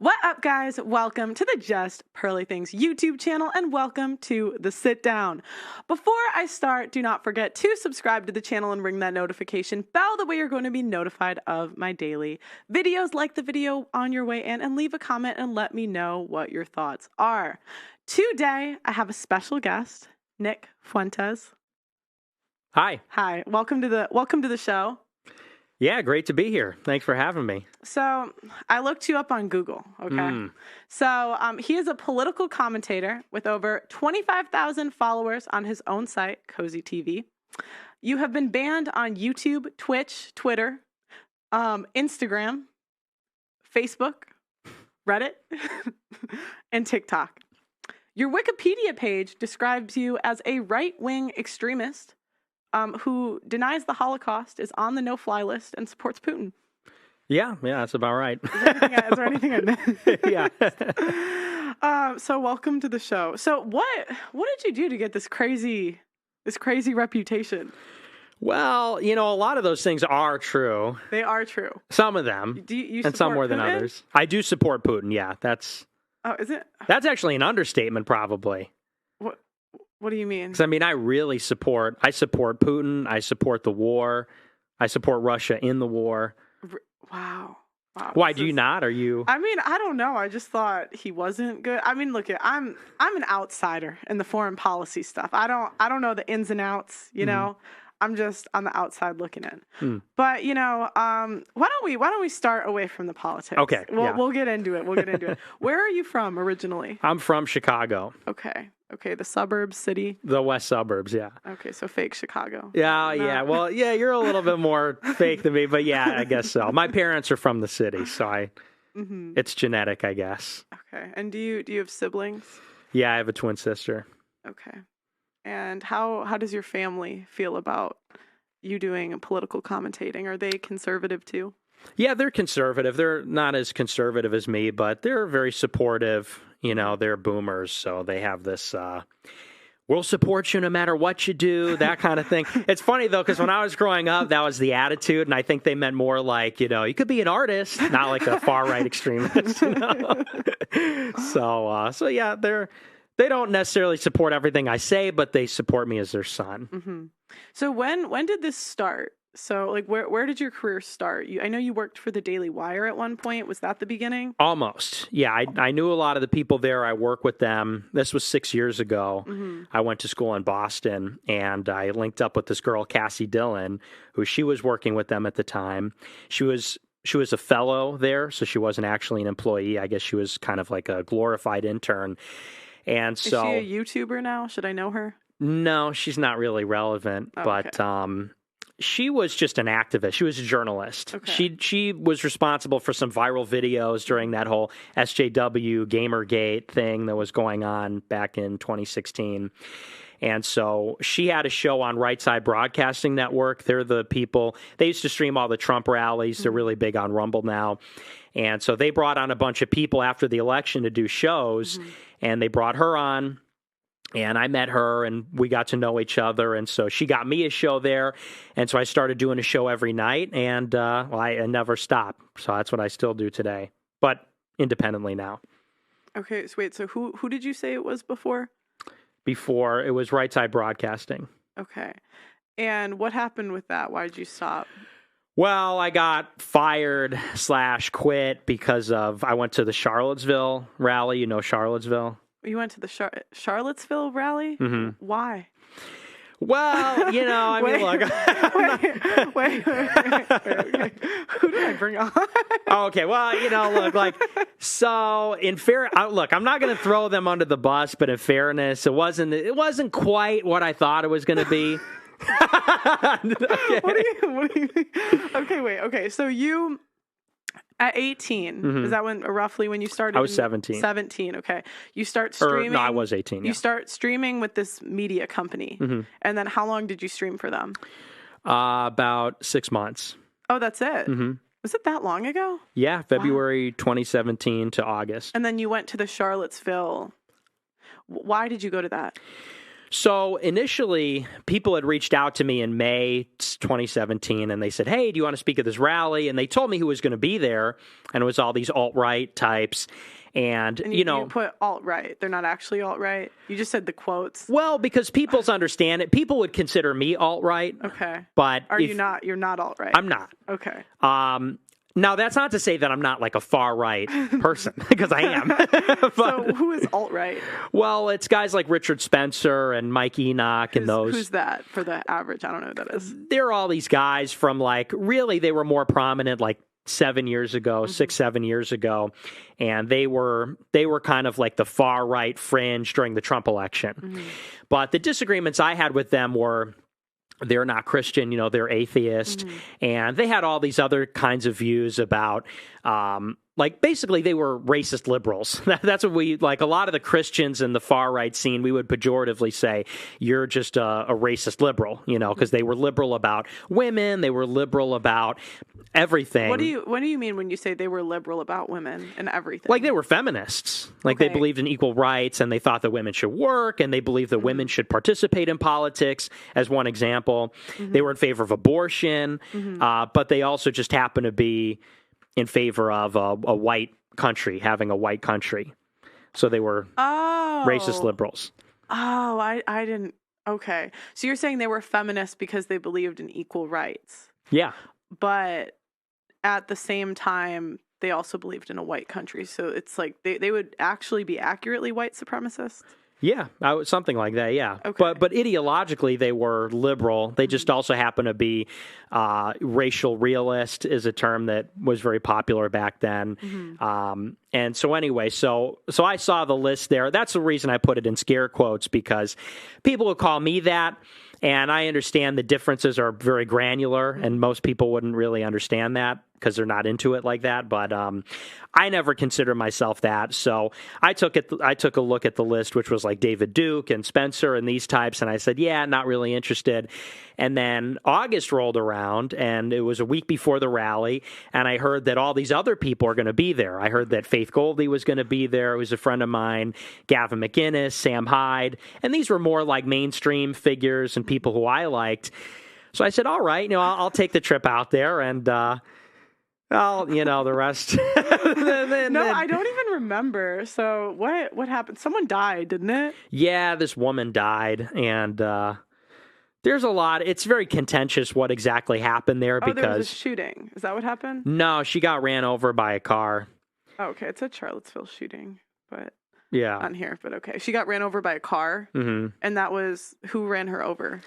What up, guys? Welcome to the Just Pearly Things YouTube channel and welcome to the sit down. Before I start, do not forget to subscribe to the channel and ring that notification bell. That way you're going to be notified of my daily videos. Like the video on your way in and leave a comment and let me know what your thoughts are. Today, I have a special guest, Nick Fuentes. Hi. Hi. Welcome to the show. Yeah, great to be here. Thanks for having me. So I looked you up on Google, okay? So he is a political commentator with over 25,000 followers on his own site, Cozy TV. You have been banned on YouTube, Twitch, Twitter, Instagram, Facebook, Reddit, and TikTok. Your Wikipedia page describes you as a right-wing extremist who denies the Holocaust, is on the no-fly list, and supports Putin. Yeah, that's about right. Is there anything I missed? Yeah. So welcome to the show. So what did you do to get this crazy reputation? Well, a lot of those things are true. They are true. Some of them, Do you and some support more than Putin? others. I do support Putin. Yeah, that's Oh, is it? actually an understatement, probably. What do you mean? 'Cause, I support Putin. I support the war. I support Russia in the war. Wow. Why do you not? Are you? I don't know. I just thought he wasn't good. Look, I'm an outsider in the foreign policy stuff. I don't know the ins and outs, you know. I'm just on the outside looking in. But, why don't we start away from the politics? Okay. We'll get into it. Where are you from originally? I'm from Chicago. Okay, the suburbs, city. The west suburbs, yeah. Okay, so fake Chicago. Yeah. Well, yeah, you're a little bit more fake than me, but yeah, I guess so. My parents are from the city, so it's genetic, I guess. Okay, and do you have siblings? Yeah, I have a twin sister. Okay, and how does your family feel about you doing political commentating? Are they conservative too? Yeah, they're conservative. They're not as conservative as me, but they're very supportive. They're boomers, so they have this, we'll support you no matter what you do, that kind of thing. It's funny, though, because when I was growing up, that was the attitude, and I think they meant more like, you could be an artist, not like a far-right extremist, So yeah, they don't necessarily support everything I say, but they support me as their son. So when did this start? So, where did your career start? I know you worked for the Daily Wire at one point. Was that the beginning? Almost. Yeah, I knew a lot of the people there. I worked with them. This was 6 years ago. I went to school in Boston, and I linked up with this girl, Cassie Dillon, who she was working with them at the time. She was a fellow there, so she wasn't actually an employee. I guess she was kind of like a glorified intern. And so, is she a YouTuber now? Should I know her? No, she's not really relevant, but she was just an activist. She was a journalist. Okay. She was responsible for some viral videos during that whole SJW Gamergate thing that was going on back in 2016. And so she had a show on Right Side Broadcasting Network. They're the people, they used to stream all the Trump rallies. They're really big on Rumble now. And so they brought on a bunch of people after the election to do shows, and they brought her on. And I met her, and we got to know each other, and so she got me a show there, and so I started doing a show every night, and I never stopped. So that's what I still do today, but independently now. Okay, so wait, so who did you say it was before? Before, it was Right Side Broadcasting. Okay, and what happened with that? Why did you stop? Well, I got fired / quit because I went to the Charlottesville rally. You know Charlottesville? You went to the Charlottesville rally? Why? Well, look. Wait. Who did I bring on? Okay, well, look, so look, I'm not going to throw them under the bus, but in fairness, it wasn't quite what I thought it was going to be. Okay. What do you mean? Okay, wait. Okay, so you... At 18, is that roughly when you started? I was 17. 17, okay. You start streaming. No, I was 18, yeah. You start streaming with this media company. And then how long did you stream for them? About 6 months. Oh, that's it? Was it that long ago? Yeah, February 2017 to August. And then you went to the Charlottesville. Why did you go to that? So initially, people had reached out to me in May 2017, and they said, hey, do you want to speak at this rally? And they told me who was going to be there, and it was all these alt-right types. And you put alt-right. They're not actually alt-right. You just said the quotes. Well, because people's understand it. People would consider me alt-right. Okay. But you not? You're not alt-right. I'm not. Okay. Now, that's not to say that I'm not like a far-right person, because I am. So who is alt-right? Well, it's guys like Richard Spencer and Mike Enoch and those. Who's that for the average? I don't know who that is. They're all these guys from really they were more prominent 7 years ago, 7 years ago, and they were kind of like the far-right fringe during the Trump election. Mm-hmm. But the disagreements I had with them were, they're not Christian, they're atheist, and they had all these other kinds of views about, basically they were racist liberals. That's what we, a lot of the Christians in the far-right scene, we would pejoratively say, you're just a racist liberal, because they were liberal about women, they were liberal about everything. What do you mean when you say they were liberal about women and everything? They were feminists. They believed in equal rights, and they thought that women should work, and they believed that women should participate in politics, as one example. They were in favor of abortion, but they also just happened to be in favor of a white country, having a white country. So they were racist liberals. Oh, I didn't. Okay. So you're saying they were feminists because they believed in equal rights. Yeah. But at the same time, they also believed in a white country. So it's like they would actually be accurately white supremacists. Yeah, something like that, yeah. Okay. But ideologically, they were liberal. They just also happen to be racial realist is a term that was very popular back then. And so anyway, so I saw the list there. That's the reason I put it in scare quotes, because people would call me that. And I understand the differences are very granular, and most people wouldn't really understand that because they're not into it like that. But I never consider myself that. So I took a look at the list, which was like David Duke and Spencer and these types, and I said, yeah, not really interested. And then August rolled around, and it was a week before the rally, and I heard that all these other people are going to be there. I heard that Faith Goldie was going to be there. It was a friend of mine, Gavin McInnes, Sam Hyde, and these were more like mainstream figures and people who I liked. So I said, all right, I'll take the trip out there, and the rest. No, I don't even remember. So what happened? Someone died, didn't it? Yeah, this woman died, and there's a lot. It's very contentious what exactly happened there because there was a shooting. Is that what happened? No, she got ran over by a car. Oh, okay, it's a Charlottesville shooting, but yeah, on here. But okay, she got ran over by a car, and that was who ran her over.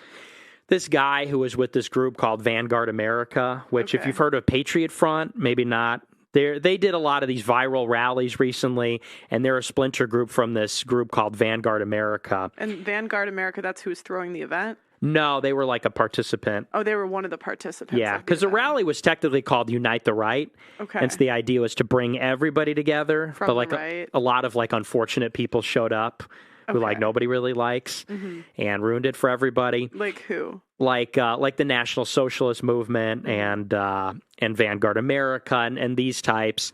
This guy who was with this group called Vanguard America, which if you've heard of Patriot Front, maybe not. They did a lot of these viral rallies recently, and they're a splinter group from this group called Vanguard America. And Vanguard America, that's who was throwing the event? No, they were like a participant. Oh, they were one of the participants. Yeah, because the rally was technically called Unite the Right. Okay. And so the idea was to bring everybody together. From but a lot of unfortunate people showed up who nobody really likes and ruined it for everybody. Like who? Like the National Socialist Movement and Vanguard America and these types.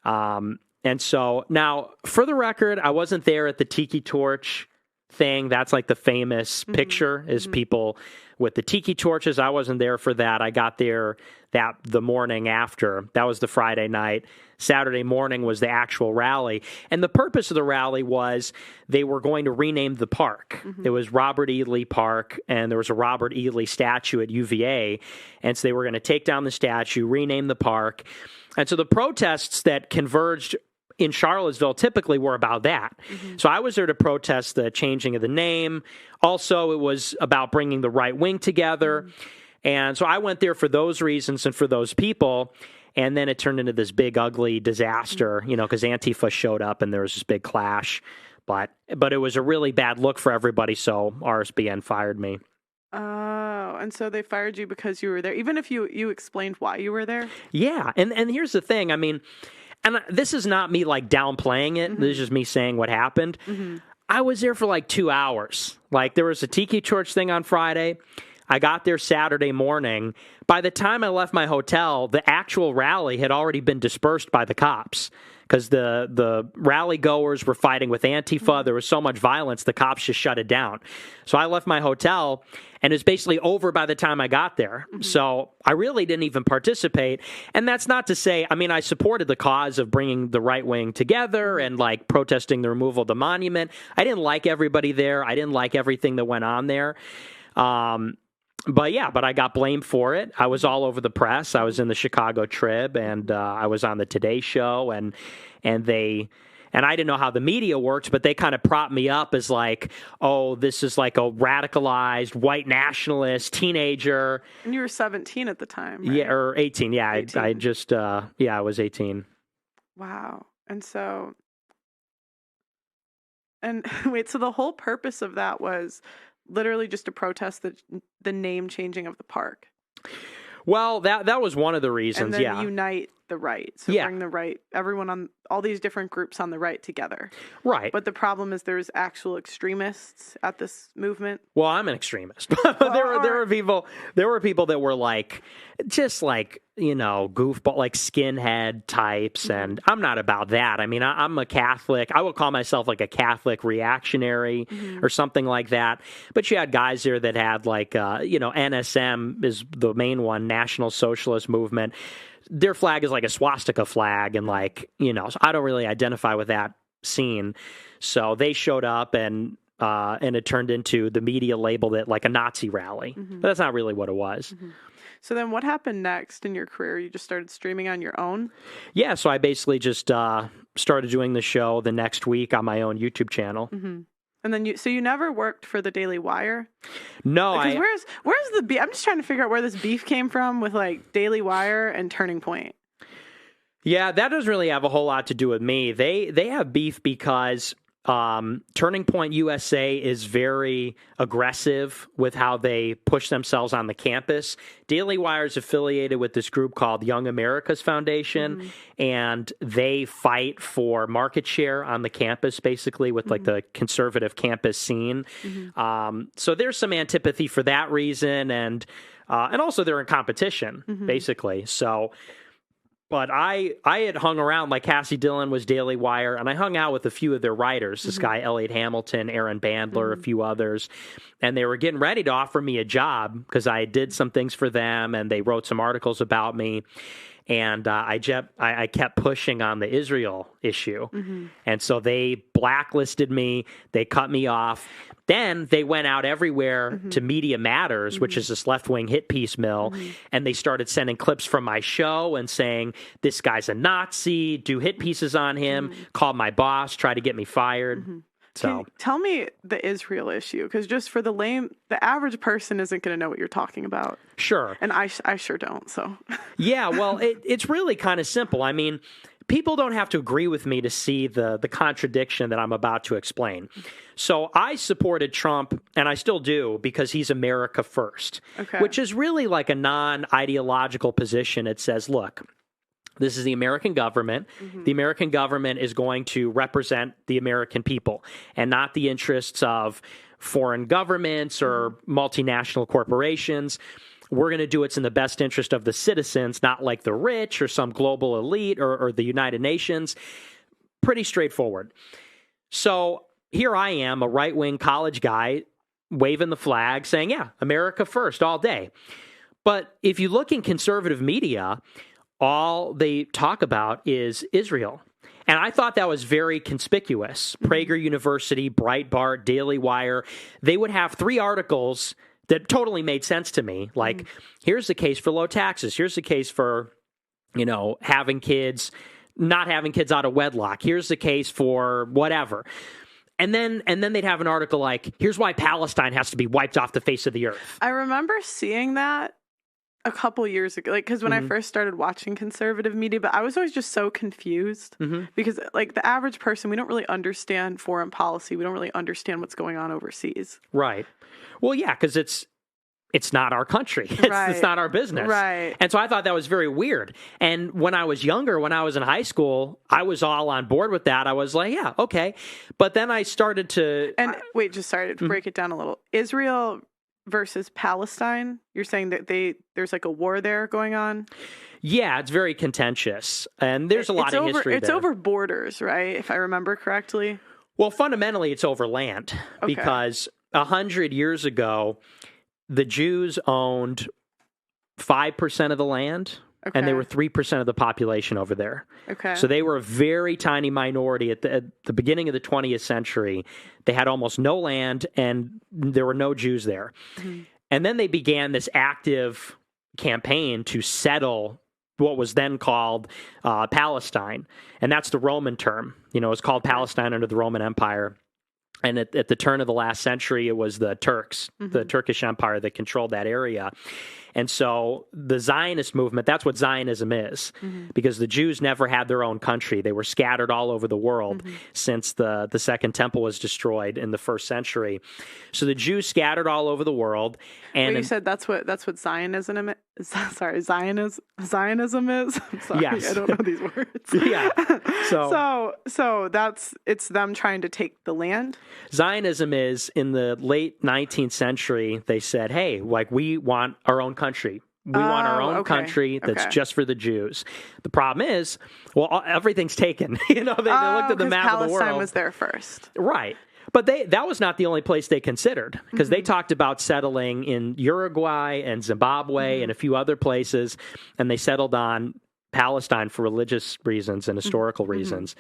And so now, for the record, I wasn't there at the Tiki Torch thing. That's like the famous picture is people with the tiki torches. I wasn't there for that. I got there the morning after. That was the Friday night. Saturday morning was the actual rally. And the purpose of the rally was they were going to rename the park. It was Robert E. Lee Park, and there was a Robert E. Lee statue at UVA. And so they were going to take down the statue, rename the park. And so the protests that converged in Charlottesville typically were about that. So I was there to protest the changing of the name. Also, it was about bringing the right wing together. And so I went there for those reasons and for those people. And then it turned into this big, ugly disaster, because Antifa showed up and there was this big clash. But it was a really bad look for everybody, so RSBN fired me. Oh, and so they fired you because you were there, even if you explained why you were there? Yeah, and here's the thing. I mean, and this is not me downplaying it. This is just me saying what happened. I was there for 2 hours. There was a Tiki Torch thing on Friday. I got there Saturday morning. By the time I left my hotel, the actual rally had already been dispersed by the cops because the rally goers were fighting with Antifa. There was so much violence, the cops just shut it down. So I left my hotel, and it was basically over by the time I got there. So I really didn't even participate. And that's not to say, I mean, I supported the cause of bringing the right wing together and like protesting the removal of the monument. I didn't like everybody there. I didn't like everything that went on there. But I got blamed for it. I was all over the press. I was in the Chicago Trib, and I was on the Today Show, and I didn't know how the media worked, but they kind of propped me up as like, oh, this is like a radicalized white nationalist teenager. And you were 17 at the time, right? Yeah, or 18. Yeah, 18. I was 18. Wow. And so the whole purpose of that was literally just to protest the name changing of the park. Well, that was one of the reasons, and then unite the right. So bring the right, everyone on, all these different groups on the right together. Right. But the problem is there's actual extremists at this movement. Well, I'm an extremist. There were people that were like, just like, goofball, like skinhead types, and I'm not about that. I mean, I'm a Catholic. I would call myself like a Catholic reactionary or something like that. But you had guys there that had like, NSM is the main one, National Socialist Movement. Their flag is like a swastika flag, and like, so I don't really identify with that scene. So they showed up, and it turned into, the media labeled it like a Nazi rally. But that's not really what it was. So then what happened next in your career? You just started streaming on your own? Yeah, so I basically just started doing the show the next week on my own YouTube channel. And then you never worked for the Daily Wire? No, where's the beef? I'm just trying to figure out where this beef came from with like Daily Wire and Turning Point. Yeah, that doesn't really have a whole lot to do with me. They have beef because Turning Point USA is very aggressive with how they push themselves on the campus. Daily Wire is affiliated with this group called Young America's Foundation, and they fight for market share on the campus, basically, with like the conservative campus scene. So there's some antipathy for that reason, and also they're in competition, basically. So. But I had hung around, like Cassie Dillon was Daily Wire, and I hung out with a few of their writers, this guy Elliot Hamilton, Aaron Bandler, a few others, and they were getting ready to offer me a job because I did some things for them, and they wrote some articles about me. And I kept pushing on the Israel issue. And so they blacklisted me. They cut me off. Then they went out everywhere to Media Matters, which is this left-wing hit piece mill, and they started sending clips from my show and saying, this guy's a Nazi, do hit pieces on him, called my boss, try to get me fired. So tell me the Israel issue, because just for the average person isn't going to know what you're talking about. Sure. And I sure don't, so. Yeah, well, it's really kind of simple. I mean, people don't have to agree with me to see the contradiction that I'm about to explain. So I supported Trump, and I still do, because he's America first, which is really like a non-ideological position. It says, look, this is the American government. The American government is going to represent the American people and not the interests of foreign governments or multinational corporations. We're going to do what's in the best interest of the citizens, not like the rich or some global elite or the United Nations. Pretty straightforward. So here I am, a right-wing college guy, waving the flag, saying, yeah, America first all day. But if you look in conservative media, all they talk about is Israel. And I thought that was very conspicuous. Prager University, Breitbart, Daily Wire, they would have 3 articles that totally made sense to me. Like, here's the case for low taxes. Here's the case for, having kids, not having kids out of wedlock. Here's the case for whatever. And then they'd have an article like, here's why Palestine has to be wiped off the face of the earth. I remember seeing that a couple years ago, like, because when I first started watching conservative media, but I was always just so confused because, like, the average person, we don't really understand foreign policy. We don't really understand what's going on overseas. Right. Well, yeah, because it's not our country. It's not our business. Right. And so I thought that was very weird. And when I was younger, when I was in high school, I was all on board with that. I was like, yeah, okay. But then I started to... And wait, just sorry to break it down a little. Israel versus Palestine, you're saying that there's like a war there going on? Yeah, it's very contentious, and there's a lot of history It's there. over borders, right, if I remember correctly? Well, fundamentally, it's over land, because 100 years ago, the Jews owned 5% of the land, and they were 3% of the population over there. Okay. So they were a very tiny minority at the beginning of the 20th century. They had almost no land, and there were no Jews there. Mm-hmm. And then they began this active campaign to settle what was then called Palestine. And that's the Roman term. You know, it was called Palestine under the Roman Empire. And at the turn of the last century, it was the Turks, the Turkish Empire, that controlled that area. And so the Zionist movement, that's what Zionism is, because the Jews never had their own country. They were scattered all over the world since the Second Temple was destroyed in the first century. So the Jews scattered all over the world. And you said that's what Zionism is? Sorry, Zionism is? I'm sorry, yes. I don't know these words. Yeah. So it's them trying to take the land? Zionism is, in the late 19th century, they said, hey, like, we want our own country. We want our own country that's just for the Jews. The problem is, well, everything's taken. You know, they looked at the map of the world. Palestine was there first. Right. But that was not the only place they considered, because they talked about settling in Uruguay and Zimbabwe and a few other places, and they settled on Palestine for religious reasons and historical reasons.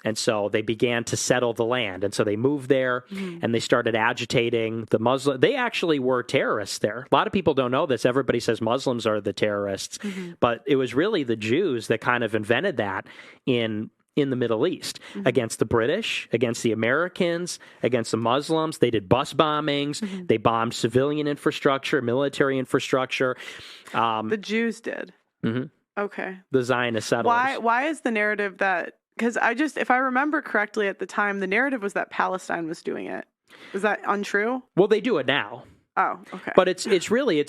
And so they began to settle the land. And so they moved there and they started agitating the Muslim. They actually were terrorists there. A lot of people don't know this. Everybody says Muslims are the terrorists, but it was really the Jews that kind of invented that in the Middle East against the British, against the Americans, against the Muslims. They did bus bombings. They bombed civilian infrastructure, military infrastructure. The Jews did. Okay. The Zionist settlers. Why is the narrative that, because if I remember correctly at the time, the narrative was that Palestine was doing it. Is that untrue? Well, they do it now. Oh, okay. But it's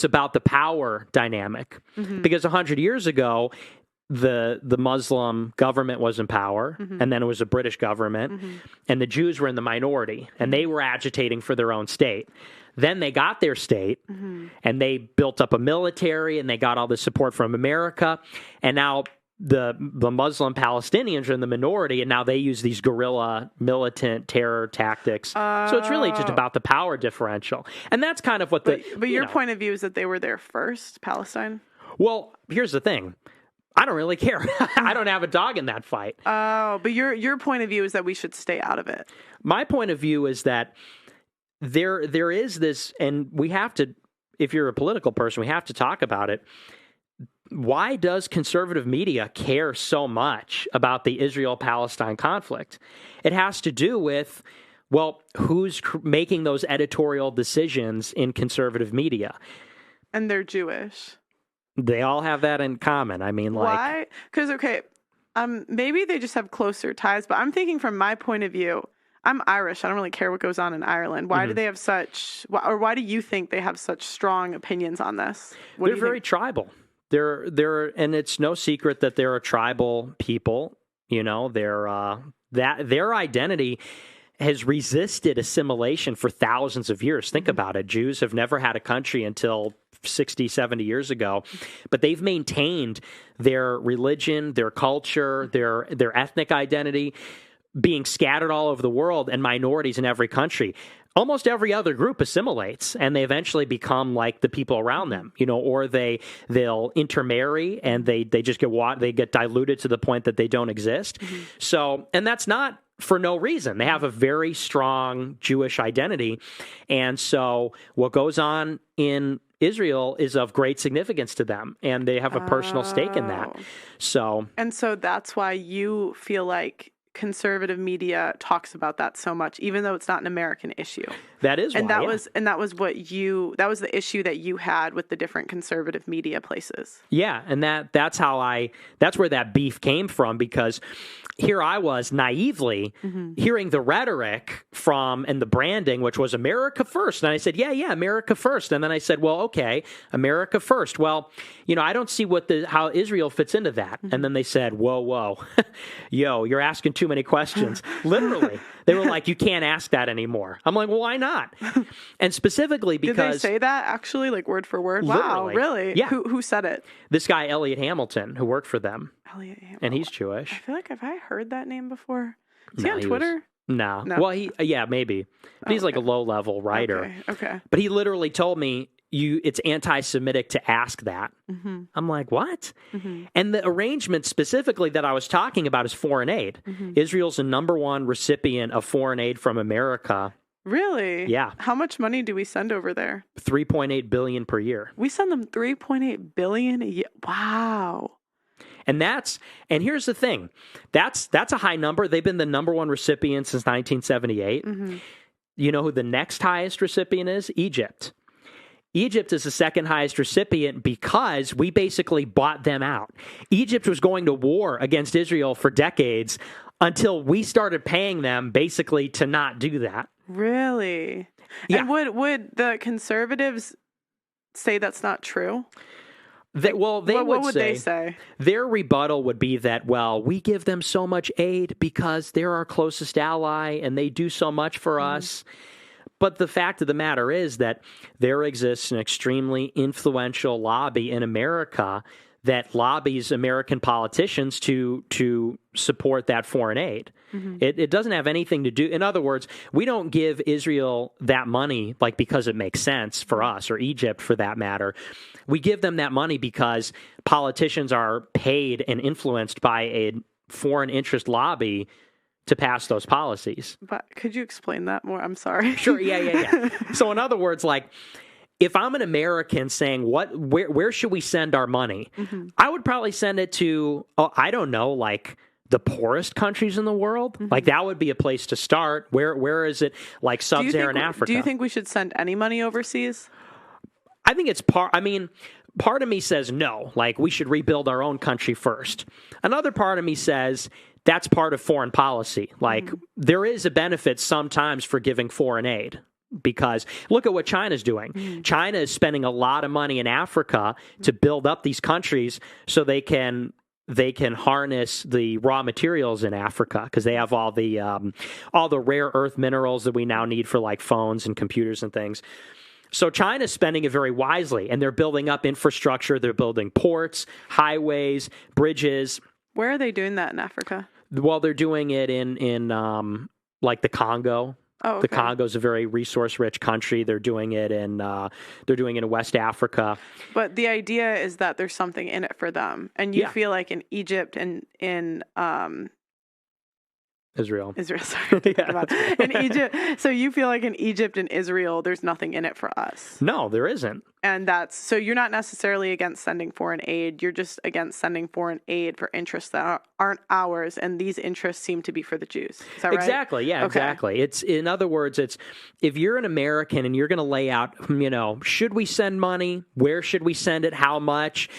about the power dynamic, because 100 years ago, the Muslim government was in power, and then it was a British government, and the Jews were in the minority, and they were agitating for their own state. Then they got their state, and they built up a military, and they got all the support from America, and now the Muslim Palestinians are in the minority, and now they use these guerrilla militant terror tactics. So it's really just about the power differential, and that's kind of what But your point of view is that they were there first, Palestine? Well, here's the thing. I don't really care. I don't have a dog in that fight. Oh, but your point of view is that we should stay out of it. My point of view is that there is this, and we have to, if you're a political person, we have to talk about it. Why does conservative media care so much about the Israel-Palestine conflict? It has to do with, well, who's making those editorial decisions in conservative media? And they're Jewish. They all have that in common. I mean, like... Why? Because, maybe they just have closer ties, but I'm thinking from my point of view, I'm Irish. I don't really care what goes on in Ireland. Why do they have why do you think they have such strong opinions on this? They're very tribal. And it's no secret that they're a tribal people. You know, their identity has resisted assimilation for thousands of years. Think about it. Jews have never had a country until 60, 70 years ago, but they've maintained their religion, their culture, their ethnic identity, being scattered all over the world, and minorities in every country. Almost every other group assimilates, and they eventually become like the people around them, you know, or they'll intermarry and they just get diluted to the point that they don't exist. So, and that's not for no reason. They have a very strong Jewish identity, and so what goes on in Israel is of great significance to them, and they have a personal stake in that. So that's why you feel like conservative media talks about that so much, even though it's not an American issue. That is why, that was the issue that you had with the different conservative media places. Yeah, and that's where that beef came from, because here I was naively hearing the rhetoric and the branding, which was America first. And I said, yeah, America first. And then I said, well, okay, America first. Well, you know, I don't see how Israel fits into that. And then they said, whoa, yo, you're asking too too many questions. Literally. They were like, you can't ask that anymore. I'm like, well, why not? And specifically because... Did they say that actually, like word for word? Literally. Wow, really? Yeah. Who said it? This guy, Elliot Hamilton, who worked for them. Elliot Hamilton. And he's Jewish. I feel like, have I heard that name before? Is he on Twitter? No. Well, maybe. But he's like a low-level writer. Okay. But he literally told me, it's anti-Semitic to ask that. Mm-hmm. I'm like, what? Mm-hmm. And the arrangement specifically that I was talking about is foreign aid. Mm-hmm. Israel's the number one recipient of foreign aid from America. Really? Yeah. How much money do we send over there? $3.8 billion per year. We send them $3.8 billion a year. Wow. And here's the thing. That's a high number. They've been the number one recipient since 1978. Mm-hmm. You know who the next highest recipient is? Egypt. Egypt is the second highest recipient because we basically bought them out. Egypt was going to war against Israel for decades until we started paying them basically to not do that. Really? Yeah. And would the conservatives say that's not true? What would they say? Their rebuttal would be that, well, we give them so much aid because they're our closest ally and they do so much for us. But the fact of the matter is that there exists an extremely influential lobby in America that lobbies American politicians to support that foreign aid. Mm-hmm. It doesn't have anything to do... In other words, we don't give Israel that money like because it makes sense for us, or Egypt for that matter. We give them that money because politicians are paid and influenced by a foreign interest lobby to pass those policies. But could you explain that more? I'm sorry. Sure, yeah. So in other words, like, if I'm an American saying, where should we send our money? Mm-hmm. I would probably send it to, I don't know, like the poorest countries in the world. Mm-hmm. Like that would be a place to start. Where is it? Like sub-Saharan Africa. Do you think we should send any money overseas? I think it's part of me says no, like we should rebuild our own country first. Another part of me says that's part of foreign policy. Like there is a benefit sometimes for giving foreign aid. Because look at what China's doing. Mm. China is spending a lot of money in Africa to build up these countries so they can harness the raw materials in Africa because they have all the rare earth minerals that we now need for like phones and computers and things. So China's spending it very wisely, and they're building up infrastructure. They're building ports, highways, bridges. Where are they doing that in Africa? Well, they're doing it in like the Congo. Oh, okay. The Congo is a very resource-rich country. They're doing it in West Africa. But the idea is that there's something in it for them, and you feel like in Egypt and in Israel, sorry, in Egypt. So you feel like in Egypt and Israel, there's nothing in it for us. No, there isn't. And so you're not necessarily against sending foreign aid. You're just against sending foreign aid for interests that aren't ours. And these interests seem to be for the Jews. Is that right? Exactly. Yeah, okay. Exactly. It's, in other words, it's if you're an American and you're going to lay out, should we send money? Where should we send it? How much?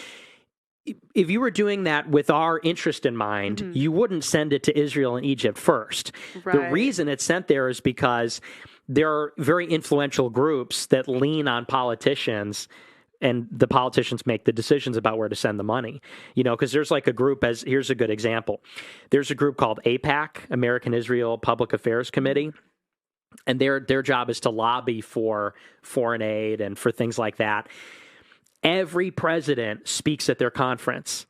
If you were doing that with our interest in mind, you wouldn't send it to Israel and Egypt first. Right. The reason it's sent there is because there are very influential groups that lean on politicians, and the politicians make the decisions about where to send the money. Because there's like a group, here's a good example. There's a group called AIPAC, American Israel Public Affairs Committee, and their job is to lobby for foreign aid and for things like that. Every president speaks at their conference.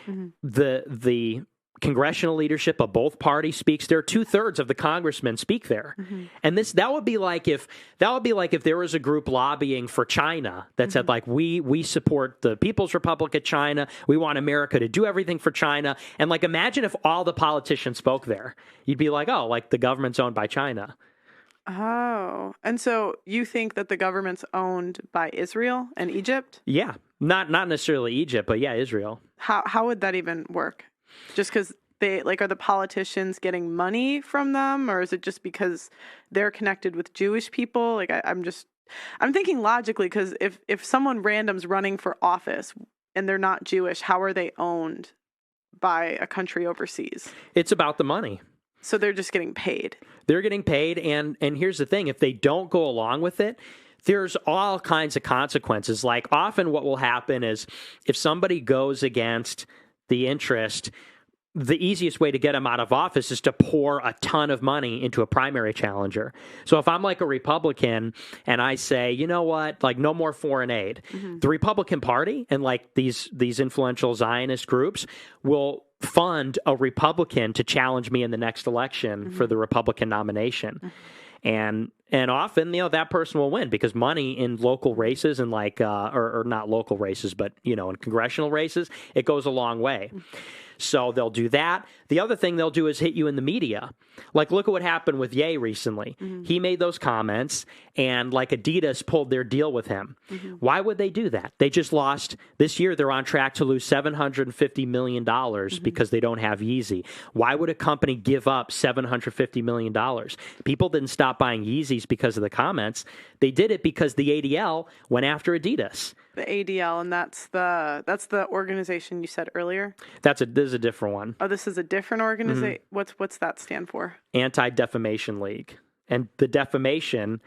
Mm-hmm. The congressional leadership of both parties speaks there. 2/3 of the congressmen speak there. Mm-hmm. And that would be like if there was a group lobbying for China that said like we support the People's Republic of China. We want America to do everything for China. And like imagine if all the politicians spoke there. You'd be like, oh, like the government's owned by China. Oh, and so you think that the government's owned by Israel and Egypt? Yeah, not necessarily Egypt, but yeah, Israel. How would that even work? Just because are the politicians getting money from them, or is it just because they're connected with Jewish people? Like I'm thinking logically, because if someone random's running for office and they're not Jewish, how are they owned by a country overseas? It's about the money. So they're just getting paid. They're getting paid, and here's the thing. If they don't go along with it, there's all kinds of consequences. Like often what will happen is if somebody goes against the interest, the easiest way to get him out of office is to pour a ton of money into a primary challenger. So if I'm like a Republican and I say, you know what, like no more foreign aid, the Republican Party and like these influential Zionist groups will fund a Republican to challenge me in the next election for the Republican nomination. And often, that person will win because money in local races and like, or not local races, but, in congressional races, it goes a long way. So they'll do that. The other thing they'll do is hit you in the media. Like, look at what happened with Ye recently. He made those comments, and like Adidas pulled their deal with him. Why would they do that? They just lost, this year they're on track to lose $750 million because they don't have Yeezy. Why would a company give up $750 million? People didn't stop buying Yeezys because of the comments. They did it because the ADL went after Adidas. The ADL, and that's the organization you said earlier? This is a different one. Oh, this is a different organization? What's that stand for? Anti-Defamation League. And the defamation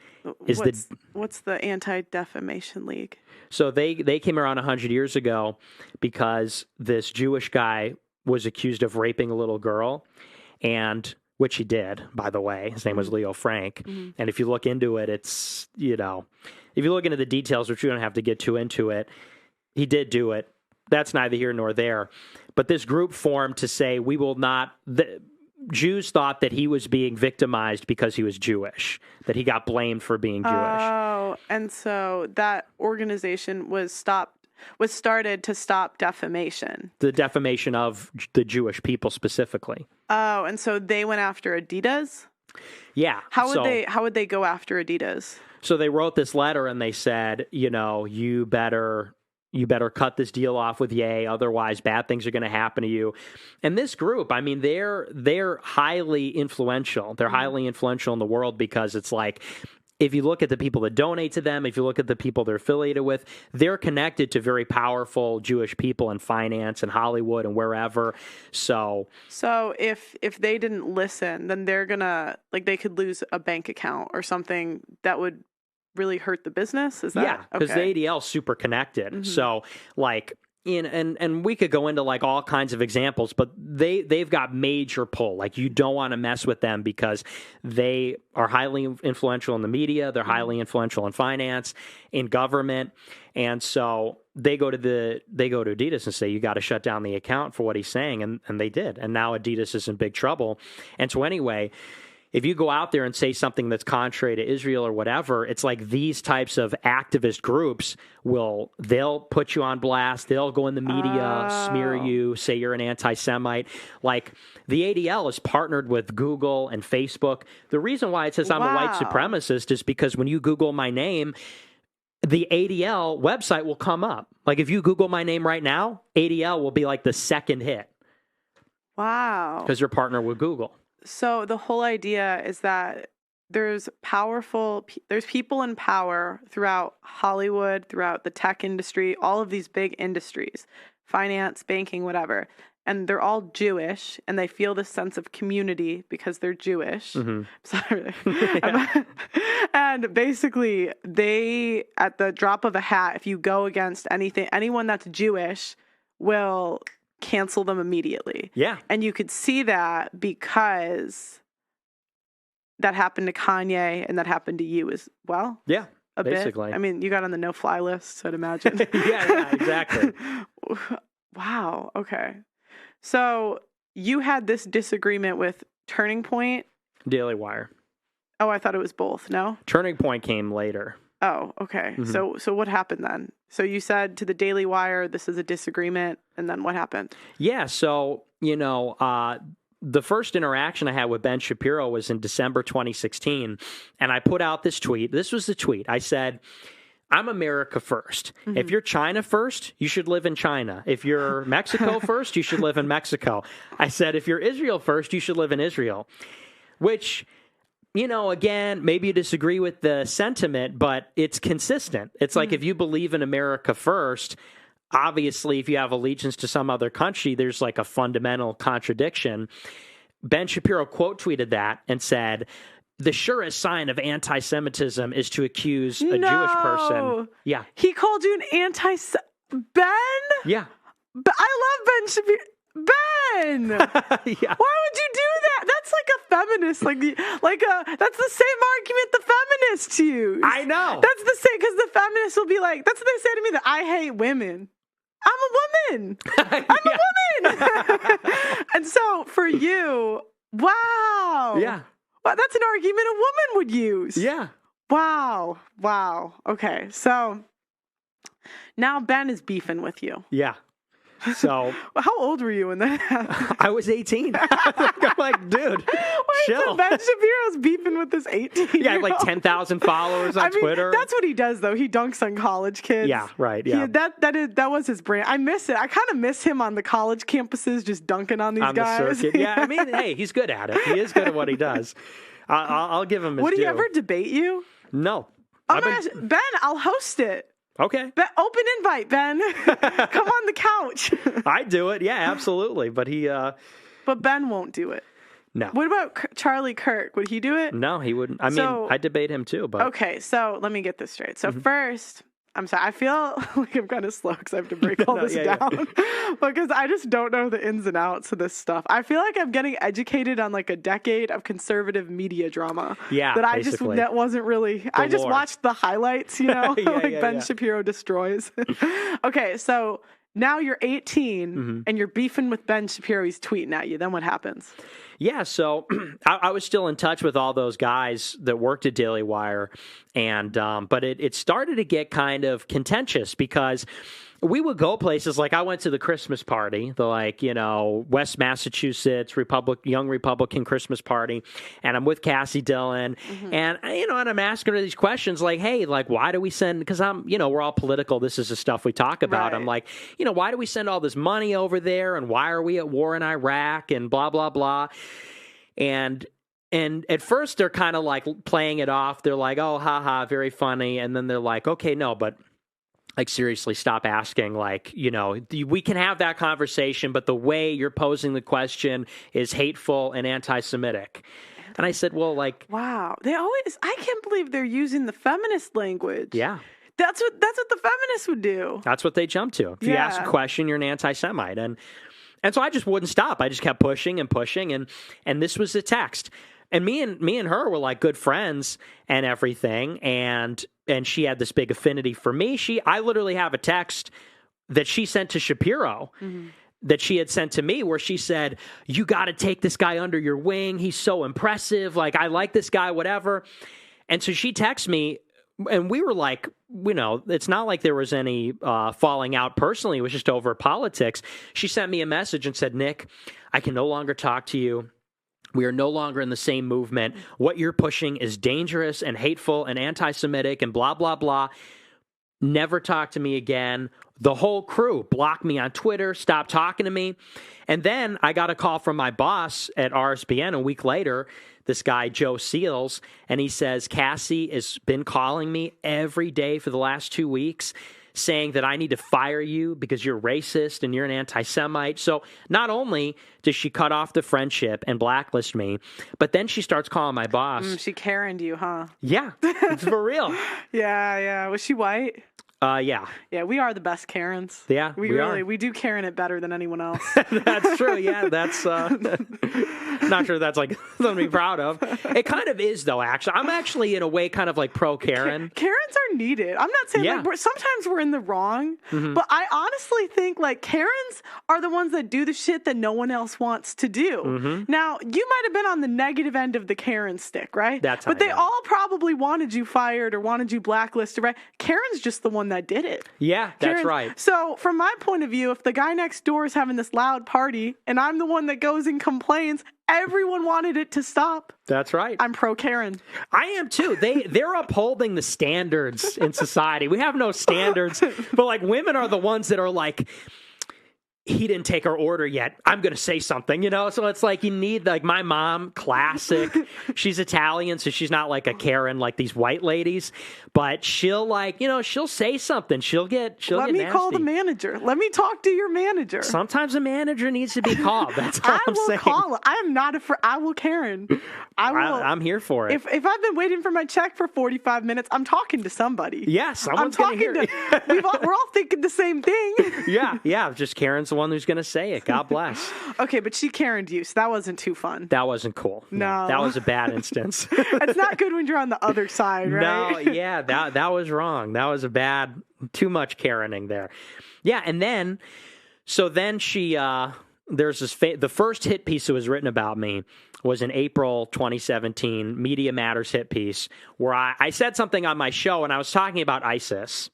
is what's the Anti-Defamation League? So they came around 100 years ago because this Jewish guy was accused of raping a little girl, and which he did, by the way. His name was Leo Frank. And if you look into it, it's, if you look into the details, which we don't have to get too into it, he did do it. That's neither here nor there. But this group formed to say we will not... Jews thought that he was being victimized because he was Jewish, that he got blamed for being Jewish. Oh, and so that organization was started to stop defamation. The defamation of the Jewish people specifically. Oh, and so they went after Adidas? Yeah. How would they go after Adidas? So they wrote this letter and they said, you better cut this deal off with Ye, otherwise bad things are going to happen to you. And this group, I mean, they're highly influential. They're highly influential in the world because it's like, if you look at the people that donate to them, if you look at the people they're affiliated with, they're connected to very powerful Jewish people in finance and Hollywood and wherever. So if they didn't listen, then they're gonna, like, they could lose a bank account or something that would really hurt the business? Is that? Yeah, because the ADL is super connected. So like and we could go into like all kinds of examples, but they've got major pull. Like, you don't want to mess with them because they are highly influential in the media, they're highly influential in finance, in government, and so they go to Adidas and say, you got to shut down the account for what he's saying, and they did, and now Adidas is in big trouble. And so anyway, if you go out there and say something that's contrary to Israel or whatever, it's like these types of activist groups they'll put you on blast. They'll go in the media, smear you, say you're an anti-Semite. Like, the ADL is partnered with Google and Facebook. The reason why it says I'm a white supremacist is because when you Google my name, the ADL website will come up. Like, if you Google my name right now, ADL will be like the second hit. Wow. Because you're partnered with Google. So the whole idea is that there's people in power throughout Hollywood, throughout the tech industry, all of these big industries, finance, banking, whatever. And they're all Jewish, and they feel this sense of community because they're Jewish. Sorry. And basically, they, at the drop of a hat, if you go against anyone that's Jewish will cancel them immediately. Yeah. And you could see that because that happened to Kanye and that happened to you as well. Yeah. A basically. bit. I mean, you got on the no-fly list, so I'd imagine. yeah, exactly. Wow. Okay. So you had this disagreement with Turning Point? Daily Wire. Oh, I thought it was both. No? Turning Point came later. Oh, okay. So what happened then? So you said to the Daily Wire, this is a disagreement, and then what happened? Yeah, so, the first interaction I had with Ben Shapiro was in December 2016, and I put out this tweet. This was the tweet. I said, I'm America first. If you're China first, you should live in China. If you're Mexico first, you should live in Mexico. I said, if you're Israel first, you should live in Israel, which... again, maybe you disagree with the sentiment, but it's consistent. It's like, if you believe in America first, obviously, if you have allegiance to some other country, there's like a fundamental contradiction. Ben Shapiro quote tweeted that and said, the surest sign of anti-Semitism is to accuse a Jewish person. Yeah. He called you an Ben? Yeah. But I love Ben Shapiro. Ben! Yeah. Why would you do that? That's like a feminist, that's the same argument the feminists use. I know. That's the same, because the feminists will be like, that's what they say to me, that I hate women. I'm a woman. I'm a woman. And so for you, wow. Yeah. Well, that's an argument a woman would use. Yeah. Wow. Okay, so now Ben is beefing with you. Yeah. So how old were you when that happened? I was 18. I'm like, dude, chill. So Ben Shapiro's beefing with this 18-year-old. Yeah, I have like 10,000 followers on Twitter. That's what he does, though. He dunks on college kids. Yeah, right. Yeah, that was his brand. I miss it. I kind of miss him on the college campuses, just dunking on these guys. The circuit. Yeah, I mean, hey, he's good at it. He is good at what he does. I'll give him his Would due. he ever debate you? No. Oh my gosh, Ben, I'll host it. Okay. Open invite, Ben. Come on the couch. I'd do it. Yeah, absolutely. But he. But Ben won't do it. No. What about Charlie Kirk? Would he do it? No, he wouldn't. I mean, I debate him too. But okay, so let me get this straight. So first, I'm sorry. I feel like I'm kind of slow because I have to break all this down because I just don't know the ins and outs of this stuff. I feel like I'm getting educated on like a decade of conservative media drama. Yeah, that basically. That wasn't really. I just watched the highlights, Ben Shapiro destroys. Okay, so now you're 18 and you're beefing with Ben Shapiro. He's tweeting at you. Then what happens? Yeah, so I was still in touch with all those guys that worked at Daily Wire, and but it started to get kind of contentious because we would go places like I went to the Christmas party, the West Massachusetts young Republican Christmas party, and I'm with Cassie Dillon, and and I'm asking her these questions like, hey, like why do we send? Because we're all political. This is the stuff we talk about. Right. I'm like, why do we send all this money over there, and why are we at war in Iraq, and blah blah blah, and at first they're kind of like playing it off. They're like, oh, haha, very funny, and then they're like, okay, no, but. Like, seriously, stop asking, we can have that conversation, but the way you're posing the question is hateful and anti-Semitic. And I said, well, wow, I can't believe they're using the feminist language. Yeah. That's what the feminists would do. That's what they jump to. If you ask a question, you're an anti-Semite. And so I just wouldn't stop. I just kept pushing and pushing, and this was the text. And me and her were like good friends and everything, and she had this big affinity for me. I literally have a text that she sent to Shapiro that she had sent to me where she said, you got to take this guy under your wing. He's so impressive. Like, I like this guy, whatever. And so she texted me, and we were like, it's not like there was any falling out personally. It was just over politics. She sent me a message and said, Nick, I can no longer talk to you. We are no longer in the same movement. What you're pushing is dangerous and hateful and anti-Semitic and blah, blah, blah. Never talk to me again. The whole crew blocked me on Twitter, stopped talking to me. And then I got a call from my boss at RSBN a week later, this guy, Joe Seals, and he says, Cassie has been calling me every day for the last 2 weeks, saying that I need to fire you because you're racist and you're an anti-Semite. So not only does she cut off the friendship and blacklist me, but then she starts calling my boss. She Karen'd you, huh? Yeah, it's for real. Yeah. Was she white? Yeah. Yeah, we are the best Karens. Yeah, we do Karen it better than anyone else. That's true. Yeah, that's not sure that's like something to be proud of. It kind of is though, actually. I'm actually in a way kind of like pro Karen. Karens are needed. I'm not saying sometimes we're in the wrong, but I honestly think like Karens are the ones that do the shit that no one else wants to do. Now, you might have been on the negative end of the Karen stick, right? But they all probably wanted you fired or wanted you blacklisted, right? Karen's just the one that did it. Yeah, that's right. So from my point of view, if the guy next door is having this loud party and I'm the one that goes and complains, everyone wanted it to stop. That's right. I'm pro Karen. I am too. They're upholding the standards in society. We have no standards, but like women are the ones that are like, he didn't take our order yet. I'm going to say something, So it's like you need, like my mom, classic. She's Italian, so she's not like a Karen like these white ladies. But she'll she'll say something. She'll get Let me nasty. call the manager. Let me talk to your manager. Sometimes a manager needs to be called. That's all I'm saying. I will call. I am not I will Karen. I'm here for it. If I've been waiting for my check for 45 minutes, I'm talking to somebody. Yeah, someone's going to hear it. We're all thinking the same thing. Yeah. Just Karen's the one who's going to say it. God bless. Okay, but she Karen'd you, so that wasn't too fun. That wasn't cool. No. That was a bad instance. It's not good when you're on the other side, right? No, yeah, that was wrong. That was too much Karening there. Yeah, and then, so then she, there's this, the first hit piece that was written about me was in April 2017, Media Matters hit piece, where I said something on my show, and I was talking about ISIS,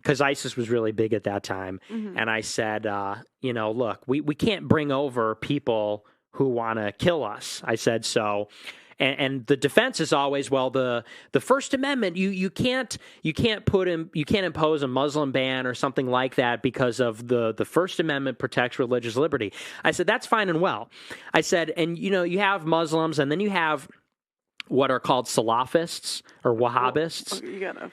because ISIS was really big at that time. Mm-hmm. And I said, look, we can't bring over people who want to kill us. I said so. And the defense is always, well, the First Amendment, you can't impose a Muslim ban or something like that because of the First Amendment protects religious liberty. I said, that's fine and well. I said, and you have Muslims, and then you have what are called Salafists or Wahhabists.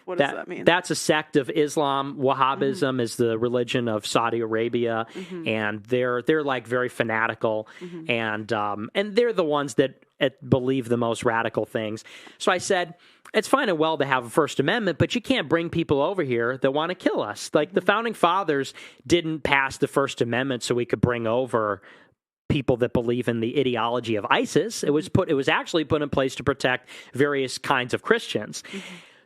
What does that mean? That's a sect of Islam. Wahhabism is the religion of Saudi Arabia, and they're like very fanatical, and they're the ones that believe the most radical things. So I said, it's fine and well to have a First Amendment, but you can't bring people over here that want to kill us. Like the Founding Fathers didn't pass the First Amendment so we could bring over people that believe in the ideology of ISIS. It was actually put in place to protect various kinds of Christians.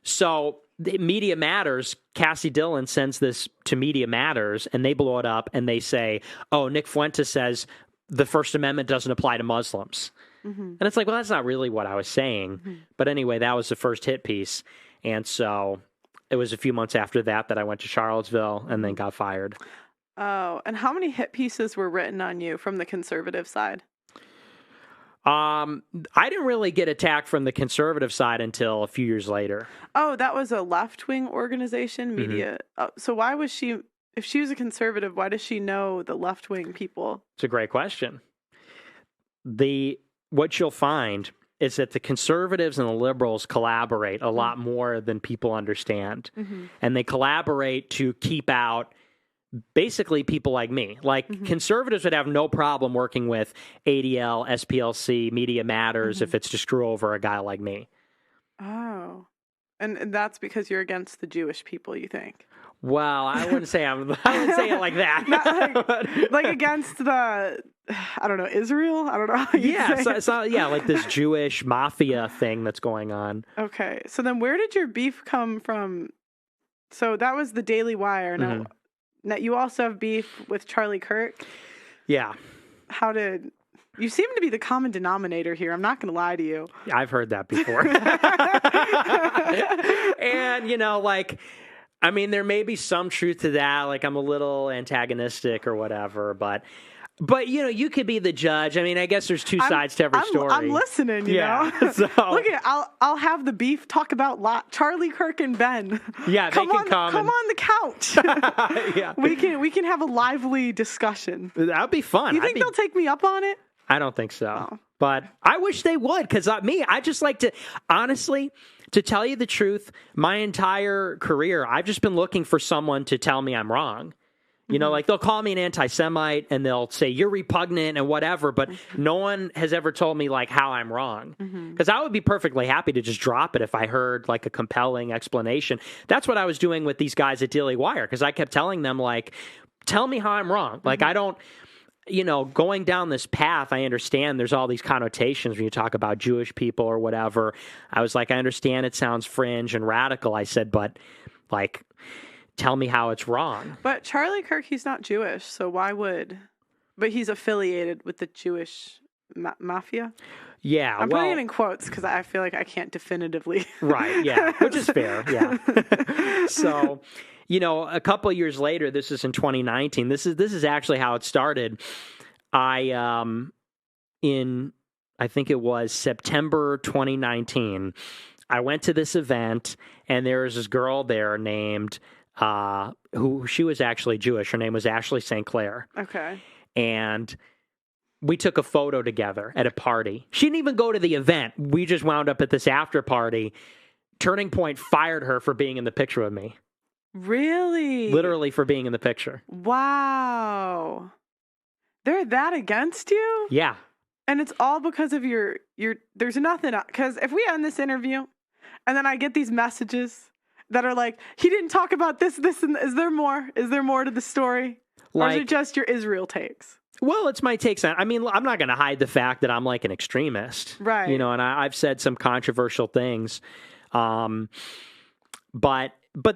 So Media Matters, Cassie Dillon sends this to Media Matters, and they blow it up, and they say, oh, Nick Fuentes says the First Amendment doesn't apply to Muslims. And it's like, well, that's not really what I was saying. But anyway, that was the first hit piece. And so it was a few months after that I went to Charlottesville and then got fired. Oh, and how many hit pieces were written on you from the conservative side? I didn't really get attacked from the conservative side until a few years later. Oh, that was a left-wing organization, Media. So why was she, if she was a conservative, why does she know the left-wing people? It's a great question. What you'll find is that the conservatives and the liberals collaborate a lot more than people understand. And they collaborate to keep out basically people like me. Like conservatives would have no problem working with ADL, SPLC, Media Matters if it's to screw over a guy like me. Oh. And that's because you're against the Jewish people, you think? Well, I wouldn't say I wouldn't say it like that. Not like against the, I don't know, Israel? I don't know how you say it's not, like this Jewish mafia thing that's going on. Okay. So then where did your beef come from? So that was the Daily Wire. Now you also have beef with Charlie Kirk? Yeah. You seem to be the common denominator here. I'm not going to lie to you. I've heard that before. And, there may be some truth to that. Like, I'm a little antagonistic or whatever, but you could be the judge. I guess there's two sides to every story. I'm listening, you know? So. Look, I'll have the beef talk about Charlie Kirk and Ben. Yeah, they can come. Come on the couch. Yeah. We can have a lively discussion. That would be fun. You think they'll take me up on it? I don't think so. Oh. But I wish they would, because I just like to, honestly, to tell you the truth, my entire career, I've just been looking for someone to tell me I'm wrong. Like they'll call me an anti-Semite and they'll say you're repugnant and whatever, but no one has ever told me like how I'm wrong. Because I would be perfectly happy to just drop it if I heard like a compelling explanation. That's what I was doing with these guys at Daily Wire, because I kept telling them like, tell me how I'm wrong. Like I don't, going down this path, I understand there's all these connotations when you talk about Jewish people or whatever. I was like, I understand it sounds fringe and radical. I said, but like, tell me how it's wrong. But Charlie Kirk, he's not Jewish, so why would? But he's affiliated with the Jewish mafia? Yeah. I'm putting it in quotes because I feel like I can't definitively. Right, yeah, which is fair, yeah. So, a couple of years later, this is in 2019, this is actually how it started. I think it was September 2019, I went to this event, and there was this girl there named... who she was actually Jewish. Her name was Ashley St. Clair. Okay. And we took a photo together at a party. She didn't even go to the event. We just wound up at this after party. Turning Point fired her for being in the picture with me. Really? Literally for being in the picture. Wow. They're that against you? Yeah. And it's all because of your there's nothing, because if we end this interview and then I get these messages that are like, he didn't talk about this, and is there more? Is there more to the story? Or is it just your Israel takes? Well, it's my takes on. I mean, I'm not going to hide the fact that I'm like an extremist, right? You know, and I've said some controversial things, but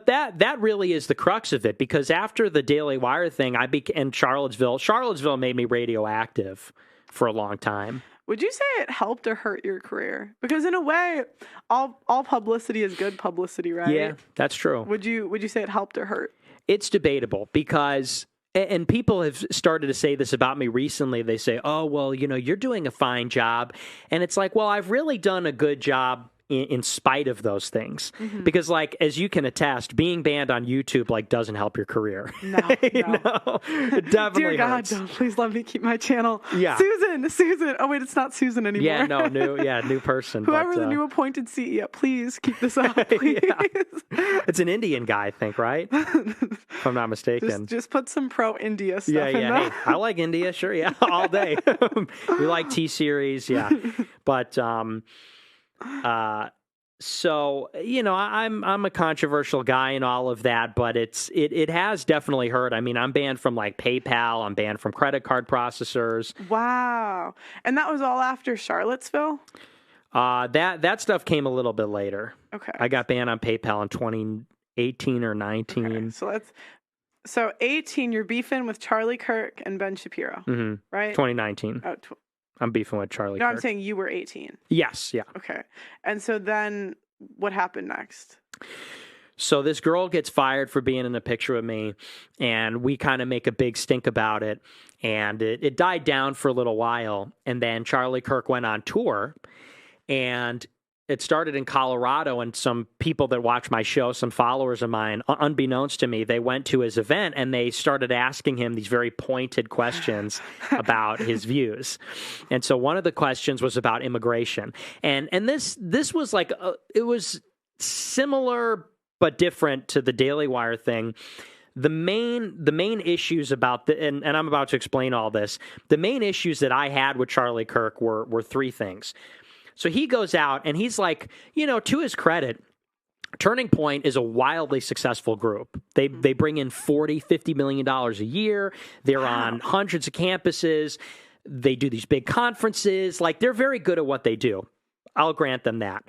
that really is the crux of it. Because after the Daily Wire thing, in Charlottesville made me radioactive for a long time. Would you say it helped or hurt your career? Because in a way, all publicity is good publicity, right? Yeah, that's true. Would you say it helped or hurt? It's debatable because. And people have started to say this about me recently. They say, oh, well, you know, you're doing a fine job. And it's like, well, I've really done a good job in spite of those things. Mm-hmm. Because, like, as you can attest, being banned on YouTube, like, doesn't help your career. No. It definitely Dear God, hurts. don't please let me keep my channel. Yeah. Susan. Oh, wait, it's not Susan anymore. Yeah, no, new person. Whoever the new appointed CEO, please keep this up, please. It's an Indian guy, I think, right? If I'm not mistaken. Just put some pro-India stuff in there. Hey, I like India, sure, yeah, all day. We like T-Series, yeah. But, so, you know, I'm a controversial guy and all of that, but it has definitely hurt. I mean, I'm banned from like PayPal. I'm banned from credit card processors. Wow. And that was all after Charlottesville? That stuff came a little bit later. Okay. I got banned on PayPal in 2018 or 19. Okay, so 18, you're beefing with Charlie Kirk and Ben Shapiro, right? 2019. Oh, I'm beefing with Charlie Kirk. I'm saying you were 18. Yes, yeah. Okay. And so then what happened next? So this girl gets fired for being in a picture with me, and we kind of make a big stink about it. And it died down for a little while. And then Charlie Kirk went on tour, and it started in Colorado, and some people that watch my show, some followers of mine, unbeknownst to me, they went to his event and they started asking him these very pointed questions about his views. And so one of the questions was about immigration. And this was like, it was similar but different to the Daily Wire thing. The main issues about and I'm about to explain all this. The main issues that I had with Charlie Kirk were three things. So he goes out and he's like, you know, to his credit, Turning Point is a wildly successful group. They bring in $40-50 million a year. They're on hundreds of campuses. They do these big conferences. Like, they're very good at what they do. I'll grant them that.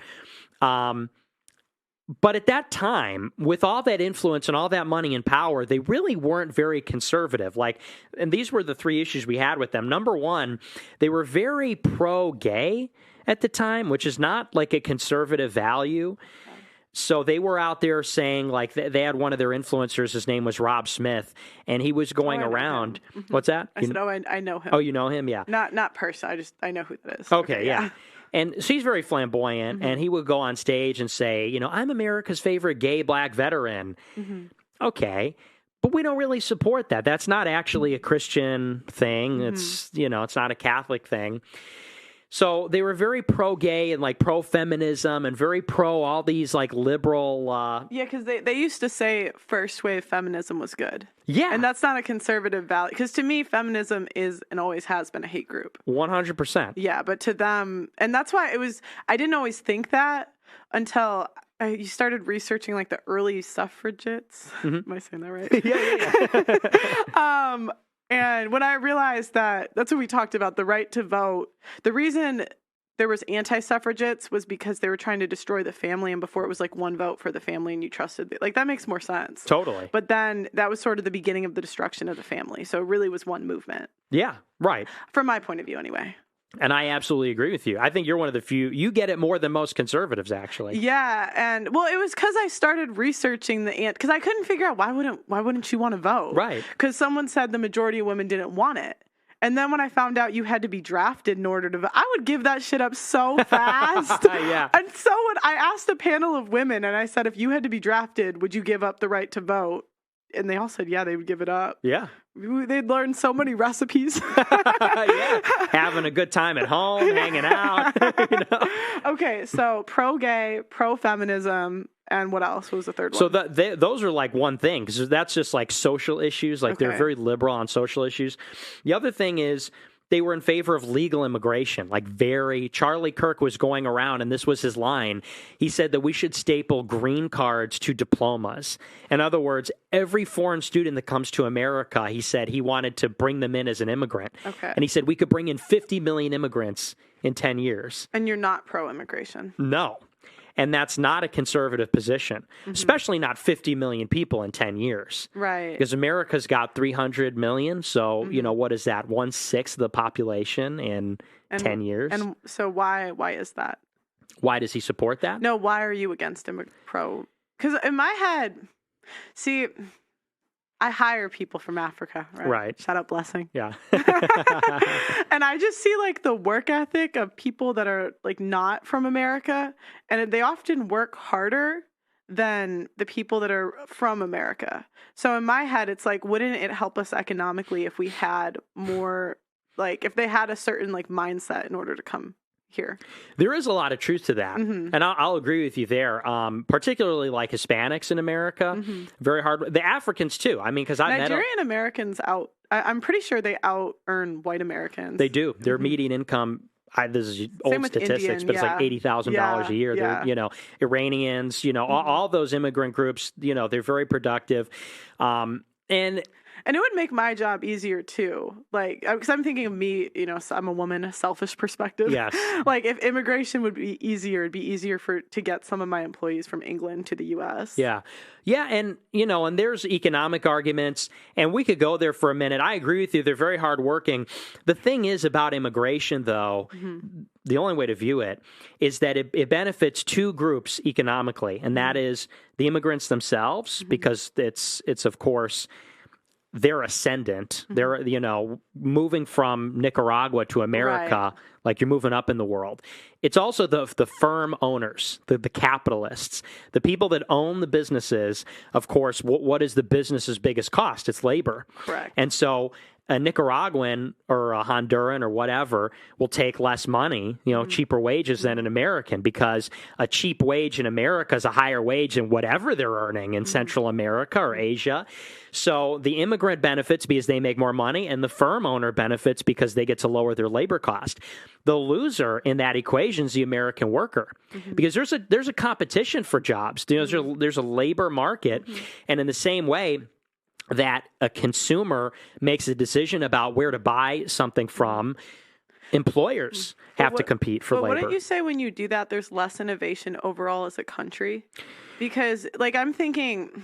But at that time, with all that influence and all that money and power, they really weren't very conservative. Like, and these were the three issues we had with them. Number one, they were very pro-gay at the time, which is not like a conservative value. So they were out there saying, like, they had one of their influencers, his name was Rob Smith, and he was going around. Mm-hmm. What's that? I said, I know him. Oh, you know him? Yeah. Not personally. I know who that is. Okay, yeah. And so he's very flamboyant, and he would go on stage and say, you know, I'm America's favorite gay black veteran. Mm-hmm. Okay. But we don't really support that. That's not actually a Christian thing. Mm-hmm. It's, you know, it's not a Catholic thing. So they were very pro-gay and like pro-feminism and very pro all these like liberal. Yeah, because they used to say first wave feminism was good. Yeah. And that's not a conservative value. Because to me, feminism is and always has been a hate group. 100%. Yeah, but to them, and that's why I didn't always think that until you started researching like the early suffragettes. Mm-hmm. Am I saying that right? Yeah. And when I realized that's what we talked about, the right to vote. The reason there was anti-suffragettes was because they were trying to destroy the family, and before it was like one vote for the family and you trusted like that makes more sense. Totally. But then that was sort of the beginning of the destruction of the family. So it really was one movement. Yeah, right. From my point of view anyway. And I absolutely agree with you. I think you're one of the few. You get it more than most conservatives, actually. Yeah, and well, it was because I started researching because I couldn't figure out why wouldn't you want to vote? Right. Because someone said the majority of women didn't want it, and then when I found out you had to be drafted in order to vote, I would give that shit up so fast. Yeah. And so I asked a panel of women, and I said, if you had to be drafted, would you give up the right to vote? And they all said, yeah, they would give it up. Yeah. They'd learn so many recipes. Yeah. Having a good time at home, hanging out. You know? Okay, so pro-gay, pro-feminism, and what else was the third one? So those are like one thing, because that's just like social issues. Like they're very liberal on social issues. The other thing is they were in favor of legal immigration, Charlie Kirk was going around, and this was his line. He said that we should staple green cards to diplomas. In other words, every foreign student that comes to America, he said he wanted to bring them in as an immigrant. Okay. And he said we could bring in 50 million immigrants in 10 years. And you're not pro-immigration? No. And that's not a conservative position, especially not 50 million people in 10 years. Right. Because America's got 300 million. So, what is that? 1/6 of the population in 10 years. And so why is that? Why does he support that? No, why are you against pro? Because in my head, see, I hire people from Africa, right? Right. Shout out Blessing. Yeah. And I just see the work ethic of people that are not from America, and they often work harder than the people that are from America. So in my head, it's wouldn't it help us economically if we had more, if they had a certain mindset in order to come here? There is a lot of truth to that. And I'll agree with you there. Particularly Hispanics in America, very hard. The Africans too. I mean, because Nigerian Americans I'm pretty sure they out earn white Americans. They do. Their median income. This is old statistics, Indian, but it's $80,000 a year. Yeah. They're, Iranians, all those immigrant groups, they're very productive. And it would make my job easier too. Because I'm thinking of me, so I'm a woman, a selfish perspective. Yes. If immigration would be easier, it'd be easier to get some of my employees from England to the U.S. Yeah. Yeah. And, and there's economic arguments, and we could go there for a minute. I agree with you. They're very hardworking. The thing is about immigration, though, the only way to view it is that it benefits two groups economically, and that is the immigrants themselves, because it's of course, they're ascendant. They're, moving from Nicaragua to America, you're moving up in the world. It's also the firm owners, the capitalists, the people that own the businesses. Of course, what is the business's biggest cost? It's labor. Correct. And so a Nicaraguan or a Honduran or whatever will take less money, cheaper wages than an American, because a cheap wage in America is a higher wage than whatever they're earning in Central America or Asia. So the immigrant benefits because they make more money, and the firm owner benefits because they get to lower their labor cost. The loser in that equation is the American worker, because there's a competition for jobs. There's a labor market, and in the same way that a consumer makes a decision about where to buy something from, employers have to compete for labor. But wouldn't you say when you do that, there's less innovation overall as a country? Because I'm thinking,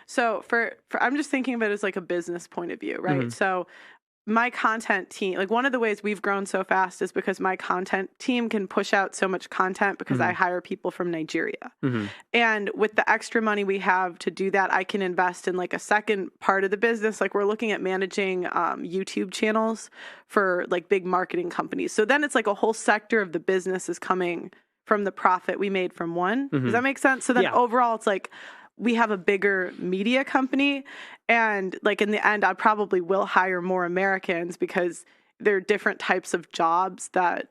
so I'm just thinking of it as a business point of view, right? So my content team, one of the ways we've grown so fast is because my content team can push out so much content because I hire people from Nigeria. And with the extra money we have to do that, I can invest in a second part of the business. We're looking at managing YouTube channels for big marketing companies. So then it's a whole sector of the business is coming from the profit we made from one. Does that make sense? So then overall it's we have a bigger media company, and in the end, I probably will hire more Americans because there are different types of jobs that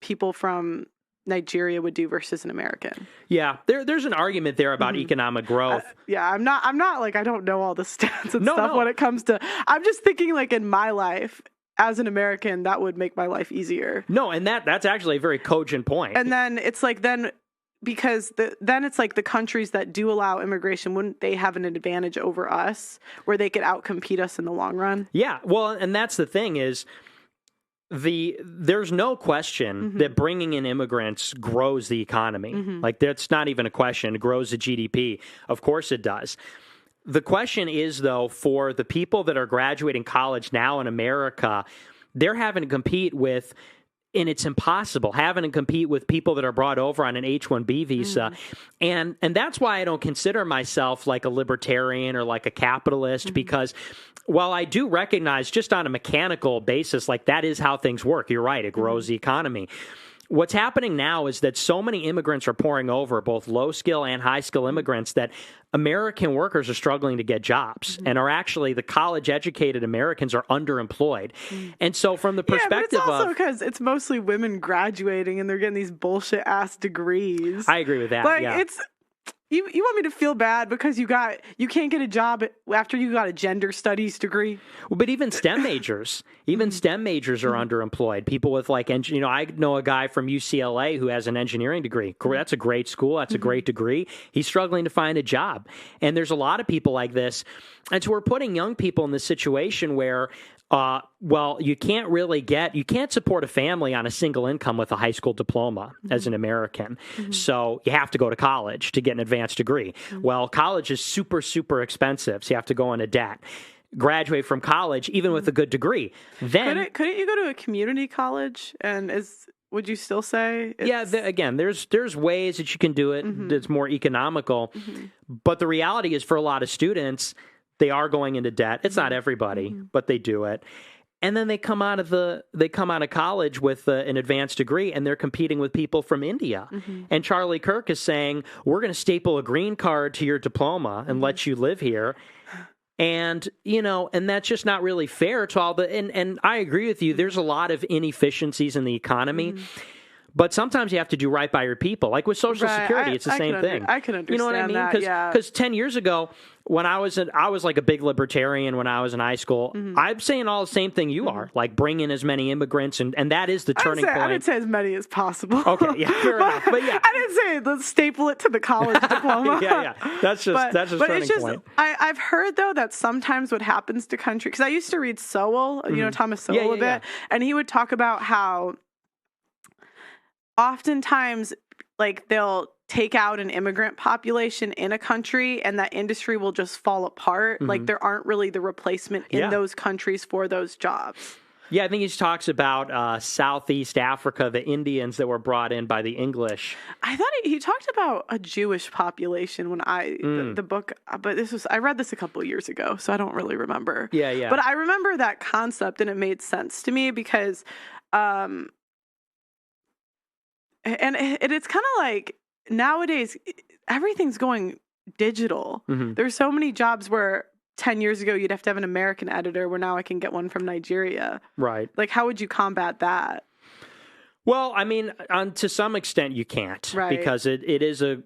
people from Nigeria would do versus an American. Yeah, there's an argument there about economic growth. I'm not I don't know all the stats and stuff when it comes to, I'm just thinking in my life, as an American, that would make my life easier. No, and that's actually a very cogent point. And then it's because then it's the countries that do allow immigration, wouldn't they have an advantage over us where they could outcompete us in the long run? Yeah, well, and that's the thing is there's no question that bringing in immigrants grows the economy. That's not even a question. It grows the GDP. Of course it does. The question is, though, for the people that are graduating college now in America, they're having to compete with, and it's impossible, having to compete with people that are brought over on an H-1B visa. And that's why I don't consider myself a libertarian or a capitalist, because while I do recognize just on a mechanical basis, that is how things work. You're right. It grows the economy. What's happening now is that so many immigrants are pouring over, both low-skill and high-skill immigrants, that American workers are struggling to get jobs, and are actually, the college-educated Americans are underemployed. And so from the perspective but it's also because it's mostly women graduating and they're getting these bullshit-ass degrees. I agree with that, You want me to feel bad because you can't get a job after you got a gender studies degree? Well, but even STEM majors, are underemployed. People with like, I know a guy from UCLA who has an engineering degree. That's a great school. That's a great degree. He's struggling to find a job. And there's a lot of people like this. And so we're putting young people in this situation where, you can't support a family on a single income with a high school diploma as an American. So you have to go to college to get an advanced degree. Well, college is super, super expensive. So you have to go into debt. Graduate from college, even with a good degree. Then couldn't you go to a community college? And would you still say? Again, there's ways that you can do it that's more economical. But the reality is, for a lot of students, they are going into debt. It's not everybody, but they do it. And then they come out of college with an advanced degree, and they're competing with people from India. And Charlie Kirk is saying, we're going to staple a green card to your diploma and let you live here. And, and that's just not really fair to all and I agree with you. There's a lot of inefficiencies in the economy. But sometimes you have to do right by your people. Like with Social Security, it's the same thing. I can understand You know what I mean? Because 10 years ago, when I was like a big libertarian when I was in high school, I'm saying all the same thing you are. Like bring in as many immigrants, and that is the turning point. I didn't say as many as possible. Okay, yeah, fair enough. But yeah, I didn't say let's staple it to the college diploma. yeah. That's just turning point. I've heard though that sometimes what happens to country, because I used to read Sowell, Thomas Sowell a bit, and he would talk about how oftentimes, like, they'll take out an immigrant population in a country and that industry will just fall apart. Like, there aren't really the replacement in those countries for those jobs. Yeah, I think he talks about Southeast Africa, the Indians that were brought in by the English. I thought he talked about a Jewish population when the book, but I read this a couple of years ago, so I don't really remember. Yeah. But I remember that concept and it made sense to me because, and it's kind of like nowadays everything's going digital. There's so many jobs where 10 years ago you'd have to have an American editor, where now I can get one from Nigeria. Right. Like, how would you combat that? Well, I mean, to some extent you can't, because it is a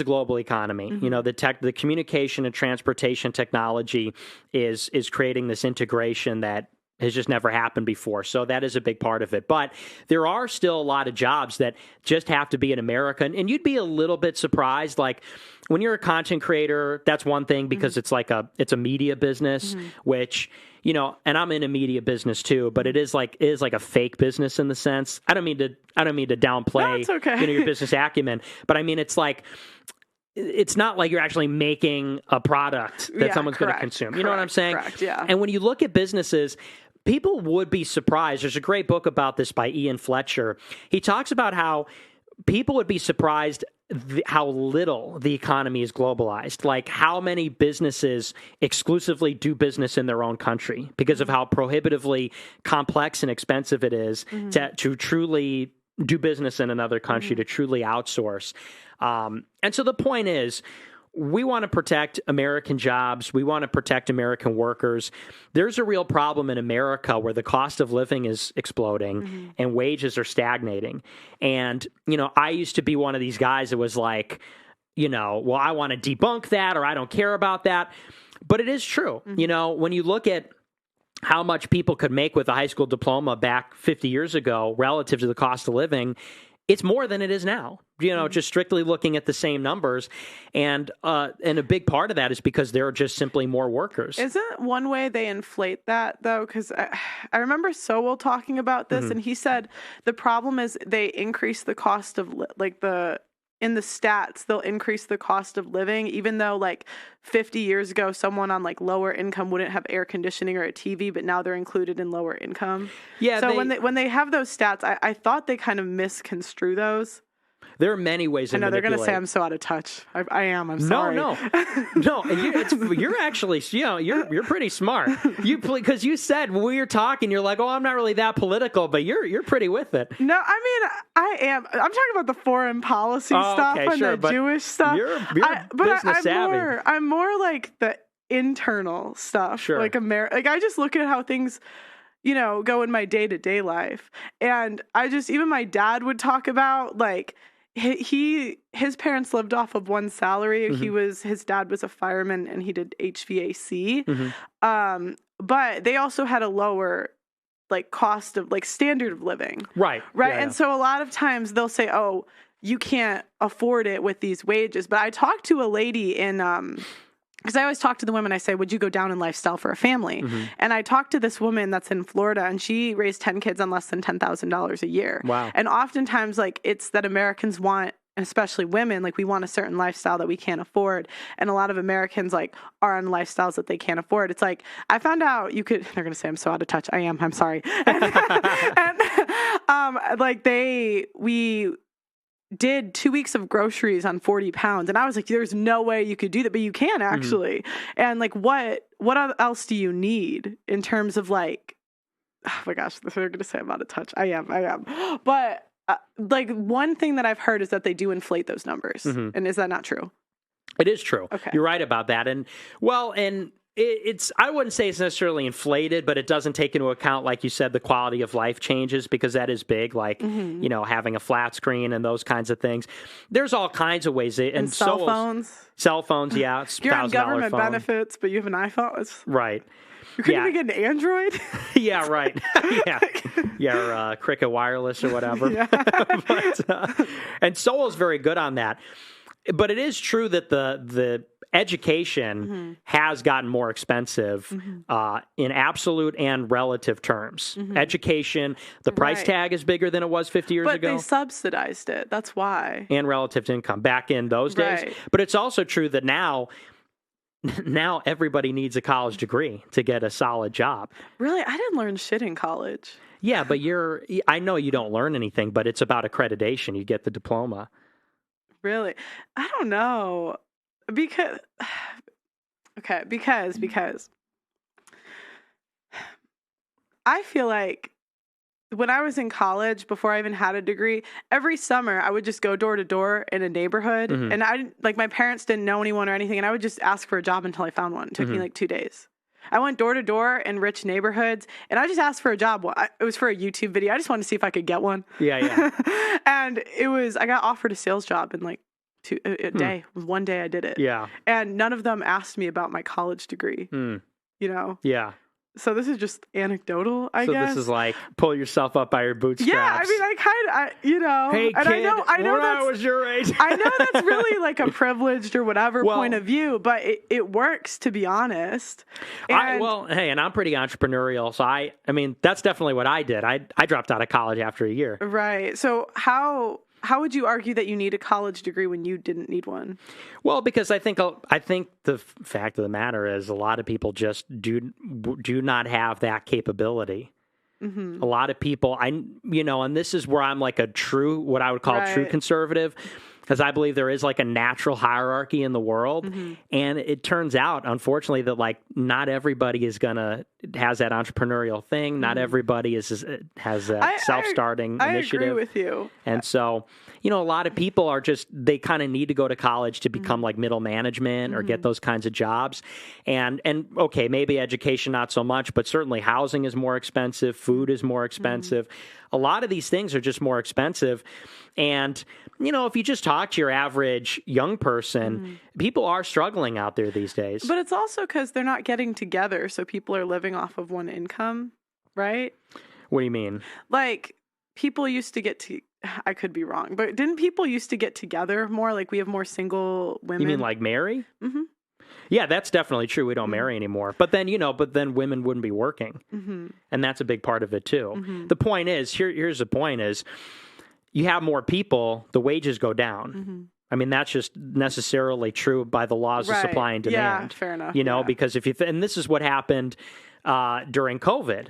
global economy. You know, the communication and transportation technology is creating this integration that has just never happened before. So that is a big part of it. But there are still a lot of jobs that just have to be in America. And you'd be a little bit surprised. Like when you're a content creator, that's one thing, because it's a media business, which, you know, and I'm in a media business too, but it is like a fake business in the sense. I don't mean to downplay your business acumen, but I mean, it's like, it's not like you're actually making a product that someone's going to consume. You know what I'm saying? Correct, yeah. And when you look at businesses, people would be surprised. There's a great book about this by Ian Fletcher. He talks about how people would be surprised how little the economy is globalized, like how many businesses exclusively do business in their own country because of how prohibitively complex and expensive it is to truly do business in another country, to truly outsource. And so the point is, we want to protect American jobs. We want to protect American workers. There's a real problem in America where the cost of living is exploding and wages are stagnating. And, you know, I used to be one of these guys that was like, you know, well, I want to debunk that, or I don't care about that. But it is true. You know, when you look at how much people could make with a high school diploma back 50 years ago relative to the cost of living, it's more than it is now, you know, just strictly looking at the same numbers. And a big part of that is because there are just simply more workers. Isn't one way they inflate that, though? Because I remember Sowell talking about this, and he said the problem is they increase the cost of, in the stats, they'll increase the cost of living, even though like 50 years ago, someone on like lower income wouldn't have air conditioning or a TV, but now they're included in lower income. Yeah. So when they have those stats, I thought they kind of misconstrue those. There are many ways. I know they're going to say I'm so out of touch. I am. I'm sorry. No. You're actually, you know, you're pretty smart. Because you said when we were talking, you're like, oh, I'm not really that political, but you're pretty with it. No, I mean, I am. I'm talking about the foreign policy stuff and the Jewish stuff. You're business savvy. I'm more like the internal stuff. Sure. Like I just look at how things, you know, go in my day-to-day life. And even my dad would talk about, like, his parents lived off of one salary. His dad was a fireman and he did HVAC. But they also had a lower like cost of like standard of living. Right. And so a lot of times they'll say, oh, you can't afford it with these wages. But I talked to a lady in, because I always talk to the women, I say, would you go down in lifestyle for a family? And I talked to this woman that's in Florida, and she raised 10 kids on less than $10,000 a year. Wow. And oftentimes, like, it's that Americans want, especially women, like, we want a certain lifestyle that we can't afford. And a lot of Americans, like, are on lifestyles that they can't afford. It's like, I found out you could, they're going to say I'm so out of touch. I am. I'm sorry. We did 2 weeks of groceries on 40 pounds. And I was like, there's no way you could do that, but you can actually. And like, what else do you need in terms of like, oh my gosh, they're going to say I'm out of touch. I am. But like one thing that I've heard is that they do inflate those numbers. And is that not true? It is true. Okay. You're right about that. And it's I wouldn't say it's necessarily inflated, but it doesn't take into account, like you said, the quality of life changes, because that is big, like, you know, having a flat screen and those kinds of things. There's all kinds of ways. And cell phones. Cell phones, yeah. You're on government benefits, but you have an iPhone. Right. You couldn't even get an Android? Yeah, right. Or Cricket Wireless or whatever. And Solo's very good on that. But it is true that the education has gotten more expensive in absolute and relative terms. Education, the price tag is bigger than it was 50 years ago. But they subsidized it. That's why. And relative to income back in those days. But it's also true that now everybody needs a college degree to get a solid job. Really? I didn't learn shit in college. Yeah, but I know you don't learn anything, but it's about accreditation. You get the diploma. Really? I don't know. Because I feel like when I was in college, before I even had a degree, every summer I would just go door to door in a neighborhood. And my parents didn't know anyone or anything. And I would just ask for a job until I found one. It took me like 2 days. I went door to door in rich neighborhoods, and I just asked for a job. It was for a YouTube video. I just wanted to see if I could get one. Yeah. And I got offered a sales job in like a day. One day I did it. Yeah. And none of them asked me about my college degree. You know? Yeah. So this is just anecdotal, I guess. So this is like pull yourself up by your bootstraps. Yeah, I mean, Hey, and kid, I know when I was your age. I know that's really like a privileged or whatever point of view, but it works, to be honest. And I'm pretty entrepreneurial, so I mean, that's definitely what I did. I dropped out of college after a year. Right. So how would you argue that you need a college degree when you didn't need one? Well, because I think the fact of the matter is a lot of people just do not have that capability. A lot of people, and this is where I'm like what I would call a true conservative, because I believe there is like a natural hierarchy in the world. And it turns out, unfortunately, that like not everybody has that entrepreneurial thing. Not everybody has that self-starting initiative. I agree with you. And so, a lot of people they kind of need to go to college to become like middle management or get those kinds of jobs. And okay, maybe education, not so much, but certainly housing is more expensive. Food is more expensive. A lot of these things are just more expensive. And, if you just talk to your average young person, people are struggling out there these days. But it's also because they're not getting together, so people are living off of one income, right? What do you mean? Like, people used to I could be wrong, but didn't people used to get together more? Like, we have more single women. You mean like marry? Yeah, that's definitely true. We don't marry anymore. But then, women wouldn't be working. And that's a big part of it, too. The point is, here's the point is, you have more people, the wages go down. I mean, that's just necessarily true by the laws of supply and demand. Yeah, fair enough. Because and this is what happened during COVID,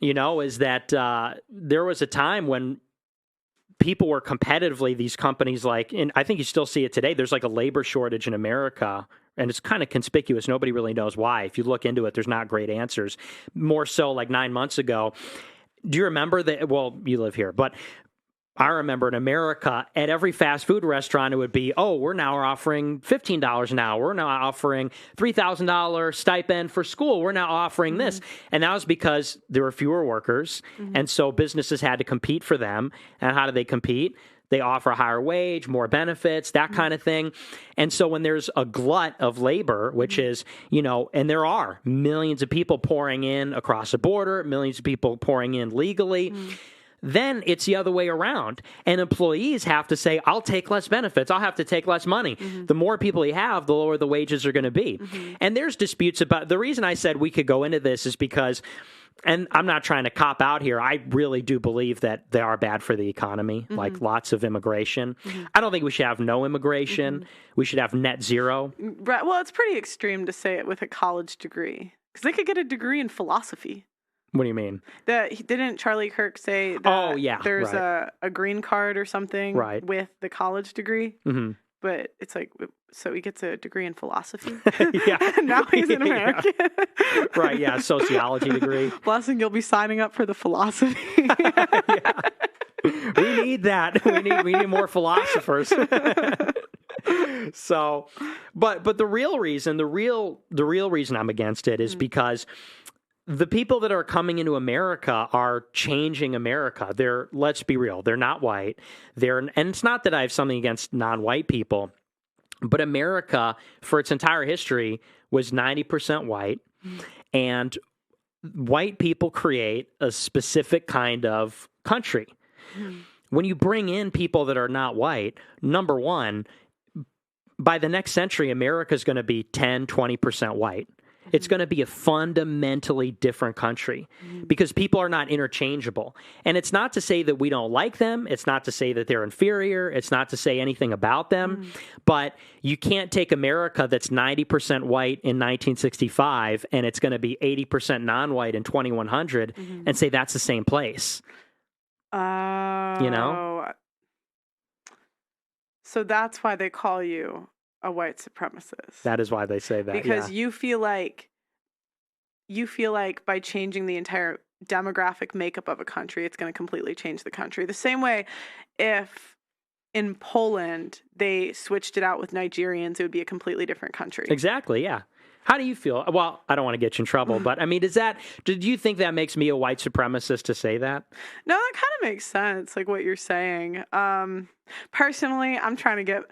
is that there was a time when people were competitively, these companies and I think you still see it today, there's like a labor shortage in America. And it's kind of conspicuous. Nobody really knows why. If you look into it, there's not great answers. More so like 9 months ago. Do you remember that? Well, you live here, but I remember in America, at every fast food restaurant, it would be, we're now offering $15 an hour. We're now offering $3,000 stipend for school. We're now offering this. And that was because there were fewer workers. And so businesses had to compete for them. And how do they compete? They offer a higher wage, more benefits, that kind of thing. And so when there's a glut of labor, which is, and there are millions of people pouring in across the border, millions of people pouring in legally, then it's the other way around. And employees have to say, I'll take less benefits. I'll have to take less money. The more people you have, the lower the wages are going to be. And there's disputes about, the reason I said we could go into this is because, and I'm not trying to cop out here, I really do believe that they are bad for the economy, like lots of immigration. I don't think we should have no immigration. We should have net zero. Right. Well, it's pretty extreme to say it with a college degree, because they could get a degree in philosophy. What do you mean? Didn't Charlie Kirk say that there's a green card or something with the college degree? But it's like, so he gets a degree in philosophy? Now he's an American. Right, yeah, sociology degree. Blessing, you'll be signing up for the philosophy. We need that. We need more philosophers. So, but the real reason I'm against it is because the people that are coming into America are changing America. Let's be real, they're not white. And it's not that I have something against non-white people, but America, for its entire history, was 90% white. And white people create a specific kind of country. When you bring in people that are not white, number one, by the next century, America is going to be 10, 20% white. It's going to be a fundamentally different country because people are not interchangeable. And it's not to say that we don't like them. It's not to say that they're inferior. It's not to say anything about them. But you can't take America that's 90% white in 1965 and it's going to be 80% non-white in 2100 and say that's the same place. So that's why they call you a white supremacist. That is why they say that. Because you feel like by changing the entire demographic makeup of a country, it's going to completely change the country. The same way if in Poland they switched it out with Nigerians, it would be a completely different country. Exactly, yeah. How do you feel? Well, I don't want to get you in trouble, but I mean, do you think that makes me a white supremacist to say that? No, that kind of makes sense, like what you're saying. Personally, I'm trying to get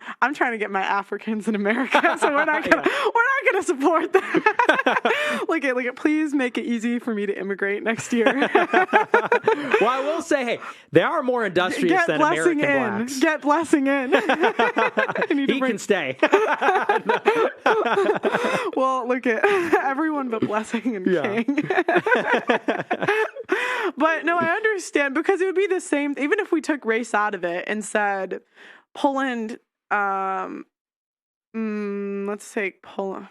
my Africans in America, so we're not gonna support that. Look at, please make it easy for me to immigrate next year. Well, I will say, hey, they are more industrious than American blacks. Get Blessing in. He can stay. Well, look at everyone but Blessing and King. But no, I understand, because it would be the same, even if we took race out of it and said Poland, let's say Poland.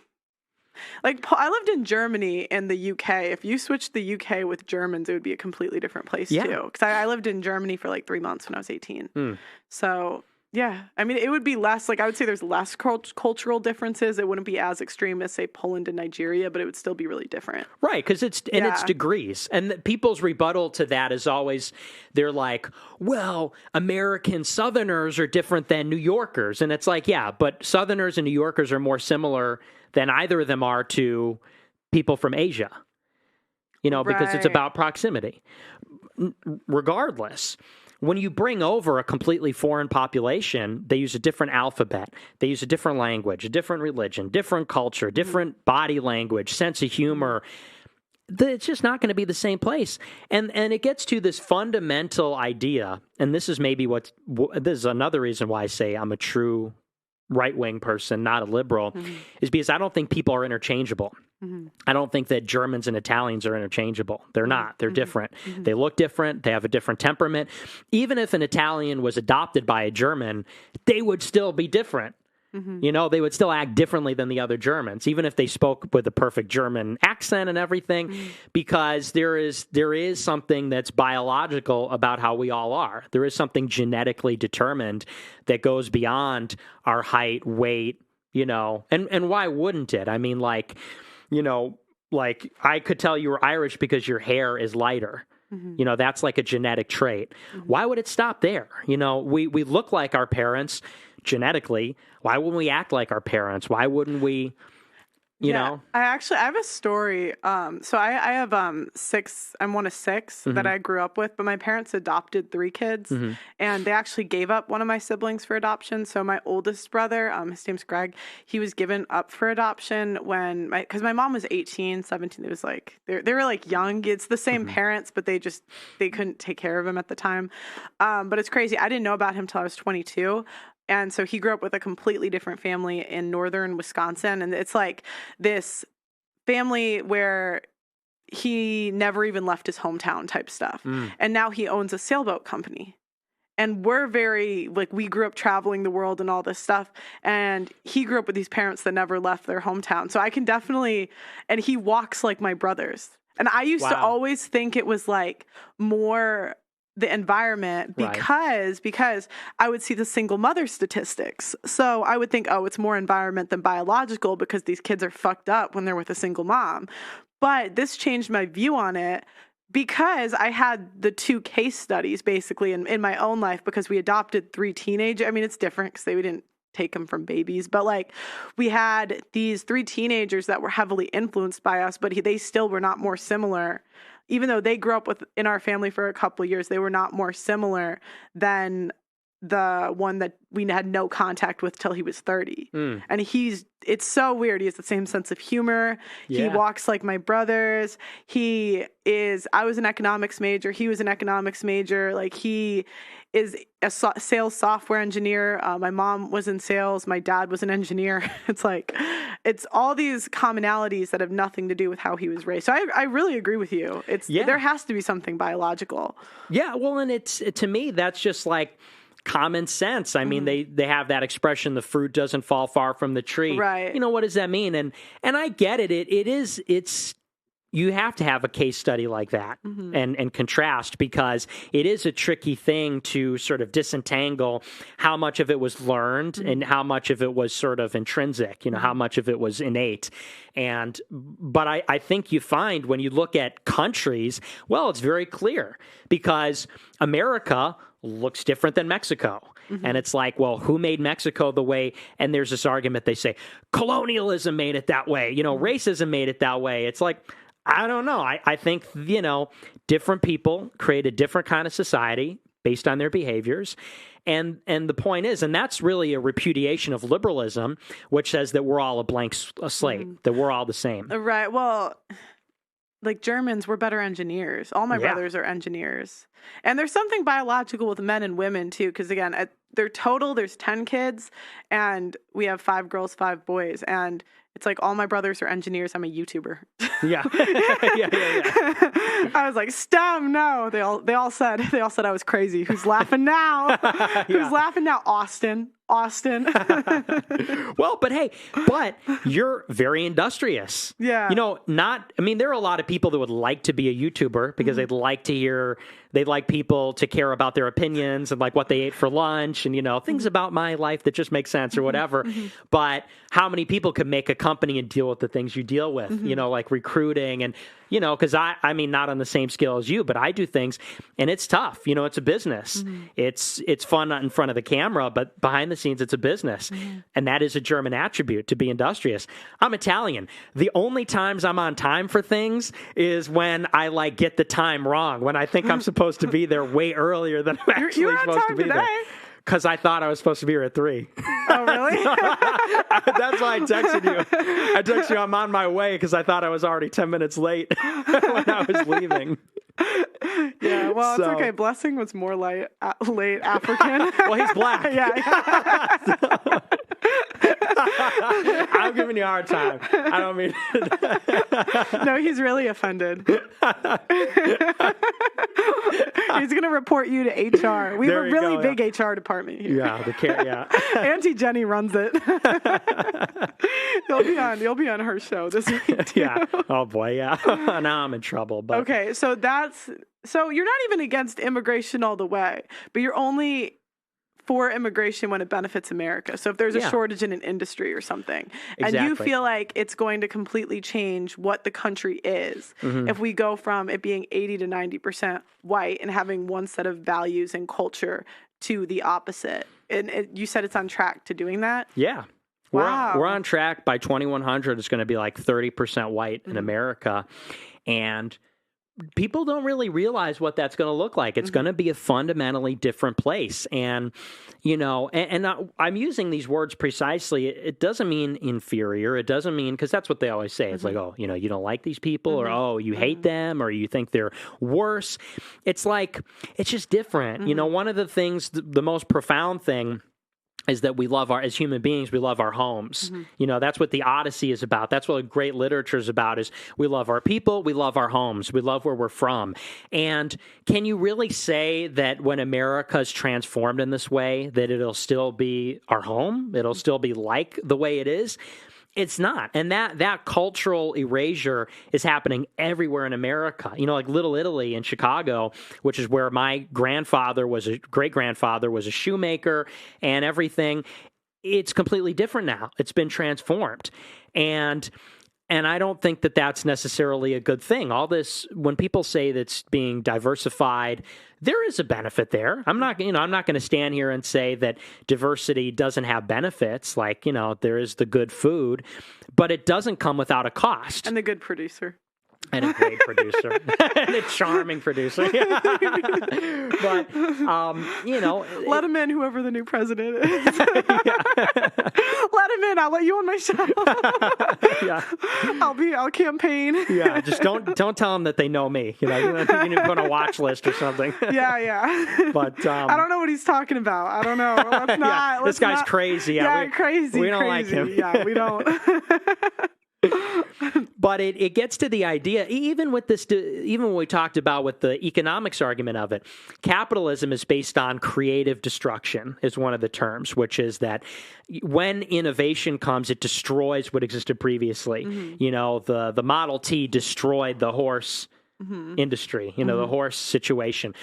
Like, I lived in Germany and the UK. If you switched the UK with Germans, it would be a completely different place, too. Because I lived in Germany for like 3 months when I was 18. So, yeah. I mean, it would be less, I would say there's less cultural differences. It wouldn't be as extreme as, say, Poland and Nigeria, but it would still be really different. Right, because it's degrees. And people's rebuttal to that is always, they're like, well, American Southerners are different than New Yorkers. And it's like, yeah, but Southerners and New Yorkers are more similar than either of them are to people from Asia, because it's about proximity. Regardless, when you bring over a completely foreign population, they use a different alphabet, they use a different language, a different religion, different culture, different body language, sense of humor. It's just not going to be the same place. And it gets to this fundamental idea, and this is maybe this is another reason why I say I'm a true right-wing person, not a liberal, is because I don't think people are interchangeable. I don't think that Germans and Italians are interchangeable. They're not. They're different. They look different. They have a different temperament. Even if an Italian was adopted by a German, they would still be different. They would still act differently than the other Germans, even if they spoke with a perfect German accent and everything, because there is something that's biological about how we all are. There is something genetically determined that goes beyond our height, weight, and why wouldn't it? I mean, like I could tell you were Irish because your hair is lighter. That's like a genetic trait. Why would it stop there? We look like our parents genetically. Why wouldn't we act like our parents? Why wouldn't we? you know? I have a story. So I have six. I'm one of six that I grew up with, but my parents adopted 3 kids, and they actually gave up one of my siblings for adoption. So my oldest brother, his name's Greg, he was given up for adoption because my mom was 18, 17. It was like they were like young. It's the same parents, but they couldn't take care of him at the time. But it's crazy. I didn't know about him till I was 22. And so he grew up with a completely different family in northern Wisconsin. And it's like this family where he never even left his hometown type stuff. And now he owns a sailboat company. And we're very, like, we grew up traveling the world and all this stuff. And he grew up with these parents that never left their hometown. So I can definitely, and he walks like my brothers. And I used to always think it was like more the environment because I would see the single mother statistics. So I would think, oh, it's more environment than biological because these kids are fucked up when they're with a single mom. But this changed my view on it because I had the 2 case studies basically in my own life because we adopted 3 teenagers. I mean, it's different because we didn't take them from babies, but like we had these 3 teenagers that were heavily influenced by us, but they still were not more similar. Even though they grew up in our family for a couple of years, they were not more similar than the one that we had no contact with till he was 30. And it's so weird. He has the same sense of humor. Yeah. He walks like my brothers. I was an economics major. He was an economics major. Like he is a sales software engineer. My mom was in sales. My dad was an engineer. It's all these commonalities that have nothing to do with how he was raised. So I really agree with you. There has to be something biological. Yeah. Well, and to me, that's just like common sense. I mean, they have that expression, the fruit doesn't fall far from the tree. Right. You know, what does that mean? And I get it. It's you have to have a case study like that and contrast because it is a tricky thing to sort of disentangle how much of it was learned and how much of it was sort of intrinsic, you know, how much of it was innate. But I think you find when you look at countries, well, it's very clear because America looks different than Mexico. And it's like, well, who made Mexico the way? And there's this argument, they say, colonialism made it that way. You know, racism made it that way. It's like, I don't know. I think, you know, different people create a different kind of society based on their behaviors. And the point is, and that's really a repudiation of liberalism, which says that we're all a blank slate, that we're all the same. Right. Well, like Germans, we're better engineers. All my brothers are engineers. And there's something biological with men and women, too, because, again, there's 10 kids, and we have 5 girls, 5 boys. And it's like all my brothers are engineers. I'm a YouTuber. Yeah. I was like, STEM, no. They all said I was crazy. Who's laughing now? Who's laughing now? Austin. Well, but you're very industrious. Yeah. You know, there are a lot of people that would like to be a YouTuber because they'd like people to care about their opinions and like what they ate for lunch and, you know, things about my life that just make sense or whatever. But how many people could make a company and deal with the things you deal with, you know, like recruiting and, you know, because I mean, not on the same scale as you, but I do things and it's tough. You know, it's a business. It's fun not in front of the camera, but behind the scenes, it's a business. And that is a German attribute, to be industrious. I'm Italian. The only times I'm on time for things is when I like get the time wrong, when I think I'm supposed to be there way earlier than I'm actually supposed to be there. Because I thought I was supposed to be here at 3. Oh, really? That's why I texted you. I texted you, I'm on my way, because I thought I was already 10 minutes late when I was leaving. Yeah, well, it's okay. Blessing was more late African. Well, he's black. Yeah. I'm giving you a hard time. I don't mean No, he's really offended. He's going to report you to HR. We have a really big HR department here. Yeah, Auntie Jenny runs it. You'll be on her show this week. Yeah. Oh boy, yeah. Now I'm in trouble. But okay, so you're not even against immigration all the way, but you're only for immigration when it benefits America. So if there's a shortage in an industry or something, and you feel like it's going to completely change what the country is, if we go from it being 80 to 90% white and having one set of values and culture to the opposite. And you said it's on track to doing that? Yeah. Wow. We're on track. By 2100, it's going to be like 30% white in America. And people don't really realize what that's going to look like. It's going to be a fundamentally different place. And, I'm using these words precisely. It doesn't mean inferior. It doesn't mean, because that's what they always say. It's like, oh, you don't like these people, or, oh, you hate them, or you think they're worse. It's like, it's just different. One of the things, the most profound thing is that we love as human beings, we love our homes. That's what the Odyssey is about. That's what great literature is about, is we love our people, we love our homes, we love where we're from. And can you really say that when America is transformed in this way, that it'll still be our home? It'll still be like the way it is? It's not. And that cultural erasure is happening everywhere in America. Like Little Italy in Chicago, which is where my great-grandfather was a shoemaker and everything. It's completely different now. It's been transformed. And I don't think that that's necessarily a good thing. All this, when people say that's being diversified, there is a benefit there. I'm not going to stand here and say that diversity doesn't have benefits. Like, there is the good food, but it doesn't come without a cost. And the good producer. And a great producer. And a charming producer. But, let him in, whoever the new president is. Let him in. I'll let you on my show. Yeah. I'll campaign. Yeah, just don't tell them that they know me. You need to put on a watch list or something. Yeah. But I don't know what he's talking about. I don't know. Let's not. This guy's crazy. Yeah, crazy. We don't like him. Yeah, we don't. But it gets to the idea, even when we talked about with the economics argument of it, capitalism is based on creative destruction is one of the terms, which is that when innovation comes, it destroys what existed previously. The Model T destroyed the horse industry, the horse situation.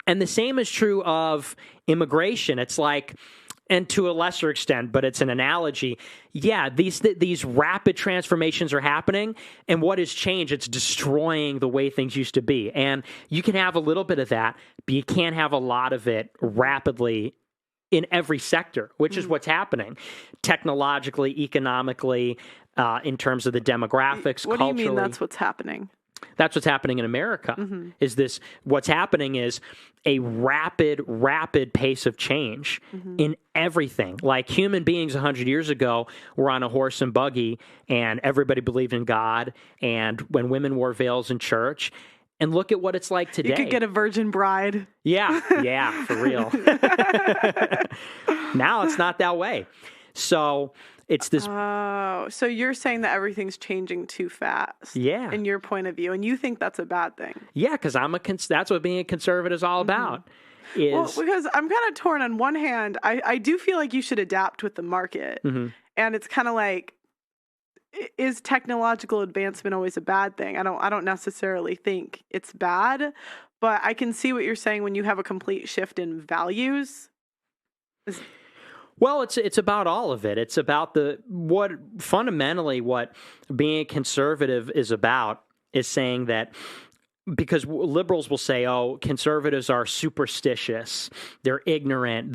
And the same is true of immigration. It's like, and to a lesser extent, but it's an analogy. Yeah, these rapid transformations are happening, and what has changed? It's destroying the way things used to be. And you can have a little bit of that, but you can't have a lot of it rapidly in every sector, which is what's happening technologically, economically, in terms of the demographics, What culturally. do you mean that's what's happening? That's what's happening in America. What's happening is a rapid pace of change in everything. Like human beings 100 years ago were on a horse and buggy, and everybody believed in God, and when women wore veils in church. And look at what it's like today. You could get a virgin bride. Yeah, for real. Now it's not that way. So it's this. Oh, so you're saying that everything's changing too fast. Yeah. In your point of view, and you think that's a bad thing. Yeah, because that's what being a conservative is all about. Well, because I'm kind of torn. On one hand, I do feel like you should adapt with the market, and it's kind of like, is technological advancement always a bad thing? I don't necessarily think it's bad, but I can see what you're saying when you have a complete shift in values. Well, it's about all of it. It's about fundamentally what being a conservative is about, is saying that, because liberals will say, oh, conservatives are superstitious, they're ignorant,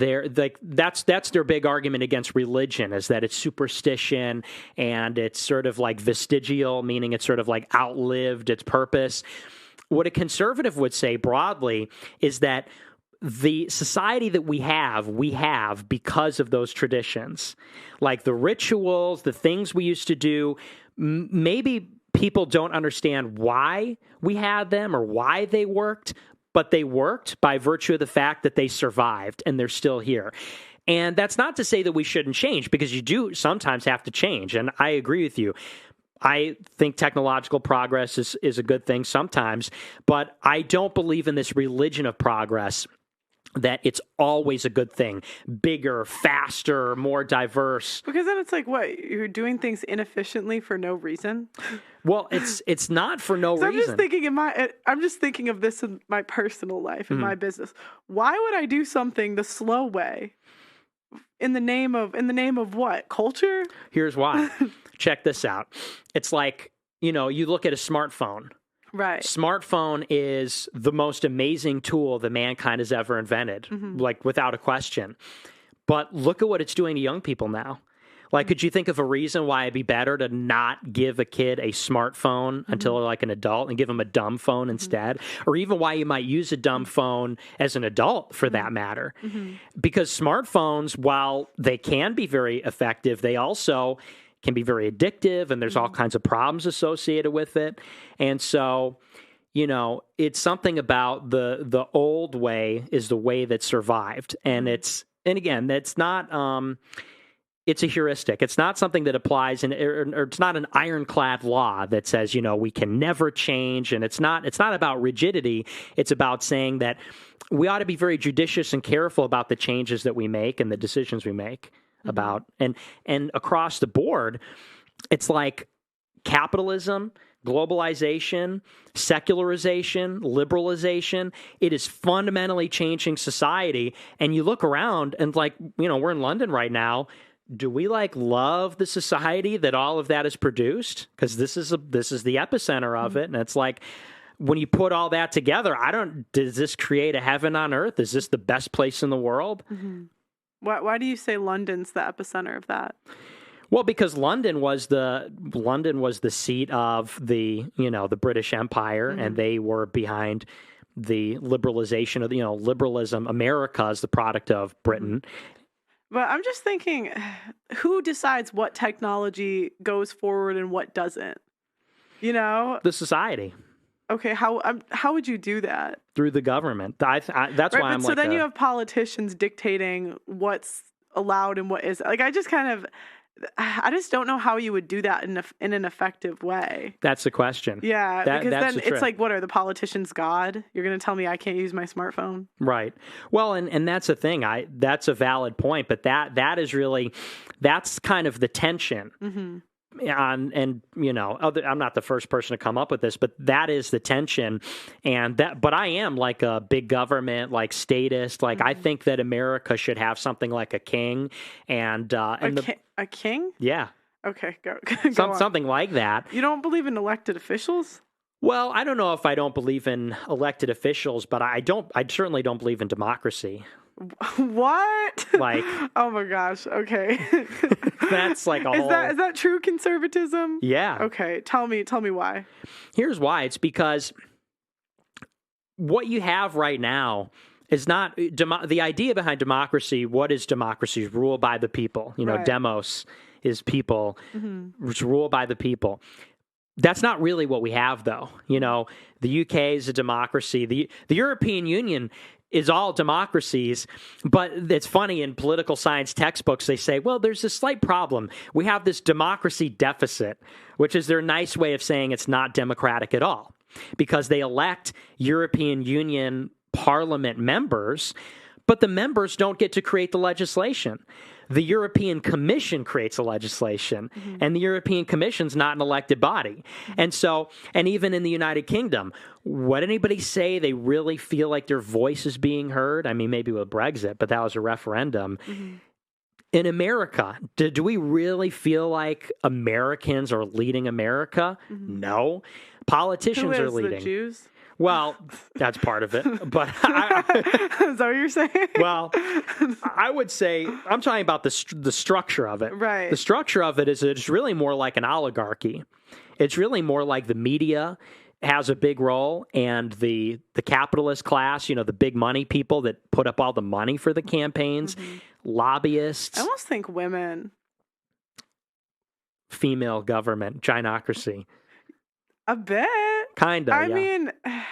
that's their big argument against religion, is that it's superstition and it's sort of like vestigial, meaning it's sort of like outlived its purpose. What a conservative would say broadly is that the society that we have because of those traditions, like the rituals, the things we used to do. Maybe people don't understand why we had them or why they worked, but they worked by virtue of the fact that they survived and they're still here. And that's not to say that we shouldn't change, because you do sometimes have to change. And I agree with you. I think technological progress is a good thing sometimes, but I don't believe in this religion of progress that it's always a good thing. Bigger, faster, more diverse. Because then it's like, what? You're doing things inefficiently for no reason? Well, it's not for no reason. I'm just thinking of this in my personal life, in my business. Why would I do something the slow way? In the name of what? Culture? Here's why. Check this out. It's like, you look at a smartphone. Right. Smartphone is the most amazing tool that mankind has ever invented, like without a question. But look at what it's doing to young people now. Like, could you think of a reason why it'd be better to not give a kid a smartphone until they're like an adult and give them a dumb phone instead? Or even why you might use a dumb phone as an adult, for that matter? Because smartphones, while they can be very effective, they also can be very addictive, and there's all kinds of problems associated with it. And so, you know, it's something about the old way is the way that survived. And again, that's not, it's a heuristic. It's not something that applies or it's not an ironclad law that says, you know, we can never change. And it's not about rigidity. It's about saying that we ought to be very judicious and careful about the changes that we make and the decisions we make about. And across the board, it's like capitalism, globalization, secularization, liberalization, it is fundamentally changing society. And you look around and, like, you know, we're in London right now. Do we love the society that all of that has produced? Because this is the epicenter of it. And it's like, when you put all that together, does this create a heaven on earth? Is this the best place in the world? Why do you say London's the epicenter of that? Well, because London was the seat of the British Empire, and they were behind the liberalization of liberalism. America is the product of Britain. But I'm just thinking, who decides what technology goes forward and what doesn't? You know, the society. Okay, how would you do that? Through the government. That's right, why I'm so then you have politicians dictating what's allowed and what isn't. Like, I just don't know how you would do that in an effective way. That's the question. Yeah, because then it's like, what are the politicians God? You're going to tell me I can't use my smartphone? Right. Well, and that's the thing. That's a valid point, but that's kind of the tension. And you know, I'm not the first person to come up with this, but that is the tension. But I am like a big government, like statist. Like, I think that America should have something like a king a king? Yeah. Okay, go something like that. You don't believe in elected officials? Well, I don't know if I don't believe in elected officials, but I certainly don't believe in democracy. What? Like, oh my gosh. Okay. That's like is that true conservatism? Yeah. Okay. Tell me why. Here's why. It's because what you have right now is not the idea behind democracy. What is democracy? Rule by the people. You know, right. Demos is people. It's rule by the people. That's not really what we have, though. You know, the UK is a democracy. The European Union is all democracies, but it's funny, in political science textbooks, they say, well, there's a slight problem. We have this democracy deficit, which is their nice way of saying it's not democratic at all, because they elect European Union Parliament members, but the members don't get to create the legislation. The European Commission creates the legislation, and the European Commission's not an elected body. And so, and even in the United Kingdom, would anybody say they really feel like their voice is being heard? I mean, maybe with Brexit, but that was a referendum. In America, do we really feel like Americans are leading America? No. Politicians are leading. The Jews? Well, that's part of it, but is that what you're saying? Well, I would say I'm talking about the structure of it. Right. The structure of it is it's really more like an oligarchy. It's really more like the media has a big role, and the capitalist class, you know, the big money people that put up all the money for the campaigns, lobbyists. I almost think women. Female government, gynocracy. A bit. Kind of, I mean, I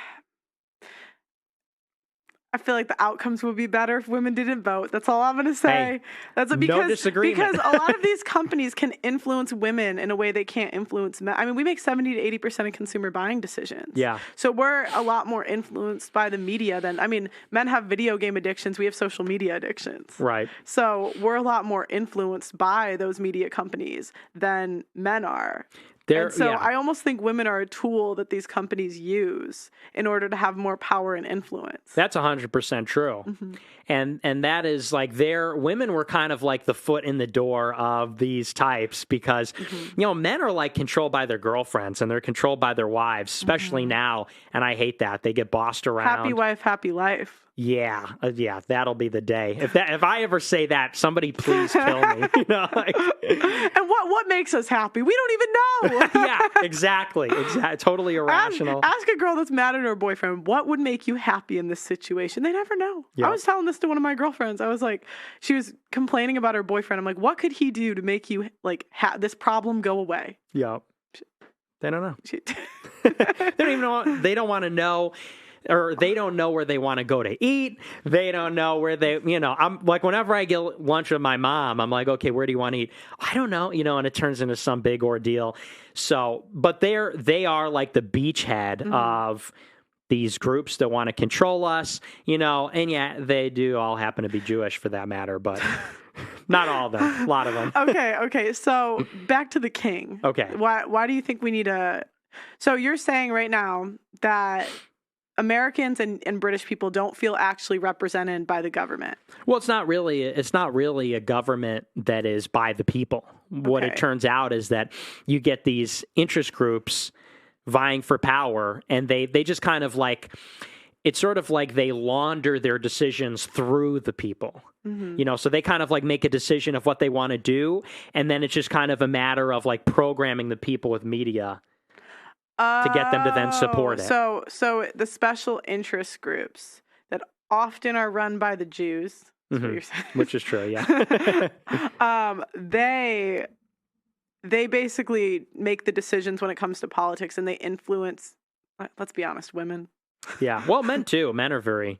feel like the outcomes would be better if women didn't vote. That's all I'm going to say. Hey, because, no disagreement. Because a lot of these companies can influence women in a way they can't influence men. I mean, we make 70 to 80% of consumer buying decisions. Yeah. So we're a lot more influenced by the media than, I mean, men have video game addictions. We have social media addictions. Right. So we're a lot more influenced by those media companies than men are. I almost think women are a tool that these companies use in order to have more power and influence. That's 100% true. And that is like women were kind of like the foot in the door of these types, because, you know, men are like controlled by their girlfriends and they're controlled by their wives, especially now. And I hate that. They get bossed around. Happy wife, happy life. Yeah, that'll be the day. If I ever say that, somebody please kill me. And what makes us happy? We don't even know. Yeah, exactly. Totally irrational. Ask a girl that's mad at her boyfriend, what would make you happy in this situation? They never know. Yep. I was telling this to one of my girlfriends. I was like, she was complaining about her boyfriend. I'm like, what could he do to make you like this problem go away? Yep. They don't know. They don't even know. They don't want to know. Or they don't know where they want to go to eat. They don't know where I'm like, whenever I get lunch with my mom, I'm like, okay, where do you want to eat? I don't know, and it turns into some big ordeal. So, but they are like the beachhead of these groups that want to control us, and yeah, they do all happen to be Jewish for that matter, but not all of them, a lot of them. Okay. So back to the king. Okay. Why do you think we need so you're saying right now that Americans and British people don't feel actually represented by the government. Well, it's not really a government that is by the people. Okay. What it turns out is that you get these interest groups vying for power, and they just kind of like, it's sort of like they launder their decisions through the people. Mm-hmm. So they kind of like make a decision of what they want to do, and then it's just kind of a matter of like programming the people with media to get them to then support it. So the special interest groups that often are run by the Jews, that's what you're saying. Which is true, yeah. They basically make the decisions when it comes to politics, and they influence, let's be honest, women. Yeah, well, men too. Men are very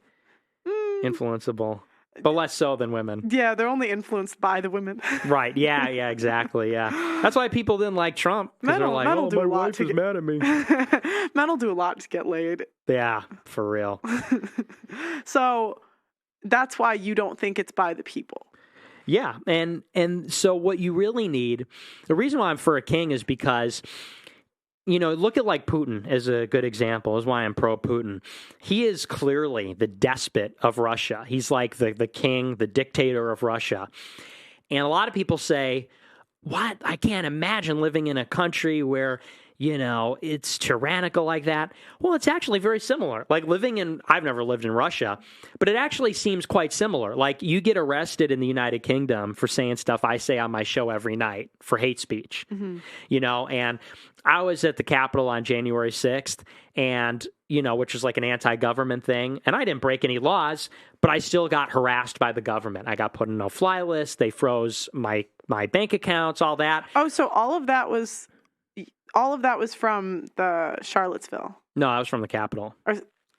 influenceable. But less so than women. Yeah, they're only influenced by the women. Right, yeah, exactly, yeah. That's why people didn't like Trump. Because they're like, oh, my wife is mad at me. Men will do a lot to get laid. Yeah, for real. So that's why you don't think it's by the people. Yeah, and so what you really need, the reason why I'm for a king is because, look at like Putin as a good example, is why I'm pro-Putin. He is clearly the despot of Russia. He's like the king, the dictator of Russia. And a lot of people say, what? I can't imagine living in a country where, it's tyrannical like that. Well, it's actually very similar. Like I've never lived in Russia, but it actually seems quite similar. Like you get arrested in the United Kingdom for saying stuff I say on my show every night for hate speech, and I was at the Capitol on January 6th and, which is like an anti-government thing. And I didn't break any laws, but I still got harassed by the government. I got put on a no-fly list. They froze my bank accounts, all that. Oh, so all of that was from the Charlottesville? No, I was from the Capitol.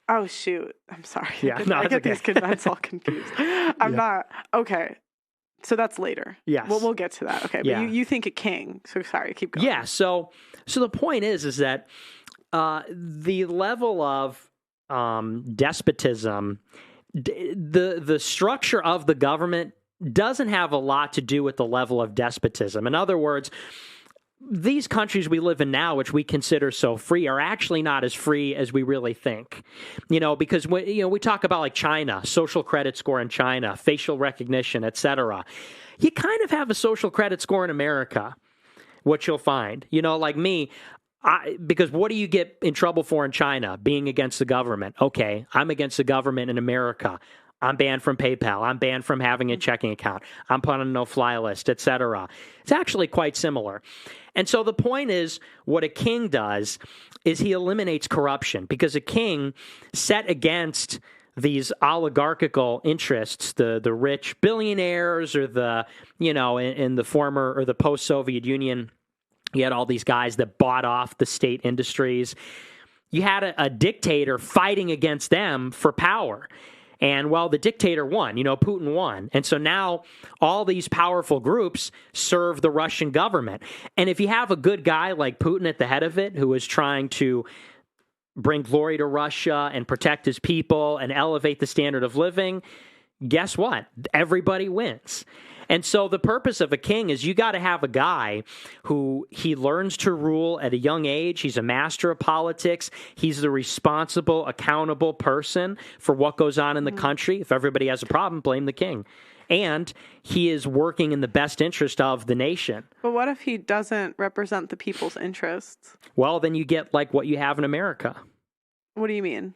Oh, shoot. I'm sorry. Yeah, no, I get these events all confused. I'm not. Okay. So that's later. Yes. We'll get to that. Okay. But you think a king. So sorry, keep going. Yeah. So the point is that the level of despotism, the structure of the government doesn't have a lot to do with the level of despotism. In other words, these countries we live in now, which we consider so free, are actually not as free as we really think. Because we talk about like China, social credit score in China, facial recognition, etc. You kind of have a social credit score in America, what you'll find. Like me, because what do you get in trouble for in China? Being against the government. Okay, I'm against the government in America. I'm banned from PayPal. I'm banned from having a checking account. I'm put on a no-fly list, etc. It's actually quite similar. And so the point is, what a king does is he eliminates corruption, because a king set against these oligarchical interests, the rich billionaires, or in the former or the post-Soviet Union, you had all these guys that bought off the state industries. You had a dictator fighting against them for power. And the dictator won, Putin won. And so now all these powerful groups serve the Russian government. And if you have a good guy like Putin at the head of it, who is trying to bring glory to Russia and protect his people and elevate the standard of living, guess what? Everybody wins. And so the purpose of a king is you got to have a guy who he learns to rule at a young age. He's a master of politics. He's the responsible, accountable person for what goes on in the country. If everybody has a problem, blame the king. And he is working in the best interest of the nation. But what if he doesn't represent the people's interests? Well, then you get like what you have in America. What do you mean?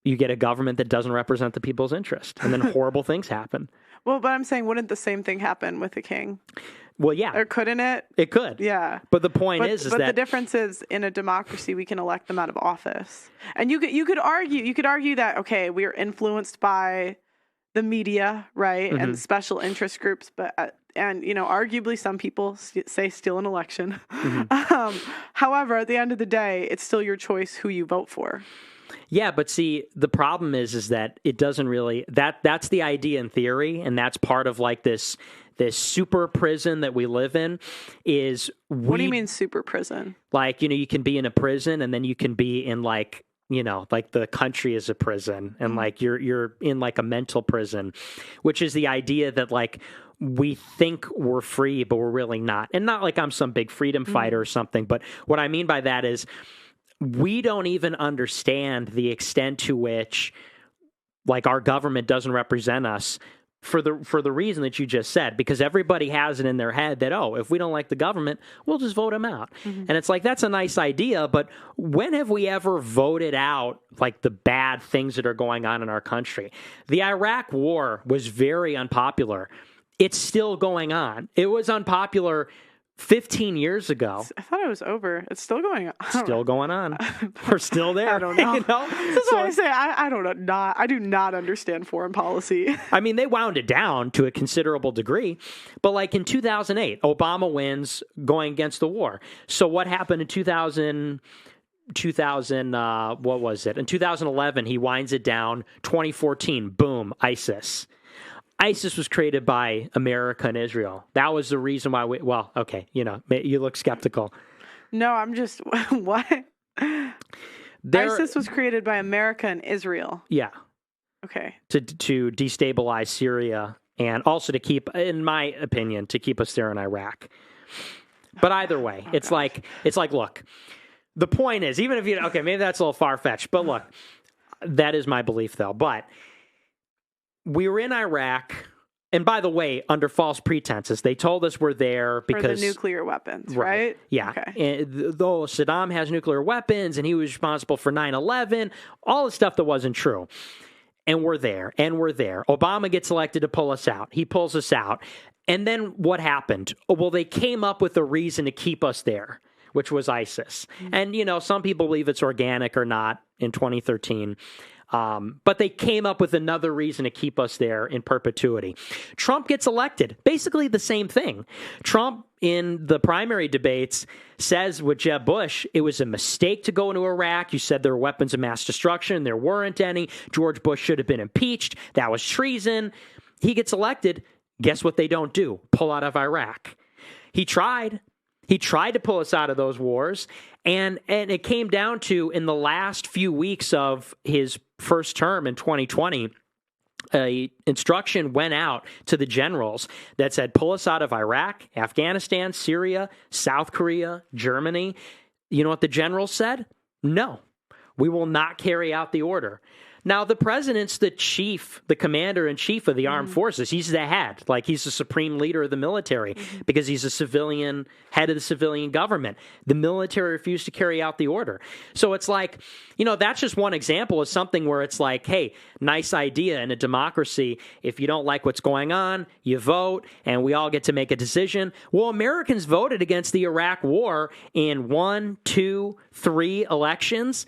you get a government that doesn't represent the people's interest, and then horrible things happen. Well, but I'm saying, wouldn't the same thing happen with the king? Well, yeah. Or couldn't it? It could. Yeah. But the point is that the difference is, in a democracy, we can elect them out of office. And you could argue that, okay, we are influenced by the media, right, and special interest groups, but and arguably some people say steal an election. However, at the end of the day, it's still your choice who you vote for. Yeah, but see, the problem is that it doesn't really that's the idea in theory, and that's part of like this super prison that we live in. What do you mean super prison? Like, you can be in a prison, and then you can be in like the country is a prison, and like you're in like a mental prison, which is the idea that like we think we're free, but we're really not. And not like I'm some big freedom fighter or something, but what I mean by that is we don't even understand the extent to which like our government doesn't represent us for the reason that you just said, because everybody has it in their head that, if we don't like the government, we'll just vote them out. And it's like, that's a nice idea, but when have we ever voted out like the bad things that are going on in our country? The Iraq War was very unpopular. It's still going on. It was unpopular 15 years ago. I thought it was over. It's still going on. Still going on. We're still there. I don't know. This is why I say I don't know. I do not understand foreign policy. I mean, they wound it down to a considerable degree. But like in 2008, Obama wins going against the war. So what happened in 2000, what was it? In 2011, he winds it down. 2014, boom, ISIS. ISIS was created by America and Israel. That was the reason why you look skeptical. No, I'm just, what? ISIS was created by America and Israel. Yeah. Okay. To destabilize Syria, and also to keep, in my opinion, to keep us there in Iraq. But either way, it's like, look, the point is, even if maybe that's a little far-fetched, but look, that is my belief though. But we were in Iraq, and by the way, under false pretenses. They told us we're there because... For the nuclear weapons, right? Yeah. Okay. And though Saddam has nuclear weapons, and he was responsible for 9/11, all the stuff that wasn't true. And we're there, Obama gets elected to pull us out. He pulls us out. And then what happened? Well, they came up with a reason to keep us there, which was ISIS. And, some people believe it's organic or not in 2013. But they came up with another reason to keep us there in perpetuity. Trump gets elected. Basically the same thing. Trump, in the primary debates, says with Jeb Bush, it was a mistake to go into Iraq. You said there were weapons of mass destruction. There weren't any. George Bush should have been impeached. That was treason. He gets elected. Guess what they don't do? Pull out of Iraq. He tried. He tried to pull us out of those wars, and it came down to, in the last few weeks of his first term in 2020, a instruction went out to the generals that said, pull us out of Iraq, Afghanistan, Syria, South Korea, Germany. You know what the generals said? No, we will not carry out the order. Now, the president's the commander-in-chief of the armed forces. He's the head, like he's the supreme leader of the military, because he's a civilian, head of the civilian government. The military refused to carry out the order. So it's like, that's just one example of something where it's like, hey, nice idea in a democracy. If you don't like what's going on, you vote, and we all get to make a decision. Well, Americans voted against the Iraq War in 1, 2, 3 elections.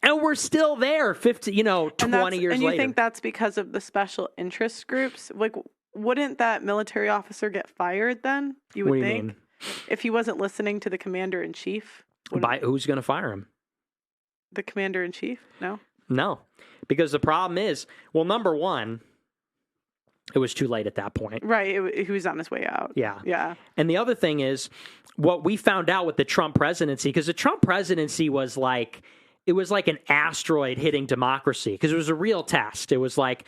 And we're still there 20 years later. And you think that's because of the special interest groups? Like, wouldn't that military officer get fired then? You would what do you think? Mean? If he wasn't listening to the commander-in-chief? Who's going to fire him? The commander-in-chief? No? No. Because the problem is, well, number one, it was too late at that point. Right. He was on his way out. Yeah. Yeah. And the other thing is, what we found out with the Trump presidency, because the Trump presidency was like... It was like an asteroid hitting democracy, because it was a real test. It was like,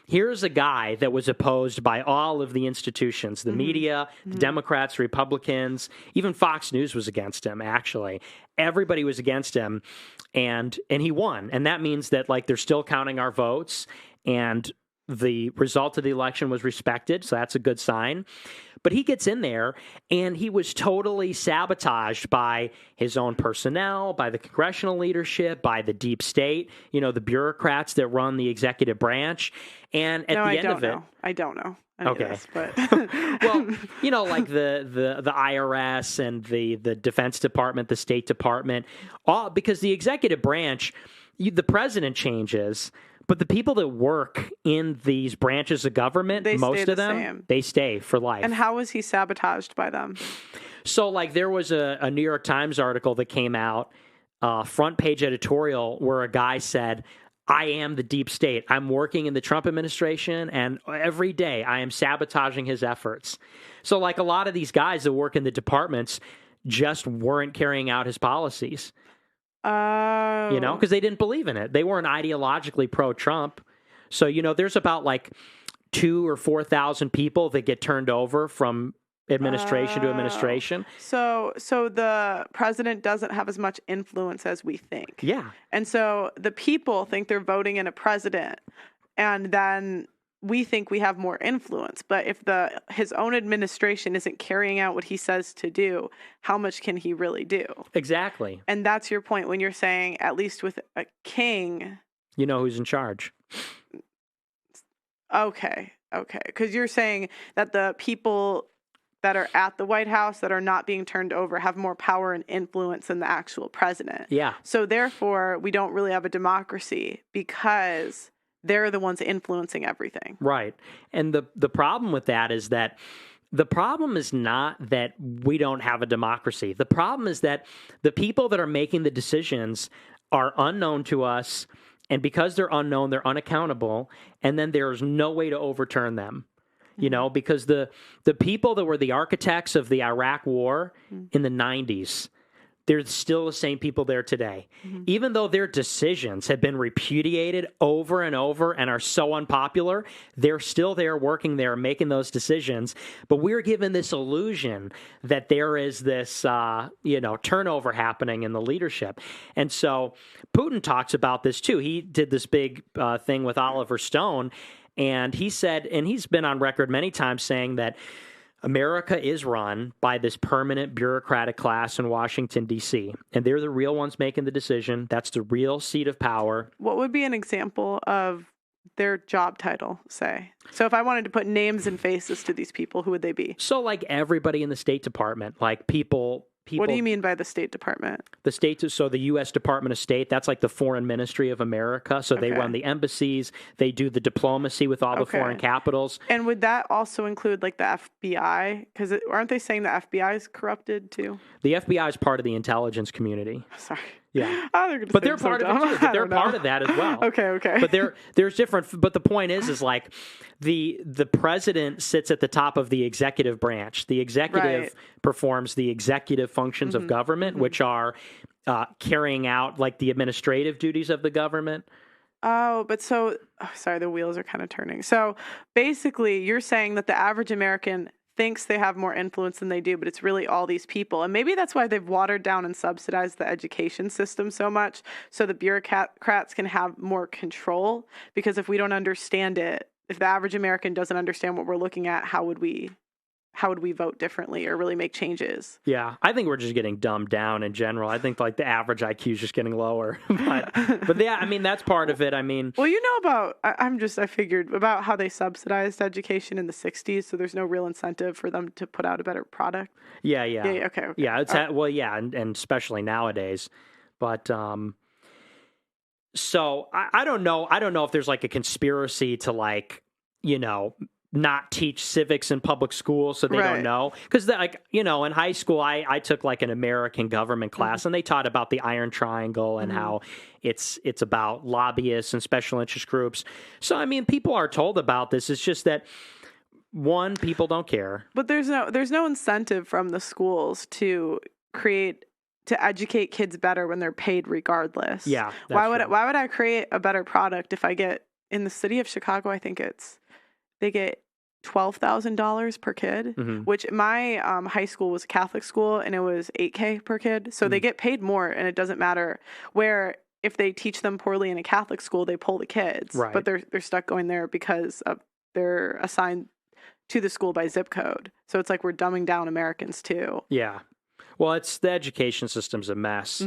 here's a guy that was opposed by all of the institutions, the media, the Democrats, Republicans, even Fox News was against him, actually. Everybody was against him, and he won. And that means that, like, they're still counting our votes, and the result of the election was respected, so that's a good sign. But he gets in there, and he was totally sabotaged by his own personnel, by the congressional leadership, by the deep state, the bureaucrats that run the executive branch. And at the end of it... I don't know. Okay. This, but well, like the IRS and the Defense Department, the State Department, all because the executive branch, the president changes, but the people that work in these branches of government, most of them, they stay for life. And how was he sabotaged by them? So, like, there was a New York Times article that came out, front page editorial, where a guy said, I am the deep state. I'm working in the Trump administration, and every day I am sabotaging his efforts. So, like, a lot of these guys that work in the departments just weren't carrying out his policies. Because they didn't believe in it. They weren't ideologically pro-Trump. So, there's about like 2,000 or 4,000 people that get turned over from administration to administration. So the president doesn't have as much influence as we think. Yeah. And so the people think they're voting in a president, and then we think we have more influence. But if his own administration isn't carrying out what he says to do, how much can he really do? Exactly. And that's your point when you're saying, at least with a king... You know who's in charge. Okay. Because you're saying that the people that are at the White House that are not being turned over have more power and influence than the actual president. Yeah. So therefore, we don't really have a democracy because they're the ones influencing everything. Right. And the problem with that is that the problem is not that we don't have a democracy. The problem is that the people that are making the decisions are unknown to us, and because they're unknown, they're unaccountable, and then there's no way to overturn them. Because the people that were the architects of the Iraq War in the 90s, they're still the same people there today. Mm-hmm. Even though their decisions have been repudiated over and over and are so unpopular, they're still there working there making those decisions. But we're given this illusion that there is this, turnover happening in the leadership. And so Putin talks about this too. He did this big thing with Oliver Stone. And he said, and he's been on record many times saying that America is run by this permanent bureaucratic class in Washington, D.C., and they're the real ones making the decision. That's the real seat of power. What would be an example of their job title, say? So if I wanted to put names and faces to these people, who would they be? So like everybody in the State Department, like people. What do you mean by the State Department? So the U.S. Department of State, that's like the Foreign Ministry of America. So they run the embassies. They do the diplomacy with all the foreign capitals. And would that also include like the FBI? Because aren't they saying the FBI is corrupted too? The FBI is part of the intelligence community. Sorry. Yeah. But they're part of it too. But they're part of that as well. Okay. But there's different. But the point is like the president sits at the top of the executive branch. The executive performs the executive functions of government, which are carrying out like the administrative duties of the government. Sorry, the wheels are kind of turning. So basically, you're saying that the average American thinks they have more influence than they do, but it's really all these people. And maybe that's why they've watered down and subsidized the education system so much, so the bureaucrats can have more control. Because if we don't understand it, if the average American doesn't understand what we're looking at, how would we vote differently or really make changes? Yeah, I think we're just getting dumbed down in general. I think like the average IQ is just getting lower. but yeah, I mean, that's part of it. I mean, well, I figured about how they subsidized education in the 60s, so there's no real incentive for them to put out a better product. Yeah. Okay. Yeah, and especially nowadays. But so I don't know. I don't know if there's like a conspiracy to like, not teach civics in public schools so they don't know. Because, in high school, I took like an American government class and they taught about the Iron Triangle and how it's about lobbyists and special interest groups. So, I mean, people are told about this. It's just that, one, people don't care. But there's no incentive from the schools to educate kids better when they're paid regardless. Yeah. Why would I create a better product if I get, in the city of Chicago, I think they get $12,000 per kid, which my high school was a Catholic school and it was $8K per kid. So they get paid more and it doesn't matter. Where if they teach them poorly in a Catholic school, they pull the kids. Right. But they're stuck going there because they're assigned to the school by zip code. So it's like we're dumbing down Americans too. Yeah. Well, it's the education system's a mess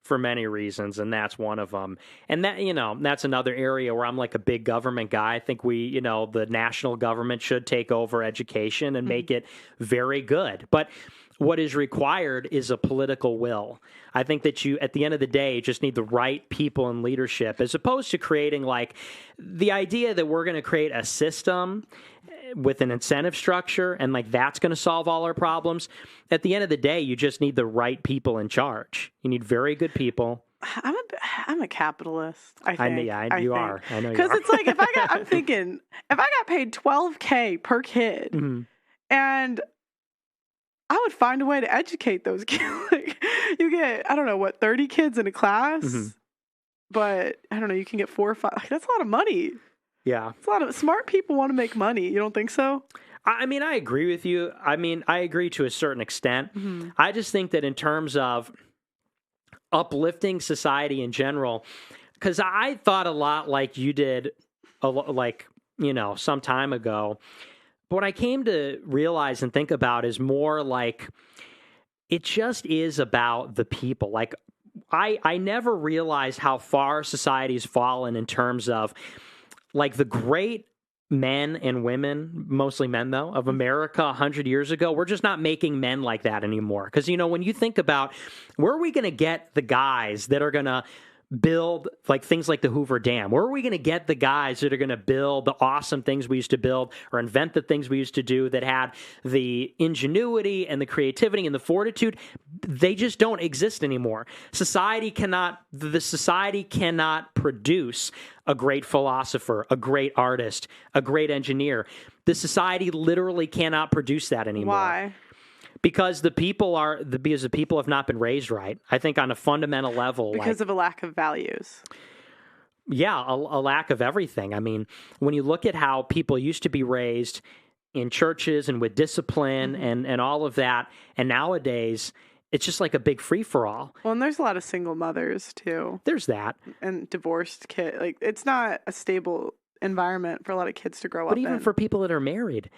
for many reasons, and that's one of them. And that, that's another area where I'm like a big government guy. I think the national government should take over education and make it very good. But what is required is a political will. I think that you, at the end of the day, just need the right people in leadership, as opposed to creating like the idea that we're going to create a system with an incentive structure and like that's going to solve all our problems. At the end of the day, you just need the right people in charge. You need very good people. I'm a capitalist. I think. You are. I know you are. Because it's like I'm thinking if I got paid $12,000 per kid, and I would find a way to educate those kids. Like, you get 30 kids in a class, but I don't know. You can get 4 or 5. That's a lot of money. Yeah. It's a lot of smart people want to make money. You don't think so? I mean, I agree with you. I mean, I agree to a certain extent. I just think that in terms of uplifting society in general, because I thought a lot like you did, some time ago. But what I came to realize and think about is more like it just is about the people. Like, I never realized how far society's fallen in terms of like the great men and women, mostly men though, of America 100 years ago. We're just not making men like that anymore. Because, when you think about where are we going to get the guys that are going to build like things like the Hoover Dam? Where are we going to get the guys that are going to build the awesome things we used to build or invent the things we used to do that had the ingenuity and the creativity and the fortitude? They just don't exist anymore. Society cannot produce a great philosopher, a great artist, a great engineer. The society literally cannot produce that anymore. Why? Because the people have not been raised right. I think on a fundamental level. Because of a lack of values. Yeah, a lack of everything. I mean, when you look at how people used to be raised in churches and with discipline and all of that, and nowadays it's just like a big free-for-all. Well, and there's a lot of single mothers too. There's that. And divorced kids. Like, it's not a stable environment for a lot of kids to grow up in. But even for people that are married,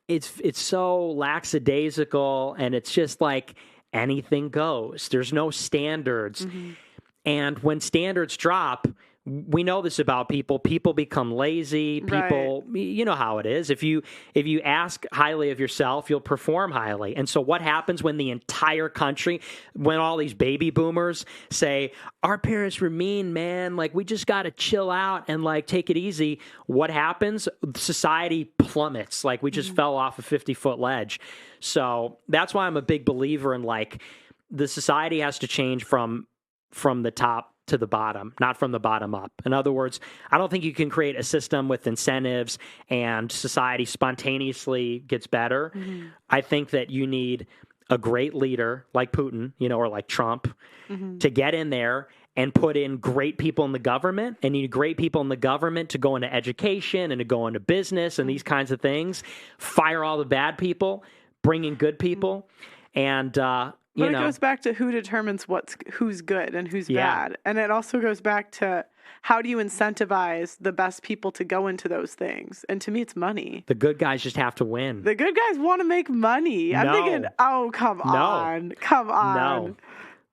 it's so lackadaisical, and it's just like anything goes. There's no standards. And when standards drop, we know this about people. People become lazy. People, you know how it is. If you ask highly of yourself, you'll perform highly. And so what happens when the entire country, when all these baby boomers say, our parents were mean, man, like we just got to chill out and like take it easy. What happens? Society plummets. Like we just fell off a 50-foot ledge. So that's why I'm a big believer in like the society has to change from the top to the bottom, not from the bottom up. In other words, I don't think you can create a system with incentives and society spontaneously gets better. I think that you need a great leader like Putin, or like Trump, to get in there and put in great people in the government, and you need great people in the government to go into education and to go into business and these kinds of things. Fire all the bad people, bring in good people, and But it goes back to who determines who's good and who's bad. And it also goes back to how do you incentivize the best people to go into those things? And to me, it's money. The good guys just have to win. The good guys want to make money. I'm thinking, oh, come on. Come on. No.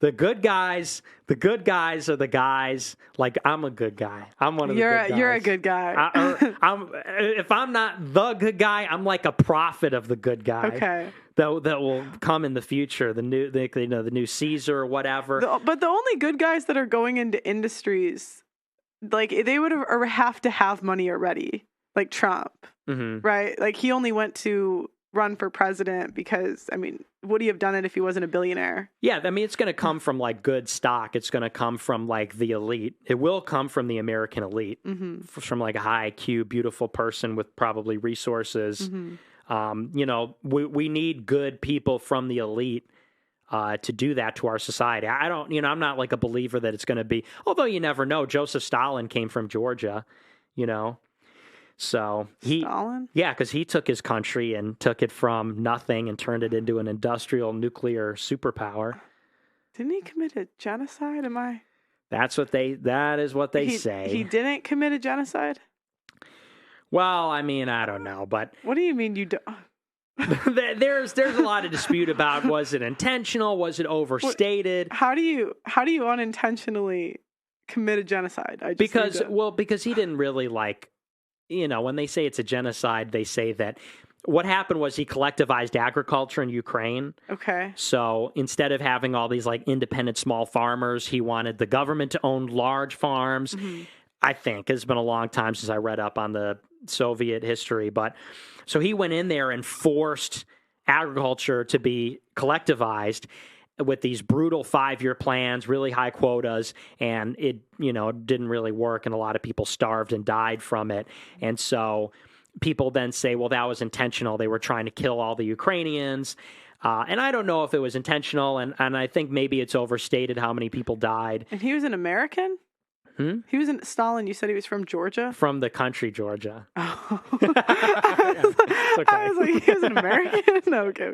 The good guys are the guys. Like, I'm a good guy. I'm one of the good guys. You're a good guy. If I'm not the good guy, I'm like a prophet of the good guy. Okay. That will come in the future. The new Caesar or whatever. But the only good guys that are going into industries, like they would have to have money already, like Trump, right? Like he only went to run for president because, I mean, would he have done it if he wasn't a billionaire? Yeah, I mean, it's going to come from like good stock. It's going to come from like the elite. It will come from the American elite, from like a high IQ, beautiful person with probably resources. We need good people from the elite to do that to our society. I'm not like a believer that it's going to be, although you never know. Joseph Stalin came from Georgia, So Stalin? Yeah, because he took his country and took it from nothing and turned it into an industrial nuclear superpower. Didn't he commit a genocide? That is what they say. He didn't commit a genocide? Well, I mean, I don't know, but what do you mean you don't? there's a lot of dispute about, was it intentional? Was it overstated? How do you unintentionally commit a genocide? Because he didn't really when they say it's a genocide, they say that what happened was he collectivized agriculture in Ukraine. Okay. So instead of having all these independent small farmers, he wanted the government to own large farms. Mm-hmm. I think it's been a long time since I read up on the Soviet history, but so he went in there and forced agriculture to be collectivized with these brutal 5-year plans, really high quotas, and it didn't really work, and a lot of people starved and died from it. And so people then say, well, that was intentional. They were trying to kill all the Ukrainians. And I don't know if it was intentional, and I think maybe it's overstated how many people died. And he was an American? He was in Stalin. You said he was from Georgia? From the country, Georgia. Oh. I was like, he was an American? No, okay.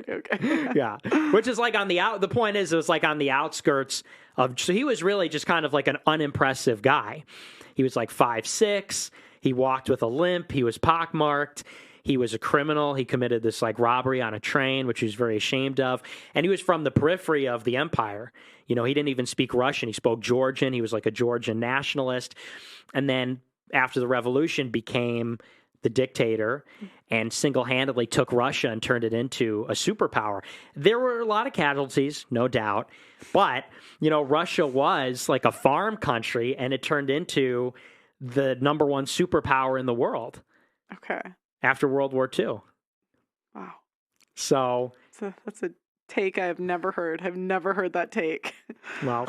Yeah. Which is the point is, it was on the outskirts of, so he was really just kind of an unimpressive guy. He was 5'6". He walked with a limp. He was pockmarked. He was a criminal. He committed this robbery on a train, which he was very ashamed of. And he was from the periphery of the empire. He didn't even speak Russian. He spoke Georgian. He was a Georgian nationalist. And then after the revolution became the dictator and single-handedly took Russia and turned it into a superpower. There were a lot of casualties, no doubt. But, Russia was a farm country, and it turned into the number one superpower in the world. Okay. After World War II. Wow. So that's a take I have never heard. I've never heard that take. Well,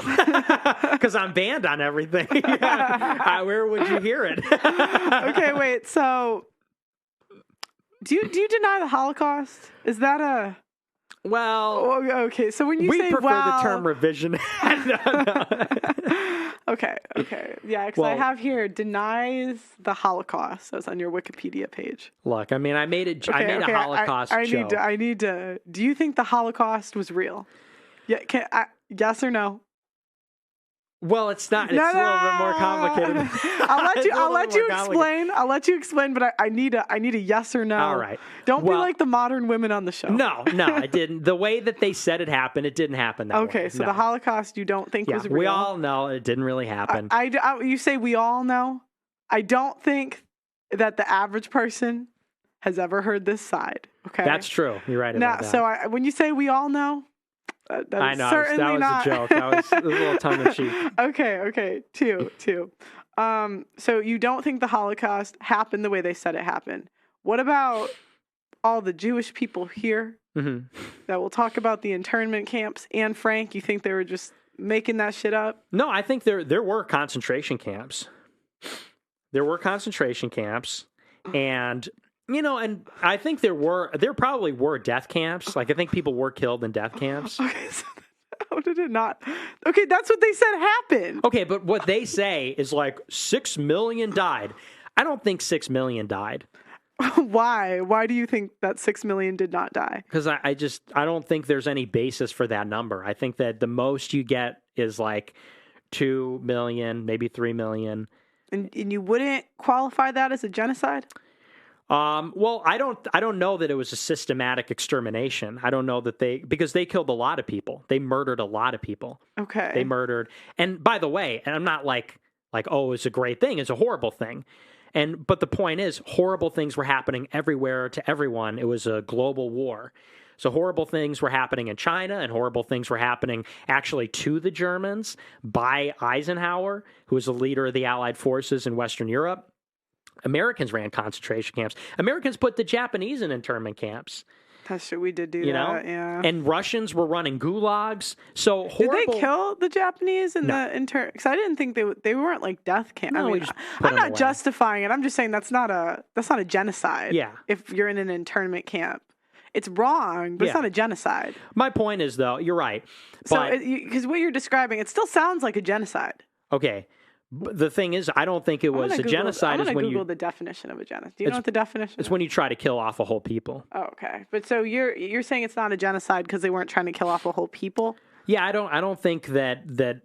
because I'm banned on everything. Where would you hear it? Okay, wait. So, do you deny the Holocaust? Is that a... Well, okay. So when you we say prefer the term revision. Okay. Yeah, because I have here denies the Holocaust. That's on your Wikipedia page. Look, I mean, I made a Holocaust joke. I need to. Do you think the Holocaust was real? Yeah. Yes or no? Well, it's not. It's a little bit more complicated. I'll let you explain. I'll let you explain, but I need a yes or no. All right. Don't be like the modern women on the show. No, I didn't. The way that they said it happened, it didn't happen that way. Okay, so the Holocaust you don't think was real? We all know it didn't really happen. You say we all know? I don't think that the average person has ever heard this side. Okay, that's true. You're right about that. So when you say we all know, I know that was a joke. That was a little tongue in cheek. Okay. Two. So you don't think the Holocaust happened the way they said it happened? What about all the Jewish people here that will talk about the internment camps? Anne Frank, you think they were just making that shit up? No, I think there were concentration camps. There were concentration camps, and and I think there probably were death camps. I think people were killed in death camps. Okay, so how did it not? Okay, that's what they said happened. Okay, but what they say is 6 million died. I don't think 6 million died. Why? Why do you think that 6 million did not die? Because I don't think there's any basis for that number. I think that the most you get is 2 million, maybe 3 million. And you wouldn't qualify that as a genocide? Well, I don't know that it was a systematic extermination. I don't know that because they killed a lot of people. They murdered a lot of people. Okay. They murdered. And by the way, and I'm not oh, it's a great thing. It's a horrible thing. But the point is, horrible things were happening everywhere to everyone. It was a global war. So horrible things were happening in China, and horrible things were happening actually to the Germans by Eisenhower, who was the leader of the Allied forces in Western Europe. Americans ran concentration camps. Americans put the Japanese in internment camps. That's true. We did do that, yeah. And Russians were running gulags. So horrible. Did they kill the Japanese in the intern? Because I didn't think they weren't death camps. No, I'm not justifying it. I'm just saying that's not a genocide. Yeah. If you're in an internment camp, it's wrong, but it's not a genocide. My point is, though, you're right. So because what you're describing, it still sounds like a genocide. Okay. The thing is, I don't think it was a genocide. I'm going to Google the definition of a genocide. Do you know what the definition is? It's when you try to kill off a whole people. Oh, okay. But so you're saying it's not a genocide because they weren't trying to kill off a whole people? Yeah, I don't think that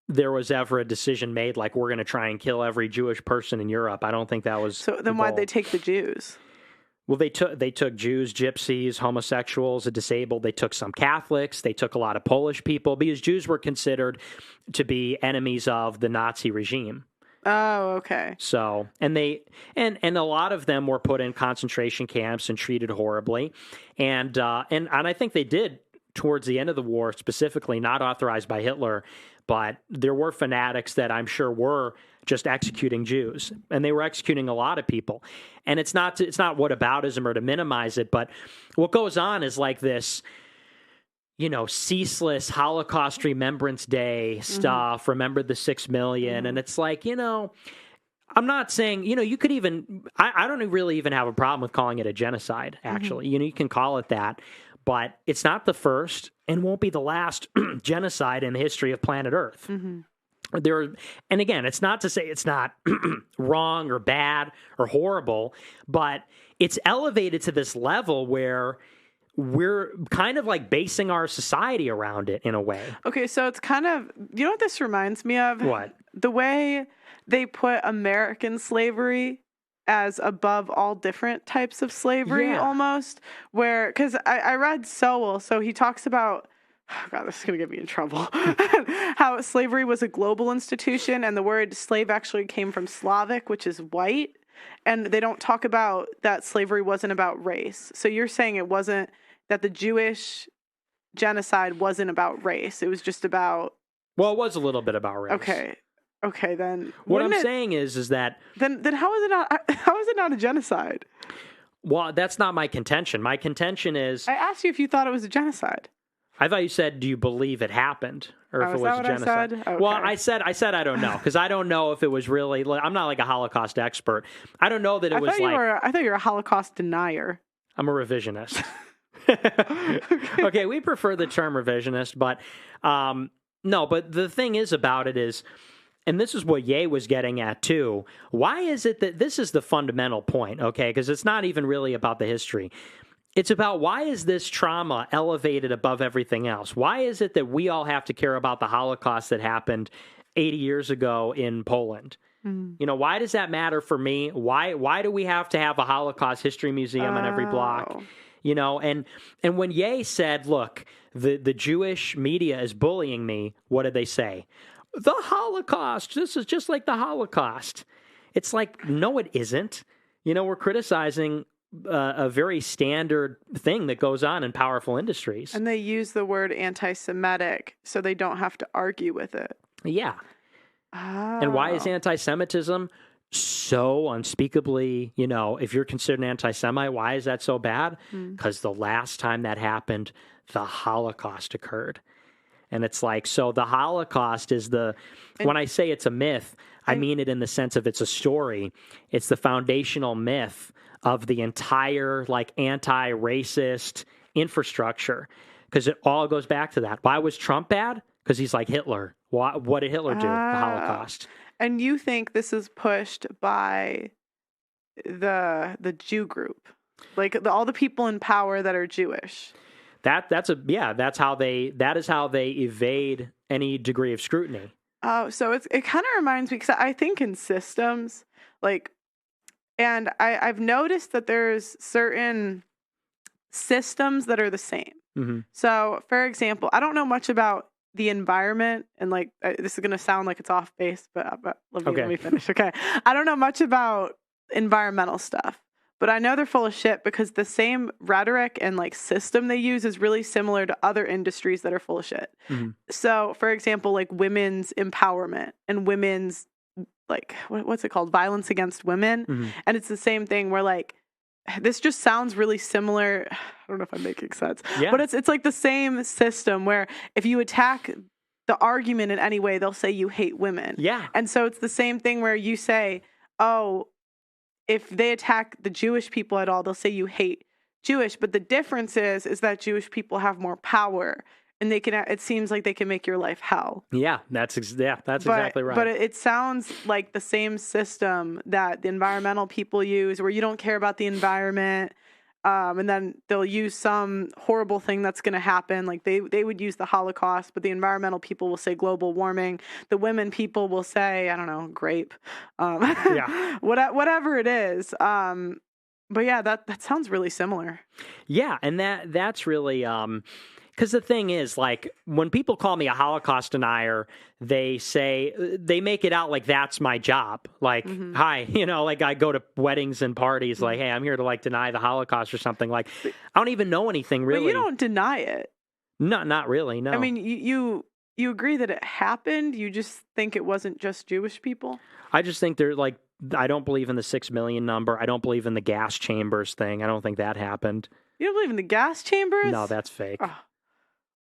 there was ever a decision made like we're going to try and kill every Jewish person in Europe. I don't think that was. So then why'd they take the Jews? Well, they took Jews, gypsies, homosexuals, the disabled. They took some Catholics. They took a lot of Polish people because Jews were considered to be enemies of the Nazi regime. Oh, okay. So, and a lot of them were put in concentration camps and treated horribly, and I think they did towards the end of the war, specifically not authorized by Hitler, but there were fanatics that I'm sure were just executing Jews, and they were executing a lot of people. And it's not whataboutism or to minimize it, but what goes on is like this, ceaseless Holocaust Remembrance Day stuff. Remember the 6 million, and it's like, I'm not saying, you could even, I don't really even have a problem with calling it a genocide, actually. You can call it that, but it's not the first and won't be the last genocide in the history of planet Earth. And again, it's not to say it's not wrong or bad or horrible, but it's elevated to this level where we're kind of like basing our society around it in a way. Okay, so it's kind of, what this reminds me of? What? The way they put American slavery as above all different types of slavery, almost, where, because I read Sowell, so he talks about, oh God, this is going to get me in trouble, how slavery was a global institution, and the word slave actually came from Slavic, which is white, and they don't talk about that slavery wasn't about race. So you're saying it wasn't, that the Jewish genocide wasn't about race, it was just about... Well, it was a little bit about race. Okay, then what I'm saying is that then how is it not a genocide? Well, that's not my contention. My contention is I asked you if you thought it was a genocide. I thought you said, "Do you believe it happened, or if it was a genocide?" Okay. Well, I said I don't know because I don't know if it was really. I'm not like a Holocaust expert. I don't know that it was like. I thought you were a Holocaust denier. I'm a revisionist. Okay, we prefer the term revisionist, but no. But the thing is about it is. And this is what Ye was getting at, too. Why is it that this is the fundamental point, okay? Because it's not even really about the history. It's about why is this trauma elevated above everything else? Why is it that we all have to care about the Holocaust that happened 80 years ago in Poland? Why does that matter for me? Why do we have to have a Holocaust history museum on every block? And when Ye said, look, the Jewish media is bullying me, what did they say? The Holocaust. This is just like the Holocaust. It's like, no, it isn't. We're criticizing a very standard thing that goes on in powerful industries. And they use the word anti-Semitic so they don't have to argue with it. Yeah. Oh. And why is anti-Semitism so unspeakably, if you're considered an anti-Semite, why is that so bad? Because the last time that happened, the Holocaust occurred. And it's like, so the Holocaust is when I say it's a myth, I mean it in the sense of it's a story. It's the foundational myth of the entire, like, anti-racist infrastructure. Because it all goes back to that. Why was Trump bad? Because he's like Hitler. What did Hitler do? The Holocaust. And you think this is pushed by the Jew group? Like, all the people in power that are Jewish? That is how they evade any degree of scrutiny. Oh, so it kind of reminds me, because I think in systems, like, and I've noticed that there's certain systems that are the same. So, for example, I don't know much about the environment, and like, this is going to sound like it's off base, but let me finish. Okay. I don't know much about environmental stuff. But I know they're full of shit because the same rhetoric and like system they use is really similar to other industries that are full of shit. So, for example, like women's empowerment and women's, like, what's it called? Violence against women. And it's the same thing where, like, this just sounds really similar. I don't know if I'm making sense. Yeah. But it's like the same system where if you attack the argument in any way, they'll say you hate women. Yeah. And so it's the same thing where you say, oh, if they attack the Jewish people at all, they'll say you hate Jewish. But the difference is that Jewish people have more power, and they can. It seems like they can make your life hell. Yeah, that's exactly right. But it sounds like the same system that the environmental people use, where you don't care about the environment. and then they'll use some horrible thing that's going to happen. Like they would use the Holocaust, but the environmental people will say global warming. The women people will say, I don't know, grape, whatever it is. But yeah, that sounds really similar. Yeah, and that's really because the thing is, like, when people call me a Holocaust denier, they make it out like that's my job. Like, hi, like I go to weddings and parties, like, hey, I'm here to like deny the Holocaust or something. Like, I don't even know anything really. But you don't deny it. No, not really. No. I mean, you agree that it happened. You just think it wasn't just Jewish people. I just think they're like, I don't believe in the 6 million number. I don't believe in the gas chambers thing. I don't think that happened. You don't believe in the gas chambers? No, that's fake. Oh.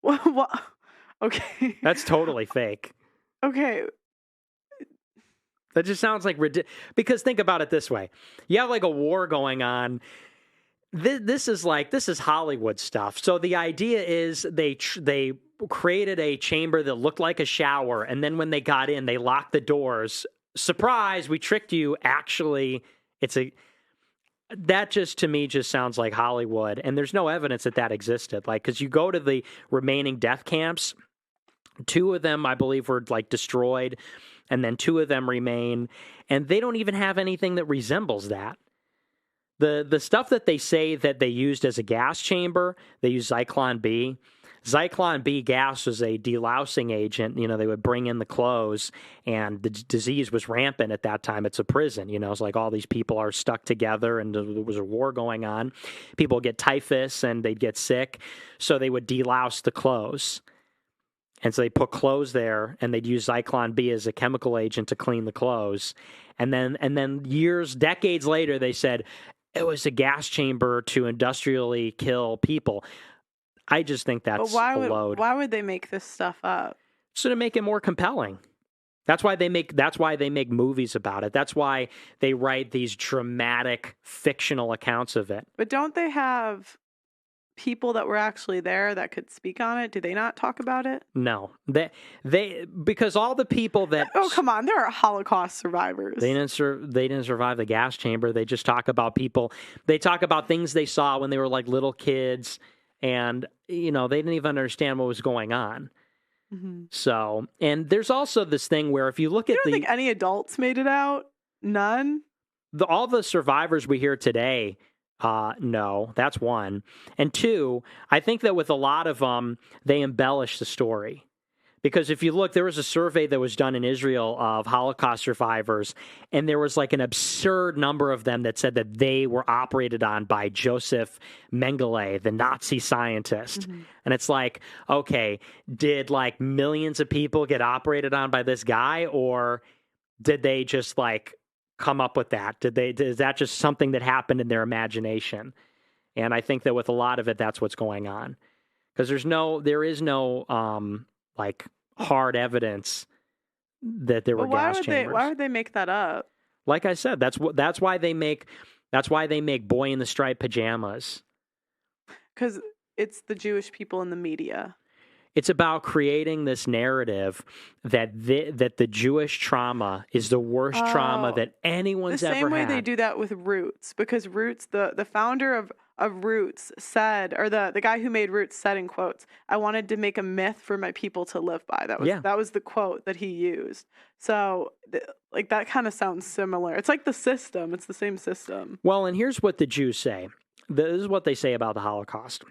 What? Okay. That's totally fake. Okay. That just sounds like ridiculous. Because think about it this way. You have like a war going on. This is Hollywood stuff. So the idea is they created a chamber that looked like a shower. And then when they got in, they locked the doors. Surprise, we tricked you. Actually, that just, to me, just sounds like Hollywood. And there's no evidence that existed. Like, because you go to the remaining death camps, 2 of them, I believe, were like destroyed, and then 2 of them remain, and they don't even have anything that resembles that. The stuff that they say that they used as a gas chamber, they used Zyklon B. Zyklon B gas was a delousing agent. They would bring in the clothes, and the disease was rampant at that time. It's a prison. It's like all these people are stuck together, and there was a war going on. People get typhus, and they'd get sick, so they would delouse the clothes. And so they put clothes there, and they'd use Zyklon B as a chemical agent to clean the clothes. And then decades later, they said it was a gas chamber to industrially kill people. I just think that's a load. Why would they make this stuff up? So to make it more compelling. That's why they make movies about it. That's why they write these dramatic fictional accounts of it. But don't they have people that were actually there that could speak on it? Do they not talk about it? No. They because all the people that Oh, come on, there are Holocaust survivors. They didn't survive the gas chamber. They just talk about people. They talk about things they saw when they were like little kids. And, they didn't even understand what was going on. Mm-hmm. So, and there's also this thing where if you look at you don't think any adults made it out? None? All the survivors we hear today, no, that's one. And 2, I think that with a lot of them, they embellish the story. Because if you look, there was a survey that was done in Israel of Holocaust survivors, and there was like an absurd number of them that said that they were operated on by Joseph Mengele, the Nazi scientist. Mm-hmm. And it's like, okay, did like millions of people get operated on by this guy, or did they just like come up with that? Is that just something that happened in their imagination? And I think that with a lot of it, that's what's going on. Because there is no like hard evidence that there were gas chambers. Why would they make that up? Like I said, that's why they make boy in the striped pajamas. Because it's the Jewish people in the media. It's about creating this narrative that the Jewish trauma is the worst trauma that anyone's ever had. The same way they do that with Roots, because Roots, the founder of Roots said, or the guy who made Roots said in quotes, "I wanted to make a myth for my people to live by." That was the quote that he used. So like that kind of sounds similar. It's like the system. It's the same system. Well, and here's what the Jews say. This is what they say about the Holocaust.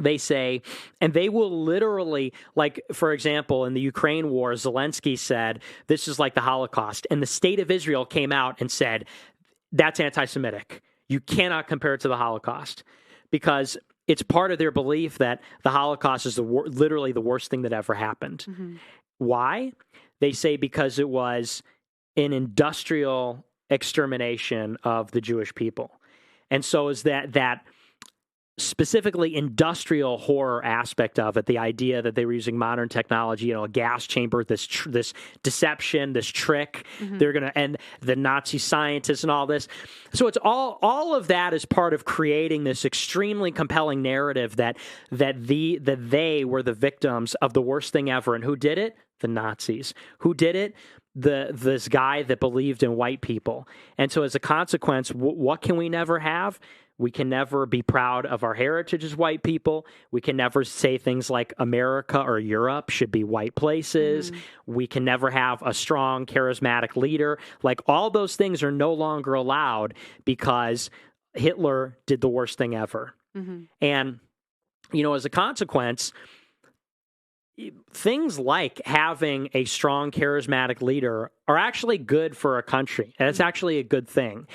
They say, and they will literally, like, for example, in the Ukraine war, Zelensky said, this is like the Holocaust. And the state of Israel came out and said, that's anti-Semitic. You cannot compare it to the Holocaust, because it's part of their belief that the Holocaust is literally the worst thing that ever happened. Mm-hmm. Why? They say because it was an industrial extermination of the Jewish people. And so is that specifically industrial horror aspect of it, the idea that they were using modern technology, a gas chamber, this deception, this trick, mm-hmm. They're going to, and the Nazi scientists and all this. So it's all of that is part of creating this extremely compelling narrative that they were the victims of the worst thing ever. And who did it? The Nazis. Who did it? This guy that believed in white people. And so as a consequence, what can we never have? We can never be proud of our heritage as white people. We can never say things like America or Europe should be white places. We can never have a strong, charismatic leader. Like, all those things are no longer allowed because Hitler did the worst thing ever. And, you know, as a consequence, things like having a strong, charismatic leader are actually good for a country. And it's actually a good thing.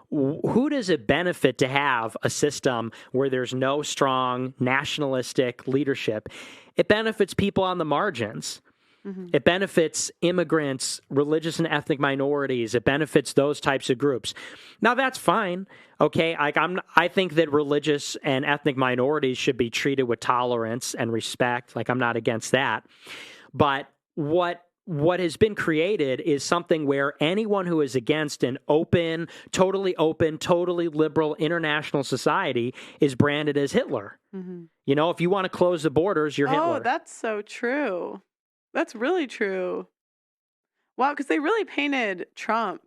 Who does it benefit to have a system where there's no strong nationalistic leadership? It benefits people on the margins. It benefits immigrants, religious and ethnic minorities. It benefits those types of groups. Now, that's fine. Okay, I think that religious and ethnic minorities should be treated with tolerance and respect. Like, I'm not against that. But what has been created is something where anyone who is against an open, totally liberal international society is branded as Hitler. You know, if you want to close the borders, you're Hitler. Oh, that's so true. That's really true. Wow, because they really painted Trump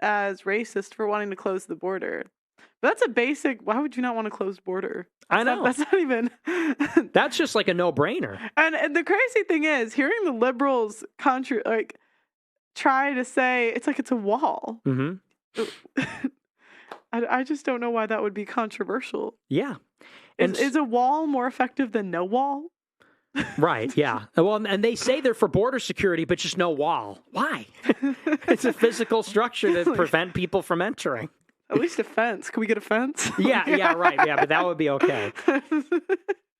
as racist for wanting to close the border. But that's a basic, why would you not want to close the border? I know. That's not even... That's just like a no-brainer. And the crazy thing is, hearing the liberals try to say, it's like it's a wall. I just don't know why that would be controversial. Yeah. Is a wall more effective than no wall? Right, yeah. Well, and they say they're for border security, but just no wall. Why? It's a physical structure to prevent people from entering. At least a fence. Can we get a fence? Yeah, right. Yeah, but that would be okay.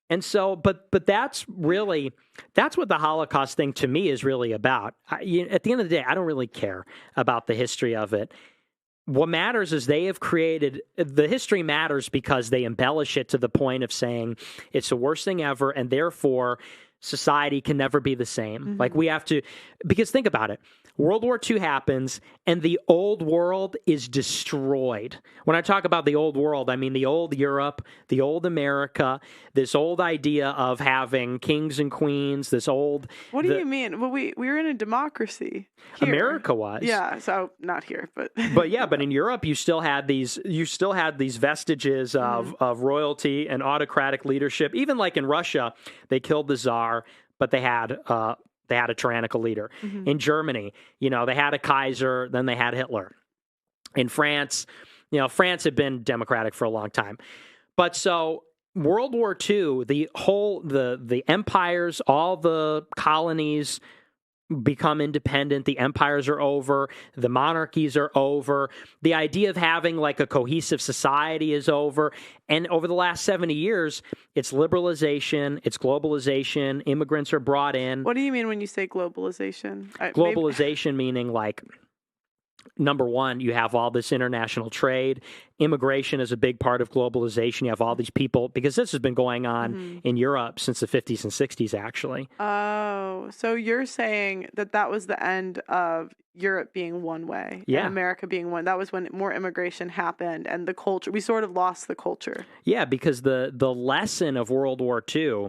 And so, but that's what the Holocaust thing to me is really about. At the end of the day, I don't really care about the history of it. What matters is they have created, the history matters because they embellish it to the point of saying it's the worst thing ever, and therefore society can never be the same. Like, we have to, because think about it. World War II happens, and the old world is destroyed. When I talk about the old world, I mean the old Europe, the old America, this old idea of having kings and queens, this old... What do you mean? Well, we were in a democracy here. America was. Yeah, so not here, but... But in Europe, you still had these vestiges of royalty and autocratic leadership. Even like in Russia, they killed the Tsar, but they had a tyrannical leader. In Germany, they had a Kaiser, then they had Hitler. In France, France had been democratic for a long time. But so World War II, the empires, all the colonies become independent. The empires are over. The monarchies are over. The idea of having like a cohesive society is over. And over the last 70 years, it's liberalization, it's globalization, immigrants are brought in. What do you mean when you say globalization? Globalization meaning like, number one, you have all this international trade. Immigration is a big part of globalization. You have all these people, because this has been going on in Europe since the 50s and 60s, actually. Oh, so you're saying that was the end of Europe being one way, and America being one. That was when more immigration happened, and the culture, we sort of lost the culture. Yeah, because the lesson of World War II,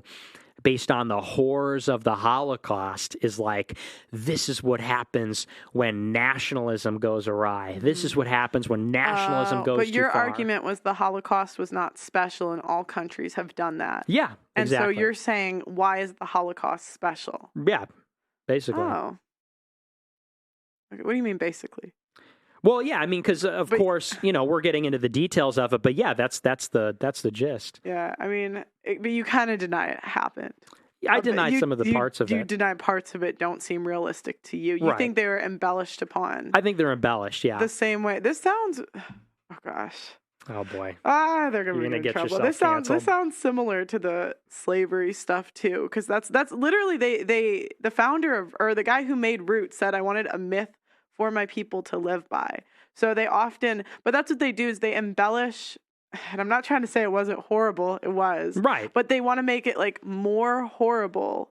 based on the horrors of the Holocaust, is like, this is what happens when nationalism goes awry. This is what happens when nationalism goes too far. But your argument was the Holocaust was not special, and all countries have done that. Yeah, and exactly. So you're saying, why is the Holocaust special? Yeah, basically. Oh. Okay, what do you mean, basically? Well, yeah, I mean, because of course, we're getting into the details of it, but yeah, that's the gist. Yeah, I mean, but you kind of deny it happened. I deny some of the parts of it. You deny parts of it don't seem realistic to you. You think they were embellished upon. I think they're embellished, yeah. The same way. This sounds, oh gosh. Oh boy. They're gonna get trouble. This sounds similar to the slavery stuff too, because that's literally the founder or the guy who made Roots said, I wanted a myth for my people to live by. So they often, but that's what they do, is they embellish, and I'm not trying to say it wasn't horrible, it was. Right. But they want to make it like more horrible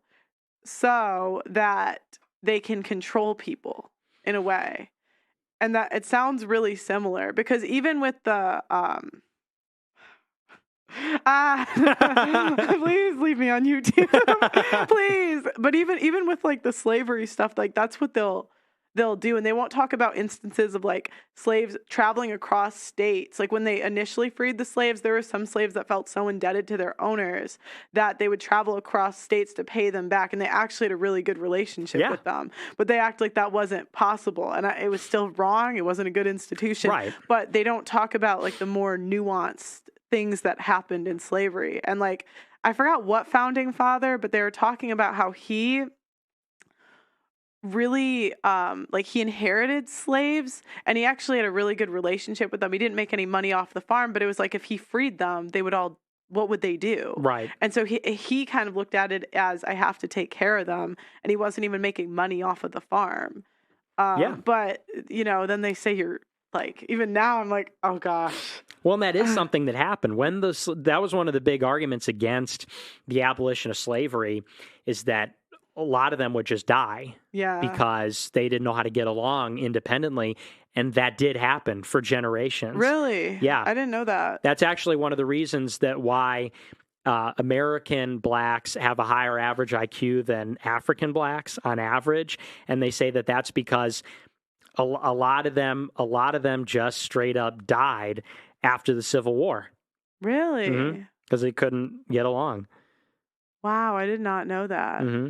so that they can control people in a way. And that it sounds really similar, because even with the please leave me on YouTube. Please. But even with like the slavery stuff, like that's what they'll they'll do. And they won't talk about instances of like slaves traveling across states. Like when they initially freed the slaves, there were some slaves that felt so indebted to their owners that they would travel across states to pay them back. And they actually had a really good relationship with them. But they act like that wasn't possible. And it was still wrong. It wasn't a good institution. Right. But they don't talk about like the more nuanced things that happened in slavery. And like, I forgot what founding father, but they were talking about how he really like he inherited slaves and he actually had a really good relationship with them. He didn't make any money off the farm, but it was like if he freed them, they would all, what would they do? Right. And so he kind of looked at it as I have to take care of them, and he wasn't even making money off of the farm. But you know, then they say you're like, even now I'm like, oh gosh. Well, and that is something that happened when that was one of the big arguments against the abolition of slavery, is that a lot of them would just die because they didn't know how to get along independently. And that did happen for generations. Really? Yeah. I didn't know that. That's actually one of the reasons that why American blacks have a higher average IQ than African blacks on average. And they say that that's because a lot of them just straight up died after the Civil War. Really? Because they couldn't get along. Wow, I did not know that. Mm-hmm.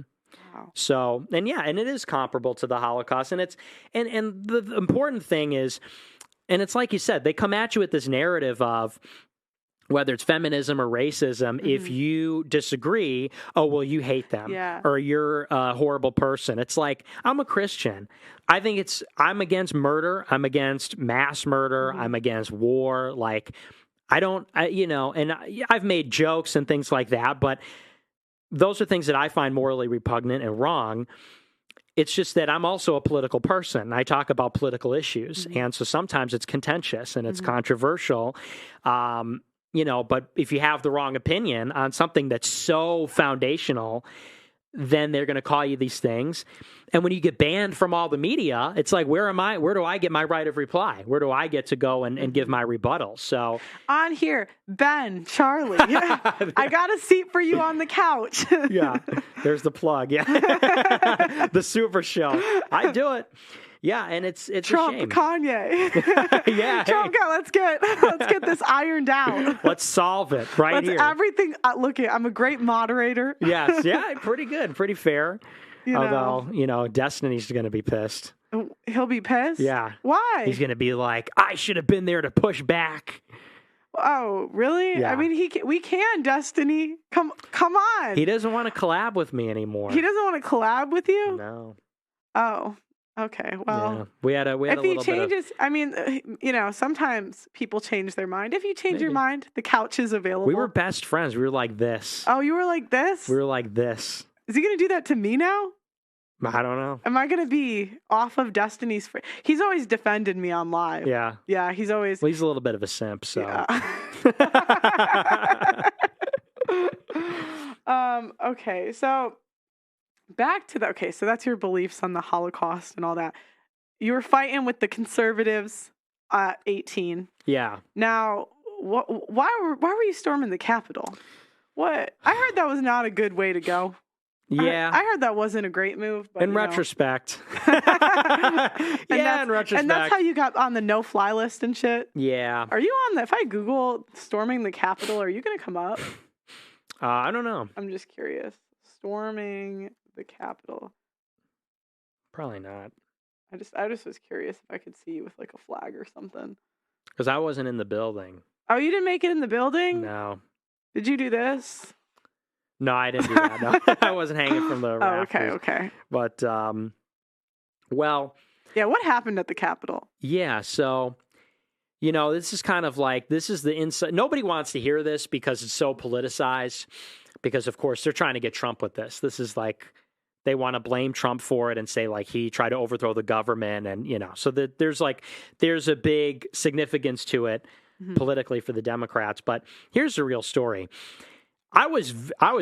Wow. So, and it is comparable to the Holocaust. And the important thing is, and it's like you said, they come at you with this narrative of whether it's feminism or racism, if you disagree, oh, well, you hate them or you're a horrible person. It's like, I'm a Christian. I think I'm against murder. I'm against mass murder. I'm against war. Like, and I've made jokes and things like that, but those are things that I find morally repugnant and wrong. It's just that I'm also a political person. I talk about political issues. And so sometimes it's contentious and it's controversial. But if you have the wrong opinion on something that's so foundational, then they're going to call you these things. And when you get banned from all the media, it's like, where am I? Where do I get my right of reply? Where do I get to go and give my rebuttal? So on here, Ben, Charlie, I got a seat for you on the couch. Yeah, there's the plug. Yeah, the Super Show. I do it. Yeah, and it's Trump, a shame. Kanye. Yeah, Trump, let's get this ironed out. Let's solve it here. Everything. Look, I'm a great moderator. Yes, yeah, pretty good, pretty fair. Although, Destiny's going to be pissed. He'll be pissed? Yeah. Why? He's going to be like, I should have been there to push back. Oh, really? Yeah. I mean, we can, Destiny. Come on. He doesn't want to collab with me anymore. He doesn't want to collab with you? No. Oh. Okay, well, yeah. we had a little bit of... If he changes, I mean, sometimes people change their mind. If you change your mind, the couch is available. We were best friends. We were like this. Oh, you were like this? We were like this. Is he going to do that to me now? I don't know. Am I going to be off of Destiny's... He's always defended me on live. Yeah. Yeah, he's always... Well, he's a little bit of a simp, so... Yeah. Okay, so... Back to so that's your beliefs on the Holocaust and all that. You were fighting with the conservatives at 18. Yeah. Now, why were you storming the Capitol? What? I heard that was not a good way to go. Yeah. I heard that wasn't a great move. But, in retrospect. In retrospect. And that's how you got on the no-fly list and shit? Yeah. Are you on if I Google storming the Capitol, are you going to come up? I don't know. I'm just curious. Storming the Capitol. Probably not. I just was curious if I could see you with like a flag or something. Because I wasn't in the building. Oh, you didn't make it in the building? No. Did you do this? No, I didn't do that. No, I wasn't hanging from the rafters. Oh, okay. But, well... Yeah, what happened at the Capitol? Yeah, so... this is kind of like, this is the inside. Nobody wants to hear this because it's so politicized. Because, of course, they're trying to get Trump with this. This is like, they want to blame Trump for it and say, like, he tried to overthrow the government. And, so there's a big significance to it politically for the Democrats. But here's the real story. I was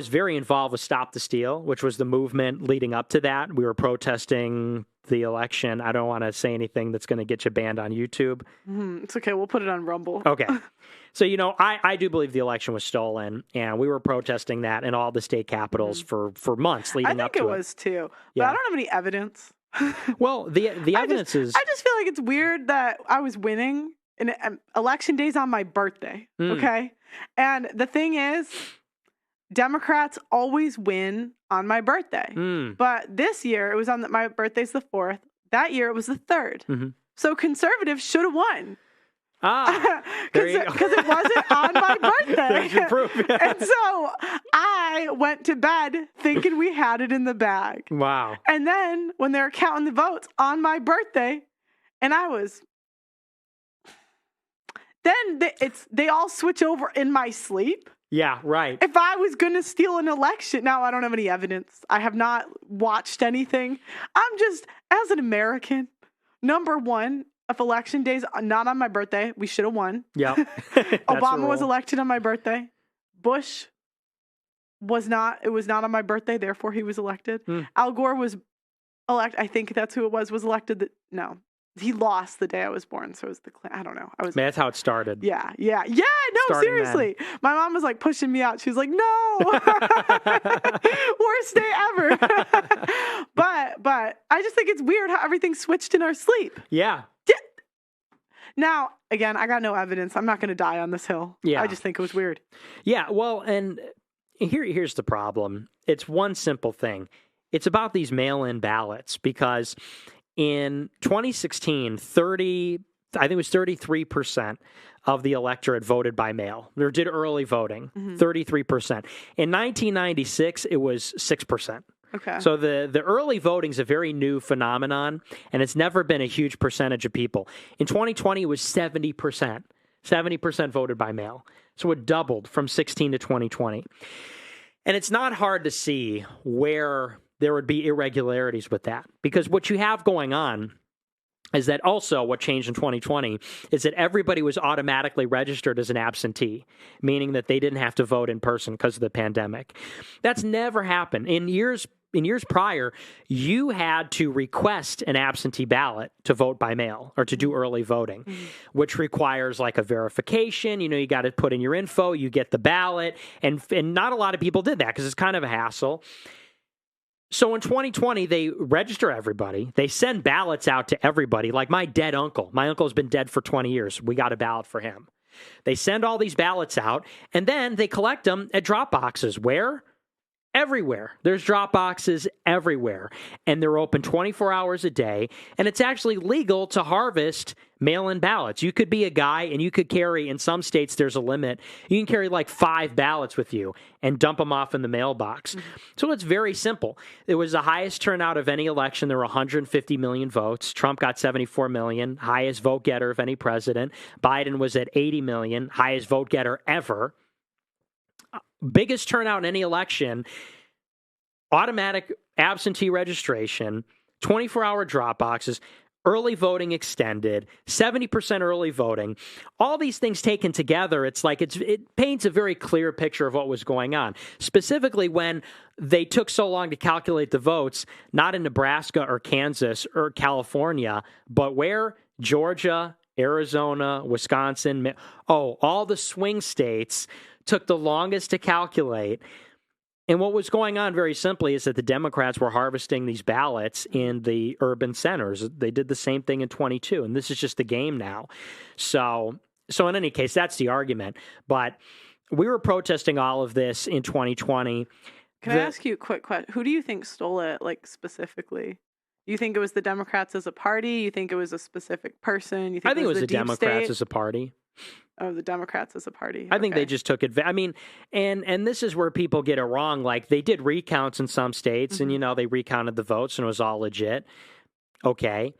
very involved with Stop the Steal, which was the movement leading up to that. We were protesting the election. I don't want to say anything that's going to get you banned on YouTube. It's okay. We'll put it on Rumble. Okay. So, I do believe the election was stolen, and we were protesting that in all the state capitals for months leading up to it. I think it was too. But I don't have any evidence. Well, the evidence is... I just feel like it's weird that I was winning and election day's on my birthday, okay? And the thing is, Democrats always win on my birthday. But this year, it was on my birthday's the 4th. That year, it was the 3rd. So conservatives should have won. Because it wasn't on my birthday. There's your proof. Yeah. And so I went to bed thinking we had it in the bag. Wow. And then when they were counting the votes on my birthday, and I was... Then they all switch over in my sleep. Yeah, right. If I was going to steal an election, now I don't have any evidence. I have not watched anything. I'm just, as an American, number one, if election day's not on my birthday, we should have won. Yeah. Obama was elected on my birthday. Bush was not. It was not on my birthday, therefore he was elected. Al Gore was elected. I think that's who it was elected. No. He lost the day I was born, so it was I don't know. Man, that's how it started. Yeah. No, seriously. Then. My mom was like pushing me out. She was like, "No, worst day ever." but I just think it's weird how everything switched in our sleep. Yeah. Now, again, I got no evidence. I'm not going to die on this hill. Yeah. I just think it was weird. Yeah. Well, and here's the problem. It's one simple thing. It's about these mail-in ballots because. In 2016, I think it was 33% of the electorate voted by mail. Or did early voting, 33%. In 1996, it was 6%. Okay. So the early voting is a very new phenomenon, and it's never been a huge percentage of people. In 2020, it was 70%. 70% voted by mail. So it doubled from 16 to 2020. And it's not hard to see where there would be irregularities with that. Because what you have going on is that also what changed in 2020 is that everybody was automatically registered as an absentee, meaning that they didn't have to vote in person because of the pandemic. That's never happened. In years prior, you had to request an absentee ballot to vote by mail or to do early voting, which requires like a verification. You got to put in your info, you get the ballot, and not a lot of people did that because it's kind of a hassle. So in 2020, they register everybody. They send ballots out to everybody, like my dead uncle. My uncle's been dead for 20 years. We got a ballot for him. They send all these ballots out, and then they collect them at drop boxes. Where? Everywhere. There's drop boxes everywhere, and they're open 24 hours a day, and it's actually legal to harvest mail-in ballots. You could be a guy, and you could carry, in some states there's a limit, you can carry like 5 ballots with you and dump them off in the mailbox. So it's very simple. It was the highest turnout of any election. There were 150 million votes. Trump got 74 million, highest vote getter of any president. Biden was at 80 million, highest vote getter ever. Biggest turnout in any election, automatic absentee registration, 24-hour drop boxes, early voting extended, 70% early voting. All these things taken together, it's like it paints a very clear picture of what was going on. Specifically when they took so long to calculate the votes, not in Nebraska or Kansas or California, but where? Georgia, Arizona, Wisconsin, all the swing states took the longest to calculate. And what was going on very simply is that the Democrats were harvesting these ballots in the urban centers. They did the same thing in 22, and this is just the game now. So in any case, that's the argument. But we were protesting all of this in 2020. Can I ask you a quick question? Who do you think stole it, like, specifically? You think it was the Democrats as a party? You think it was a specific person? You think I think it was the Democrats as a party. Oh, the Democrats as a party. I think they just took advantage. I mean, and this is where people get it wrong. Like, they did recounts in some states, and, they recounted the votes, and it was all legit. Okay.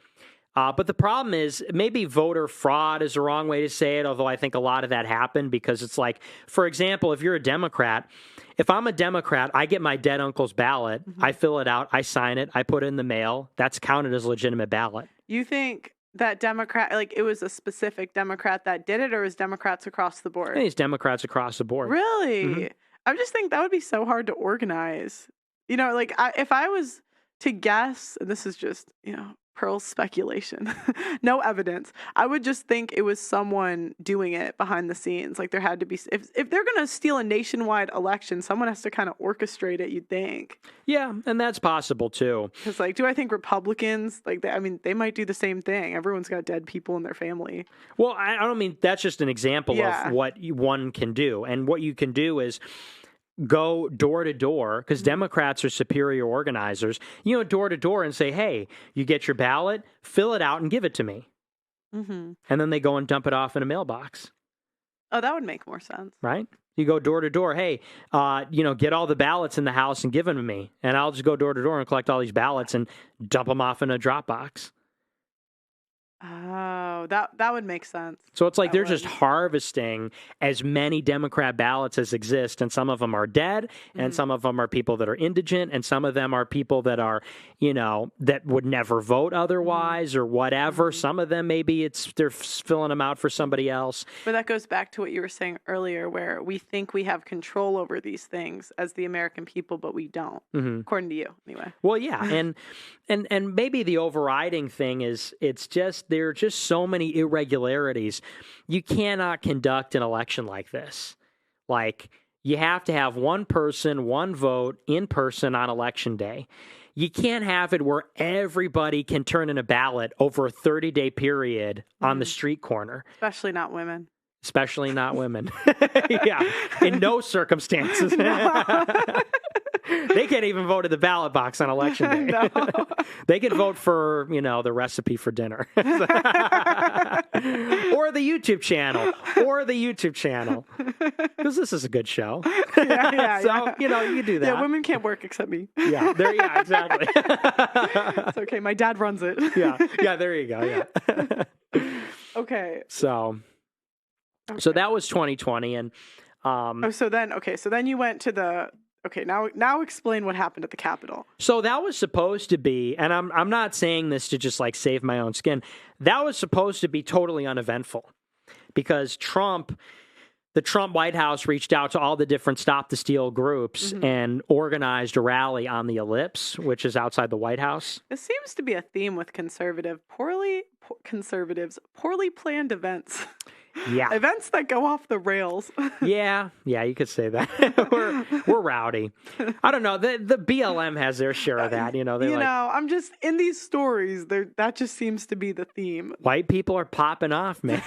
But the problem is maybe voter fraud is the wrong way to say it, although I think a lot of that happened because it's like, for example, if you're a Democrat, if I'm a Democrat, I get my dead uncle's ballot, I fill it out, I sign it, I put it in the mail. That's counted as a legitimate ballot. You think that Democrat, like it was a specific Democrat that did it, or was Democrats across the board? I think it's Democrats across the board. Really? I just think that would be so hard to organize. Like if I was to guess, and this is just, Pearl's speculation. No evidence. I would just think it was someone doing it behind the scenes. Like there had to be, if they're going to steal a nationwide election, someone has to kind of orchestrate it, you'd think. Yeah, and that's possible too. Because like, do I think Republicans, like, they might do the same thing. Everyone's got dead people in their family. Well, I don't mean, that's just an example of what one can do. And what you can do is go door to door, because Democrats are superior organizers, door to door and say, hey, you get your ballot, fill it out and give it to me. Mm-hmm. And then they go and dump it off in a mailbox. Oh, that would make more sense. Right? You go door to door, hey, get all the ballots in the house and give them to me. And I'll just go door to door and collect all these ballots and dump them off in a drop box. Oh, that would make sense. So it's like they're just harvesting as many Democrat ballots as exist, and some of them are dead, and some of them are people that are indigent, and some of them are people that are, that would never vote otherwise or whatever. Some of them maybe they're filling them out for somebody else. But that goes back to what you were saying earlier, where we think we have control over these things as the American people, but we don't, according to you, anyway. Well, yeah, and maybe the overriding thing is there are just so many irregularities. You cannot conduct an election like this. Like, you have to have one person, one vote in person on election day. You can't have it where everybody can turn in a ballot over a 30-day period on the street corner. Especially not women. Especially not women. Yeah, in no circumstances. They can't even vote at the ballot box on election day. No. They can vote for, the recipe for dinner. Or the YouTube channel. Because this is a good show. Yeah, so, you do that. Yeah, women can't work except me. Yeah, exactly. It's okay. My dad runs it. Yeah, there you go. Yeah. Okay. So that was 2020. And so then you went to the... Okay, now explain what happened at the Capitol. So that was supposed to be, and I'm not saying this to just like save my own skin. That was supposed to be totally uneventful, because the Trump White House reached out to all the different Stop the Steal groups and organized a rally on the Ellipse, which is outside the White House. This seems to be a theme with poorly planned events. Yeah. Events that go off the rails. Yeah, you could say that. We're rowdy. I don't know. The BLM has their share of that. I'm just in these stories. That just seems to be the theme. White people are popping off, man.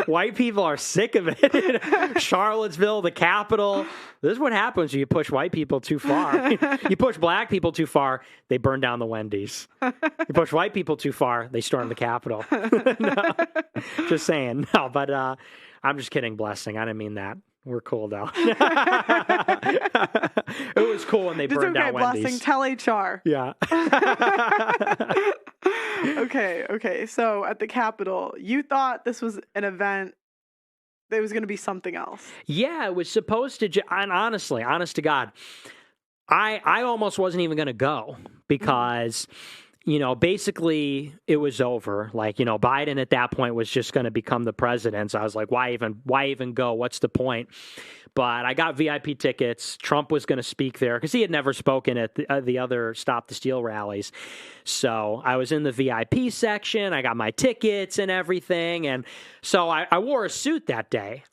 White people are sick of it. Charlottesville, the Capitol. This is what happens when you push white people too far. You push black people too far, they burn down the Wendy's. You push white people too far, they storm the Capitol. No, just saying. No, but I'm just kidding, Blessing. I didn't mean that. We're cool, though. It was cool when they burned down Wendy's. Blessing, tell HR. Yeah. Okay. So at the Capitol, you thought this was an event. There was going to be something else. Yeah, it was supposed to. And honestly, honest to God, I almost wasn't even going to go because... basically it was over. Like, Biden at that point was just going to become the president. So I was like, why even go? What's the point? But I got VIP tickets. Trump was going to speak there because he had never spoken at the other Stop the Steal rallies. So I was in the VIP section. I got my tickets and everything. And so I wore a suit that day.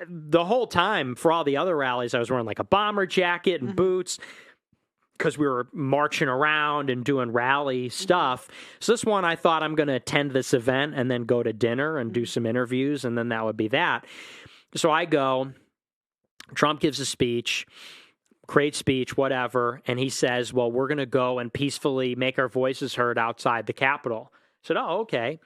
The whole time for all the other rallies, I was wearing like a bomber jacket and boots, because we were marching around and doing rally stuff. So this one, I thought I'm going to attend this event and then go to dinner and do some interviews, and then that would be that. So I go, Trump gives a speech, great speech, whatever, and he says, well, we're going to go and peacefully make our voices heard outside the Capitol. I said, oh, okay.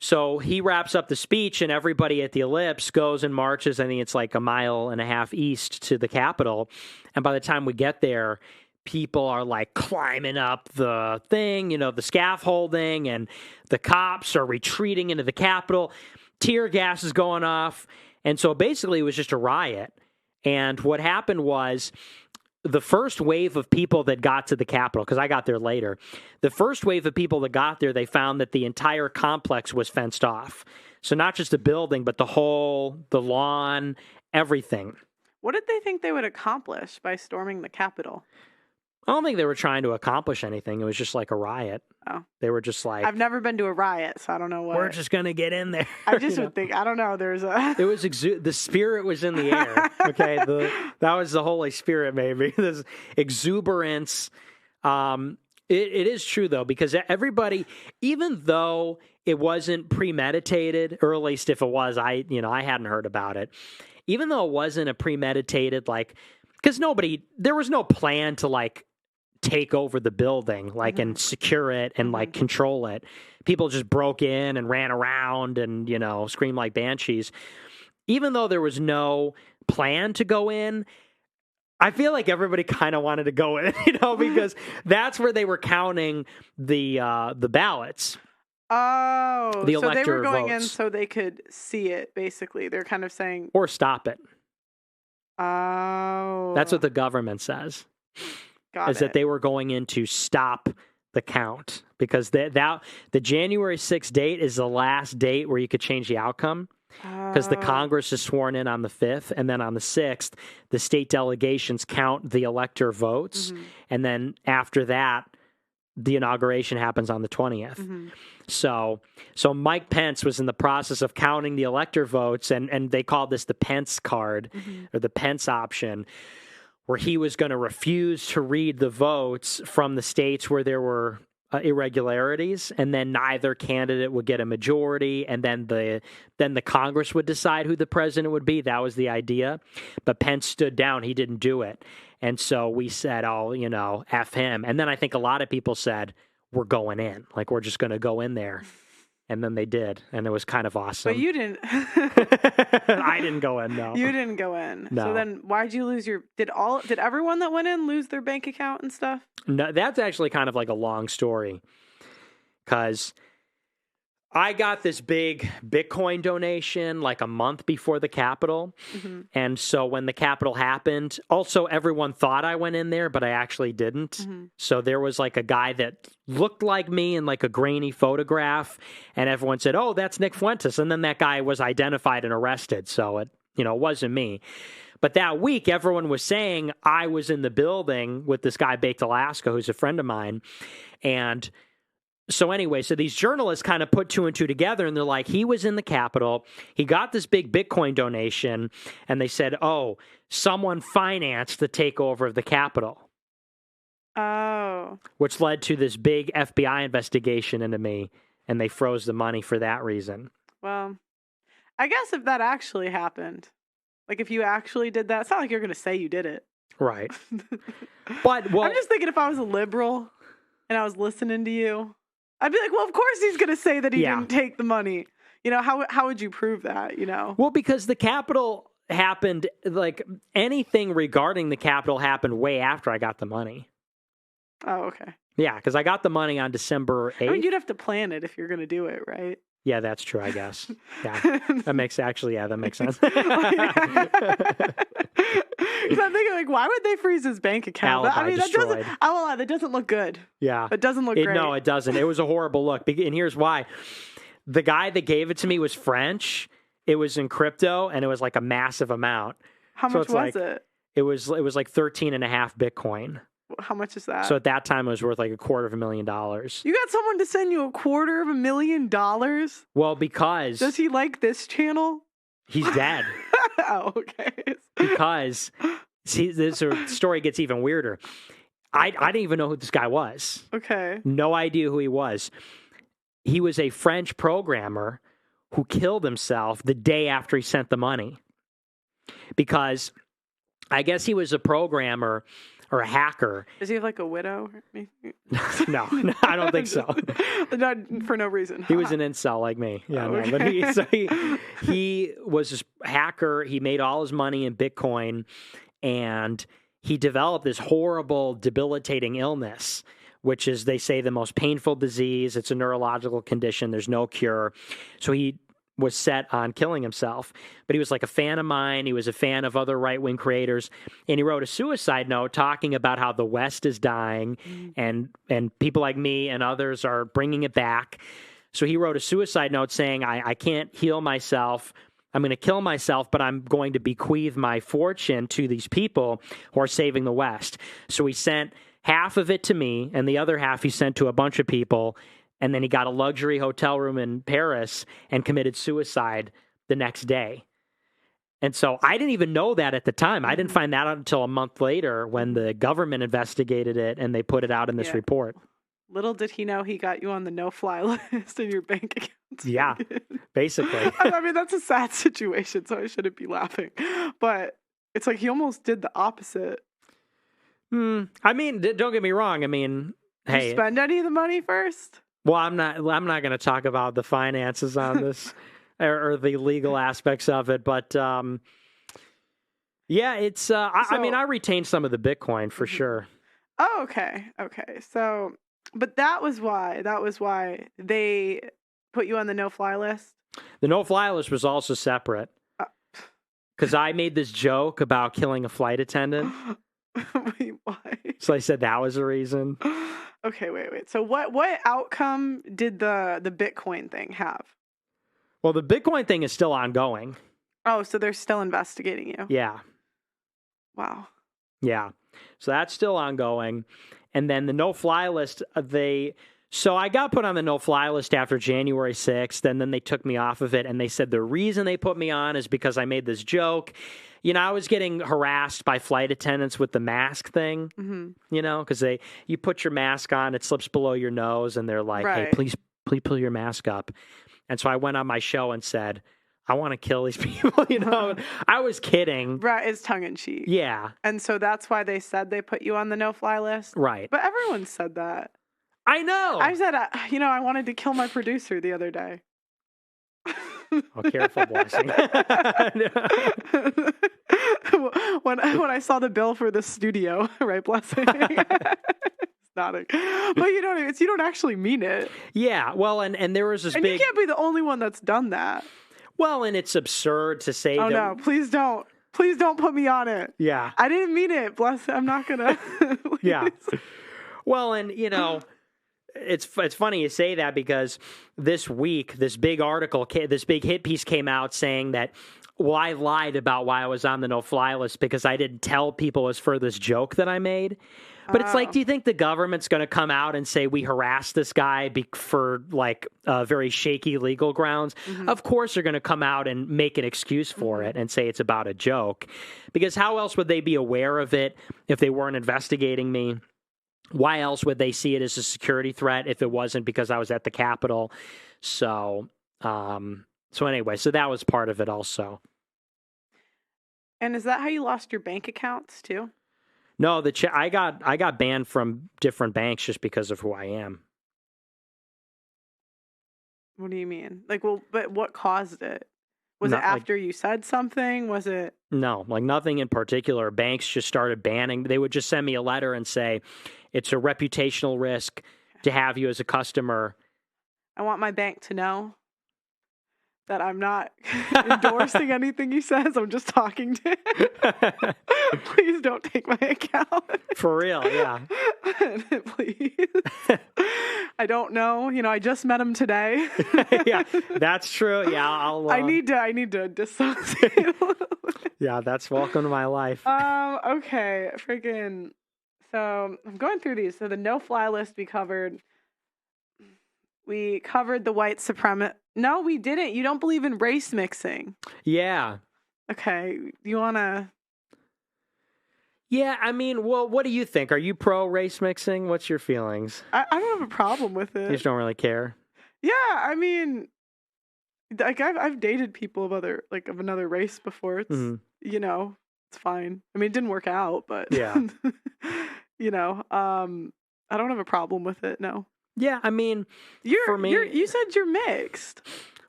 So he wraps up the speech, and everybody at the Ellipse goes and marches. I think it's like 1.5 miles east to the Capitol. And by the time we get there, people are like climbing up the thing, the scaffolding, and the cops are retreating into the Capitol. Tear gas is going off. And so basically it was just a riot. And what happened was the first wave of people that got to the Capitol, because I got there later, the first wave of people that got there, they found that the entire complex was fenced off. So not just the building, but the lawn, everything. What did they think they would accomplish by storming the Capitol? I don't think they were trying to accomplish anything. It was just like a riot. Oh. They were just like... I've never been to a riot, so I don't know what... We're just going to get in there. I just would think, I don't know, there's a... It was... The spirit was in the air, okay? That was the Holy Spirit, maybe. This exuberance. It is true, though, because everybody, even though it wasn't premeditated, or at least if it was, I hadn't heard about it. Even though it wasn't a premeditated, like... Because there was no plan to, like, take over the building, like, and secure it and, like, control it. People just broke in and ran around and, screamed like banshees. Even though there was no plan to go in, I feel like everybody kind of wanted to go in, because that's where they were counting the ballots. Oh, the so they were going votes. in so they could see it, basically. They're kind of saying... Or stop it. Oh. That's what the government says. That they were going in to stop the count, because the January 6th date is the last date where you could change the outcome, because the Congress is sworn in on the 5th, and then on the 6th, the state delegations count the elector votes, and then after that, the inauguration happens on the 20th. So Mike Pence was in the process of counting the elector votes, and they called this the Pence card, or the Pence option, where he was going to refuse to read the votes from the states where there were irregularities, and then neither candidate would get a majority, and then the Congress would decide who the president would be. That was the idea. But Pence stood down. He didn't do it. And so we said, F him. And then I think a lot of people said, we're going in. Like, we're just going to go in there. And then they did, and it was kind of awesome. But you didn't. I didn't go in, no. You didn't go in. No. So then why'd you lose did everyone that went in lose their bank account and stuff? No, that's actually kind of like a long story, because I got this big Bitcoin donation like a month before the Capitol. And so when the Capitol happened, also everyone thought I went in there, but I actually didn't. So there was like a guy that looked like me in like a grainy photograph, and everyone said, oh, that's Nick Fuentes. And then that guy was identified and arrested. So it wasn't me. But that week, everyone was saying I was in the building with this guy, Baked Alaska, who's a friend of mine. And so anyway, so these journalists kind of put two and two together, and they're like, he was in the Capitol, he got this big Bitcoin donation, and they said, oh, someone financed the takeover of the Capitol. Oh. Which led to this big FBI investigation into me, and they froze the money for that reason. Well, I guess if that actually happened, like if you actually did that, it's not like you're going to say you did it. Right. But, well, I'm just thinking if I was a liberal and I was listening to you, I'd be like, well, of course he's going to say that he didn't take the money. How would you prove that, Well, because the Capitol happened, like, anything regarding the Capitol happened way after I got the money. Oh, okay. Yeah, because I got the money on December 8th. I mean, you'd have to plan it if you're going to do it, right? Yeah, that's true, I guess. Yeah, that makes sense. Because I'm thinking, like, why would they freeze his bank account? Alibi destroyed. That doesn't look good. Yeah. It doesn't look great. No, it doesn't. It was a horrible look. And here's why. The guy that gave it to me was French. It was in crypto, and it was like a massive amount. How much was it? It was like 13.5 Bitcoin. How much is that? So at that time, it was worth like $250,000. You got someone to send you $250,000? Well, because... Does he like this channel? He's dead. Oh, okay. Because, see, this story gets even weirder. I didn't even know who this guy was. Okay. No idea who he was. He was a French programmer who killed himself the day after he sent the money. Because I guess he was a programmer or a hacker. Does he have like a widow? No, I don't think so. Not for no reason. He was an incel like me. Yeah, okay. But he was a hacker. He made all his money in Bitcoin, and he developed this horrible, debilitating illness, which is, they say, the most painful disease. It's a neurological condition. There's no cure. So he was set on killing himself. But he was like a fan of mine. He was a fan of other right-wing creators. And he wrote a suicide note talking about how the West is dying and people like me and others are bringing it back. So he wrote a suicide note saying, I can't heal myself. I'm going to kill myself, but I'm going to bequeath my fortune to these people who are saving the West. So he sent half of it to me, and the other half he sent to a bunch of people, and then he got a luxury hotel room in Paris and committed suicide the next day. And so I didn't even know that at the time. I didn't find that out until a month later when the government investigated it and they put it out in this report. Little did he know he got you on the no-fly list in your bank account. Yeah, basically. I mean, that's a sad situation, so I shouldn't be laughing. But it's like he almost did the opposite. I mean, don't get me wrong. I mean, Did you spend any of the money first? Well, I'm not going to talk about the finances on this or the legal aspects of it, but yeah, it's. I mean, I retained some of the Bitcoin for sure. Oh, okay. So, but that was why they put you on the no-fly list. The no-fly list was also separate because I made this joke about killing a flight attendant. Wait, why? So I said that was the reason. Okay, wait. So what outcome did the Bitcoin thing have? Well, the Bitcoin thing is still ongoing. Oh, so they're still investigating you? Yeah. Wow. Yeah. So that's still ongoing. And then the no-fly list, so I got put on the no-fly list after January 6th, and then they took me off of it, and they said the reason they put me on is because I made this joke. You know, I was getting harassed by flight attendants with the mask thing, you know, because you put your mask on, it slips below your nose, and they're like, hey, please pull your mask up. And so I went on my show and said, I want to kill these people, you know. I was kidding. Right, it's tongue-in-cheek. Yeah. And so that's why they said they put you on the no-fly list? Right. But everyone said that. I know. I said, I wanted to kill my producer the other day. Oh, careful, Blessing. when I saw the bill for the studio, right, Blessing? Nodding. But you don't actually mean it. Yeah, well, and there was this and big... you can't be the only one that's done that. Well, and it's absurd to say that... no, please don't. Please don't put me on it. Yeah. I didn't mean it, I'm not gonna... Yeah. Well, and, you know... It's funny you say that because this week, this big hit piece came out saying that, well, I lied about why I was on the no-fly list because I didn't tell people it was for this joke that I made. But it's like, do you think the government's going to come out and say we harassed this guy for like very shaky legal grounds? Of course they're going to come out and make an excuse for it and say it's about a joke. Because how else would they be aware of it if they weren't investigating me? Why else would they see it as a security threat if it wasn't because I was at the Capitol? So anyway, so that was part of it also. And is that how you lost your bank accounts too? No, I got banned from different banks just because of who I am. What do you mean? Like, well, but what caused it? Was it after you said something? Was it? No, like nothing in particular. Banks just started banning. They would just send me a letter and say, it's a reputational risk to have you as a customer. I want my bank to know that I'm not endorsing anything he says. I'm just talking to him. Please don't take my account. For real, yeah. Please. I don't know. You know, I just met him today. Yeah, that's true. Yeah, I need to dissociate. Yeah, that's welcome to my life. Okay, freaking. So I'm going through these. So the no-fly list we covered. We covered the white supremacist. No, we didn't. You don't believe in race mixing. Yeah. Okay. You want to... Yeah, I mean, well, what do you think? Are you pro race mixing? What's your feelings? I don't have a problem with it. You just don't really care? Yeah, I mean, like I've dated people of another race before. It's, you know, it's fine. I mean, it didn't work out, but yeah. You know, I don't have a problem with it. No. Yeah, I mean, you said you're mixed.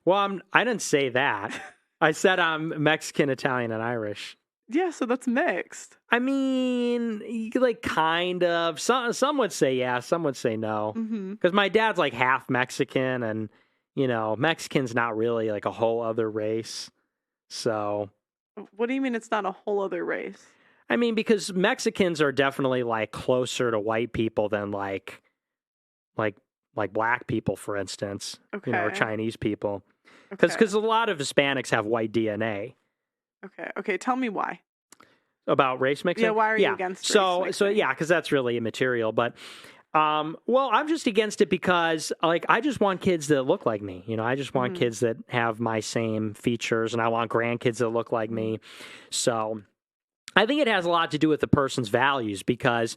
Well, I didn't say that. I said I'm Mexican, Italian, and Irish. Yeah, so that's mixed. I mean, like kind of. Some would say yeah, some would say no. Because my dad's like half Mexican, and you know, Mexican's not really like a whole other race. So, what do you mean it's not a whole other race? I mean, because Mexicans are definitely like closer to white people than like black people, for instance, you know, or Chinese people. Because a lot of Hispanics have white DNA. Okay, tell me why. About race mixing? Yeah, why are you against race mixing? So yeah, because that's really immaterial. But, well, I'm just against it because, like, I just want kids that look like me. You know, I just want kids that have my same features, and I want grandkids that look like me. So I think it has a lot to do with the person's values because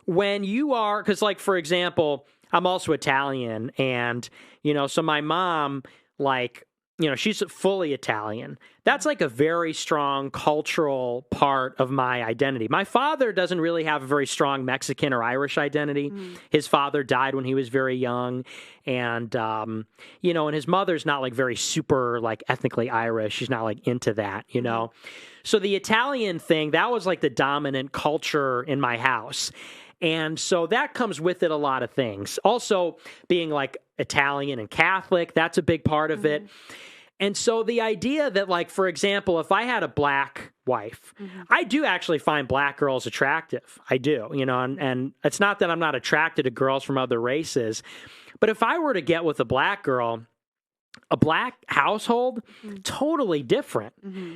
when you are, because, like, for example, I'm also Italian, and, you know, so my mom, like, you know, she's fully Italian. That's like a very strong cultural part of my identity. My father doesn't really have a very strong Mexican or Irish identity. His father died when he was very young. And, you know, and his mother's not like very super like ethnically Irish. She's not like into that, you know. So the Italian thing, that was like the dominant culture in my house. And so that comes with it a lot of things. Also, being like Italian and Catholic, that's a big part of it. And so the idea that, like, for example, if I had a black wife, I do actually find black girls attractive. I do, you know, and it's not that I'm not attracted to girls from other races, but if I were to get with a black girl, a black household, totally different,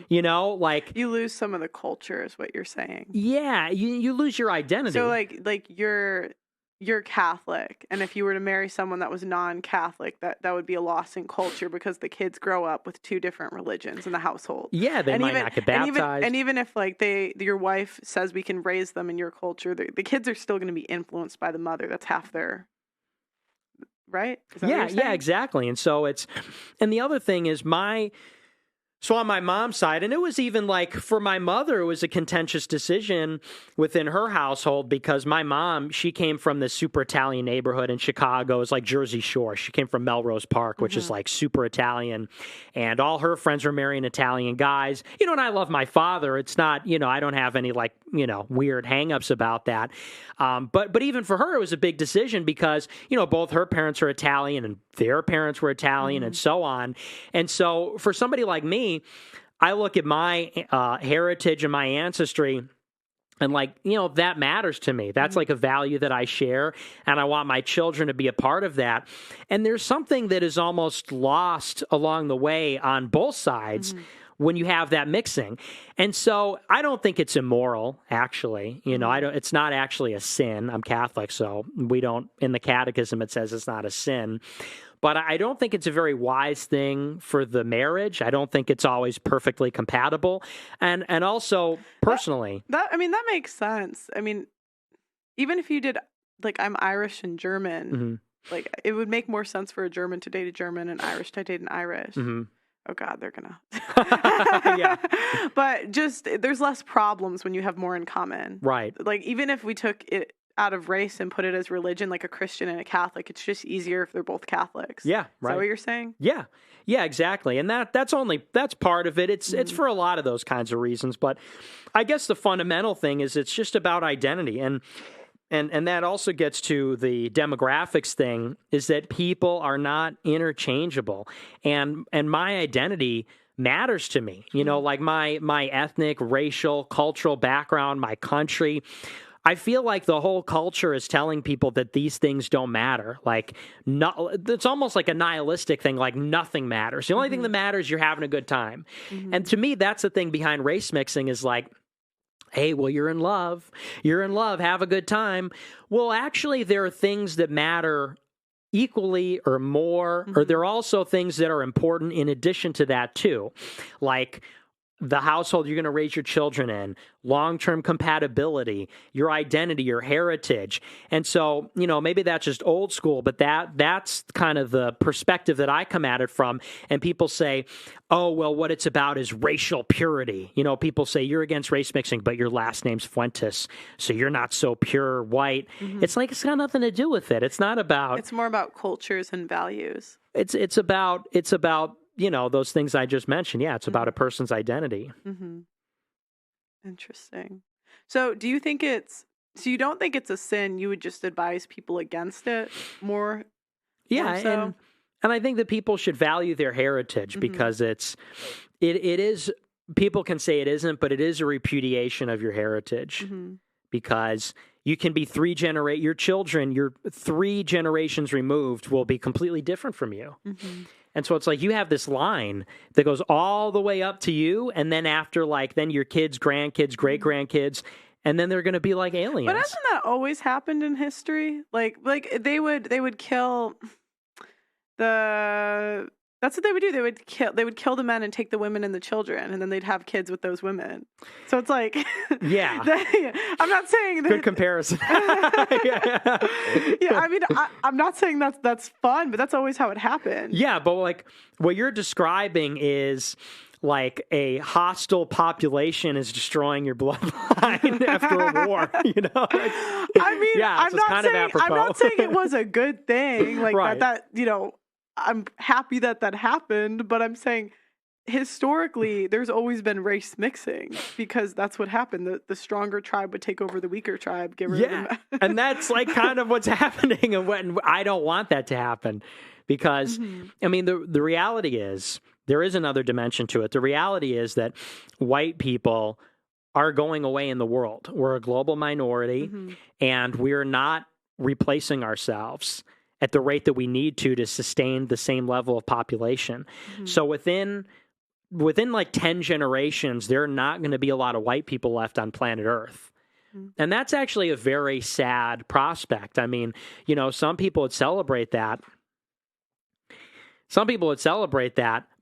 you know, like. You lose some of the culture is what you're saying. Yeah, you lose your identity. So like you're Catholic, and if you were to marry someone that was non-Catholic, that would be a loss in culture because the kids grow up with two different religions in the household. Yeah, they might not get baptized. And even if like your wife says we can raise them in your culture, the kids are still going to be influenced by the mother. That's half their. Right? Yeah, exactly. And so and the other thing is so on my mom's side, and it was even like for my mother, it was a contentious decision within her household because my mom, she came from this super Italian neighborhood in Chicago. It's like Jersey Shore. She came from Melrose Park, which is like super Italian. And all her friends were marrying Italian guys. You know, and I love my father. It's not, you know, I don't have any like, you know, weird hangups about that. But even for her, it was a big decision because, you know, both her parents are Italian and their parents were Italian and so on. And so for somebody like me, I look at my heritage and my ancestry and like, you know, that matters to me. That's like a value that I share, and I want my children to be a part of that. And there's something that is almost lost along the way on both sides when you have that mixing. And so I don't think it's immoral, actually. You know, it's not actually a sin. I'm Catholic, so in the catechism it says it's not a sin. But I don't think it's a very wise thing for the marriage. I don't think it's always perfectly compatible. And also, personally. That makes sense. I mean, even if you did, like, I'm Irish and German, like, it would make more sense for a German to date a German and Irish to date an Irish. Oh, God, they're going to. Yeah. But just, there's less problems when you have more in common. Right. Like, even if we took it out of race and put it as religion, like a Christian and a Catholic, it's just easier if they're both Catholics. Yeah, right. Is that what you're saying? Yeah, exactly. And that's part of it. It's for a lot of those kinds of reasons. But I guess the fundamental thing is it's just about identity. And that also gets to the demographics thing, is that people are not interchangeable. And my identity matters to me. You know, like my ethnic, racial, cultural background, my country. I feel like the whole culture is telling people that these things don't matter. Like, it's almost like a nihilistic thing, like nothing matters. The only thing that matters is you're having a good time. And to me, that's the thing behind race mixing is like, hey, well, you're in love. You're in love. Have a good time. Well, actually, there are things that matter equally or more, or there are also things that are important in addition to that, too. Like the household you're going to raise your children in, long-term compatibility, your identity, your heritage. And so, you know, maybe that's just old school, but that's kind of the perspective that I come at it from. And people say, oh, well, what it's about is racial purity. You know, people say you're against race mixing, but your last name's Fuentes, so you're not so pure white. It's like, it's got nothing to do with it. It's not about... It's more about cultures and values. It's about you know, those things I just mentioned. Yeah, it's about a person's identity. Interesting. So do you think you don't think it's a sin? You would just advise people against it more? Yeah, more so? and I think that people should value their heritage because it is, people can say it isn't, but it is a repudiation of your heritage because you can be your children, you're 3 generations removed will be completely different from you. And so it's like you have this line that goes all the way up to you, and then after, like, then your kids, grandkids, great-grandkids, and then they're going to be like aliens. But hasn't that always happened in history? Like they would kill the... That's what they would do. They would kill the men and take the women and the children, and then they'd have kids with those women. So it's like, yeah. I'm not saying that. Good comparison. yeah, I mean, I'm not saying that's fun, but that's always how it happened. Yeah, but like what you're describing is like a hostile population is destroying your bloodline after a war. You know, like, I mean, yeah, I'm not saying it was a good thing, like right. that. You know. I'm happy that happen, but I'm saying historically there's always been race mixing because that's what happened. The stronger tribe would take over the weaker tribe. Get rid of them. And that's like kind of what's happening, and I don't want that to happen because, I mean, the reality is there is another dimension to it. The reality is that white people are going away in the world. We're a global minority, and we're not replacing ourselves at the rate that we need to sustain the same level of population. So within like 10 generations, there are not going to be a lot of white people left on planet Earth. And that's actually a very sad prospect. I mean, you know, some people would celebrate that.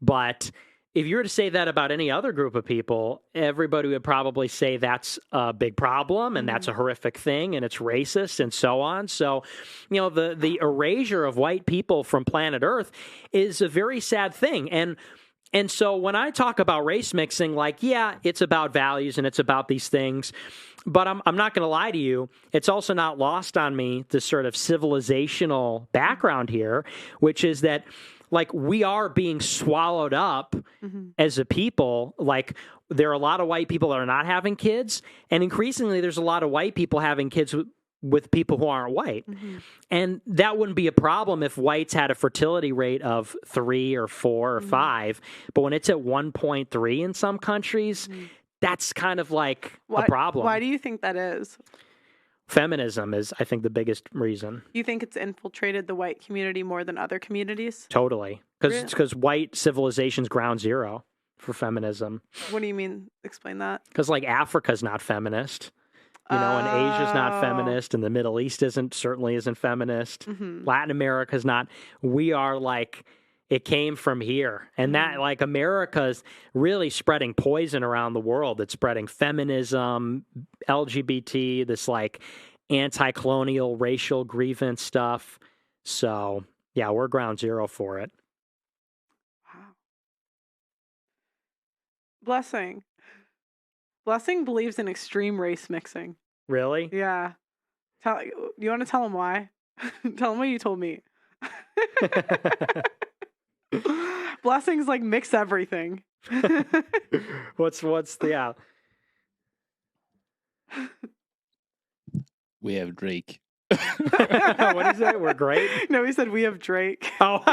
But if you were to say that about any other group of people, everybody would probably say that's a big problem and that's a horrific thing and it's racist and so on. So, you know, the erasure of white people from planet Earth is a very sad thing. And so when I talk about race mixing, like, yeah, it's about values and it's about these things, but I'm not going to lie to you. It's also not lost on me the sort of civilizational background here, which is that, like, we are being swallowed up as a people. Like, there are a lot of white people that are not having kids, and increasingly there's a lot of white people having kids with people who aren't white. And that wouldn't be a problem if whites had a fertility rate of 3 or 4 or 5. But when it's at 1.3 in some countries, that's kind of like a problem. Why do you think that is? Feminism is, I think, the biggest reason. You think it's infiltrated the white community more than other communities? Totally. Because white civilization's ground zero for feminism. What do you mean? Explain that. Because, like, Africa's not feminist. You know, and Asia's not feminist, and the Middle East certainly isn't feminist. Latin America's not. We are, like, it came from here. And that, like, America's really spreading poison around the world. It's spreading feminism, LGBT, this, like, anti-colonial racial grievance stuff. So, yeah, we're ground zero for it. Wow. Blessing believes in extreme race mixing. Really? Yeah. You want to tell him why? Tell him what you told me. Blessings like mix everything. What's the We have Drake. What did he say? We're great? No, he said we have Drake. Oh,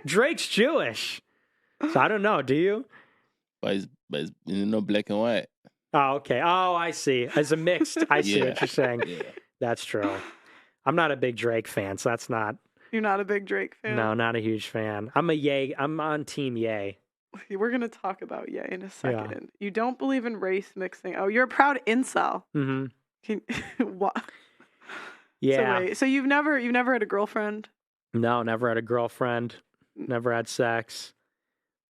Drake's Jewish. So I don't know. Do you? But it's black and white. Oh, okay. Oh, I see. As a mixed, I see what you're saying. Yeah. That's true. I'm not a big Drake fan, so that's not. You're not a big Drake fan? No, not a huge fan. I'm on team Ye. We're going to talk about Ye in a second. Yeah. You don't believe in race mixing. Oh, you're a proud incel. What? Yeah. So you've never had a girlfriend? No, never had a girlfriend. Never had sex.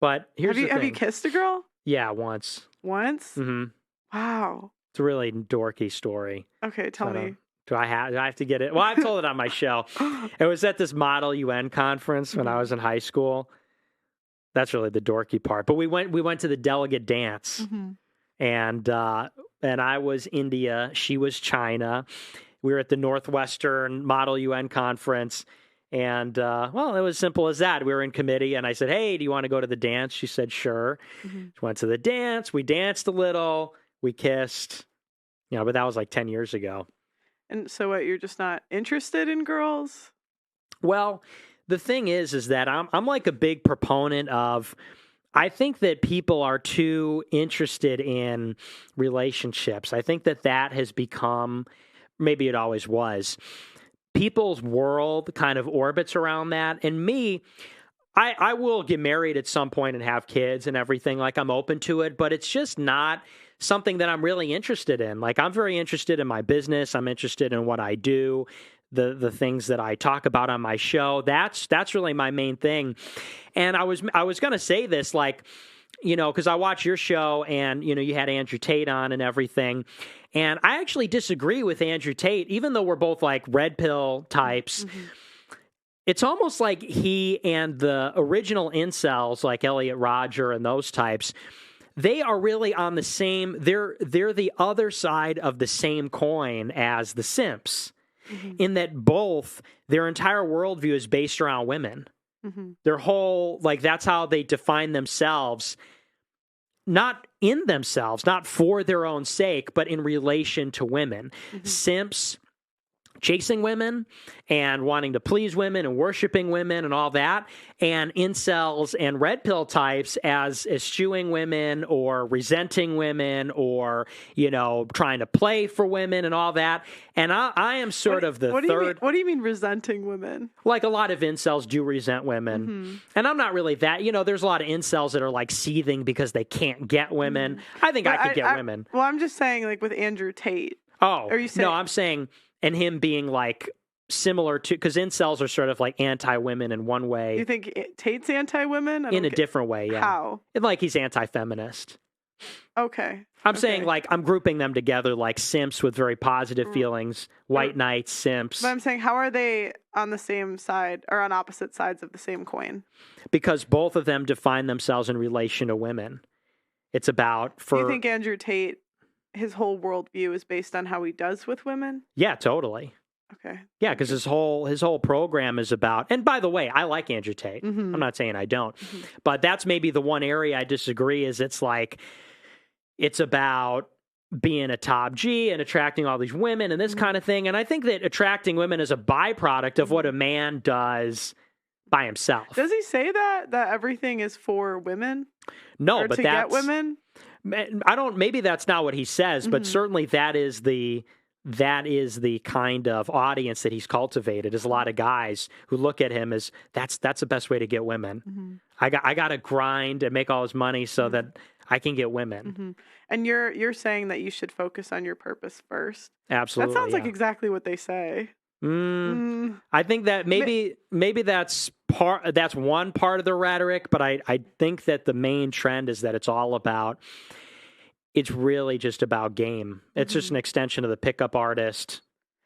But here's the thing. Have you kissed a girl? Yeah, once. Once? Mm-hmm. Wow. It's a really dorky story. Okay, tell me. Do I have to get it? Well, I've told it on my show. It was at this Model UN conference when I was in high school. That's really the dorky part. But we went to the delegate dance, and I was India. She was China. We were at the Northwestern Model UN conference, and well, it was simple as that. We were in committee, and I said, "Hey, do you want to go to the dance?" She said, "Sure." She went to the dance. We danced a little. We kissed. You know, but that was like 10 years ago. And so what, you're just not interested in girls? Well, the thing is that I'm like a big proponent of, I think that people are too interested in relationships. I think that has become, maybe it always was, people's world kind of orbits around that. And me, I will get married at some point and have kids and everything. Like, I'm open to it, but it's just not something that I'm really interested in. Like, I'm very interested in my business. I'm interested in what I do, the things that I talk about on my show. That's really my main thing. And I was going to say this, like, because I watch your show and, you had Andrew Tate on and everything. And I actually disagree with Andrew Tate, even though we're both like red pill types. Mm-hmm. It's almost like he and the original incels, like Elliot Rodger and those types, they are really on the same, they're the other side of the same coin as the simps, in that both, their entire worldview is based around women. Mm-hmm. Their whole, like, that's how they define themselves, not in themselves, not for their own sake, but in relation to women. Mm-hmm. Simps chasing women and wanting to please women and worshiping women and all that, and incels and red pill types as eschewing women or resenting women or, trying to play for women and all that. And I am sort of the third. What do you mean resenting women? Like, a lot of incels do resent women. Mm-hmm. And I'm not really that. There's a lot of incels that are like seething because they can't get women. Mm-hmm. I think I could get women. Well, I'm just saying, like, with Andrew Tate. Oh, are you saying? No, I'm saying, and him being like similar to, because incels are sort of like anti-women in one way. You think Tate's anti-women? In a different way, yeah. How? Like, he's anti-feminist. Okay. I'm saying, like, I'm grouping them together like simps with very positive feelings, white knights, simps. But I'm saying, how are they on the same side or on opposite sides of the same coin? Because both of them define themselves in relation to women. It's about Do you think Andrew Tate, his whole worldview is based on how he does with women? Yeah, totally. Okay. Yeah, because his whole program is about, and by the way, I like Andrew Tate. Mm-hmm. I'm not saying I don't, but that's maybe the one area I disagree is it's about being a top G and attracting all these women and this kind of thing. And I think that attracting women is a byproduct of what a man does by himself. Does he say that everything is for women? No, or but to get women? Maybe that's not what he says, but certainly that is the kind of audience that he's cultivated, is a lot of guys who look at him as that's the best way to get women. Mm-hmm. I got to grind and make all his money so that I can get women. Mm-hmm. And you're saying that you should focus on your purpose first. Absolutely. That sounds like exactly what they say. I think that maybe that's one part of the rhetoric, but I think that the main trend is that it's really just about game. It's just an extension of the pickup artist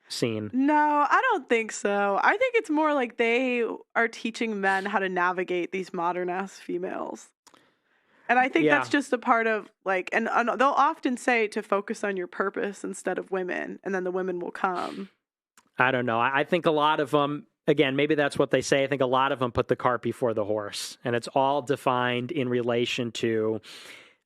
scene. No, I don't think so. I think it's more like they are teaching men how to navigate these modern-ass females. And I think that's just a part of, like, and they'll often say to focus on your purpose instead of women, and then the women will come. I don't know. I think a lot of them, again, maybe that's what they say. I think a lot of them put the cart before the horse, and it's all defined in relation to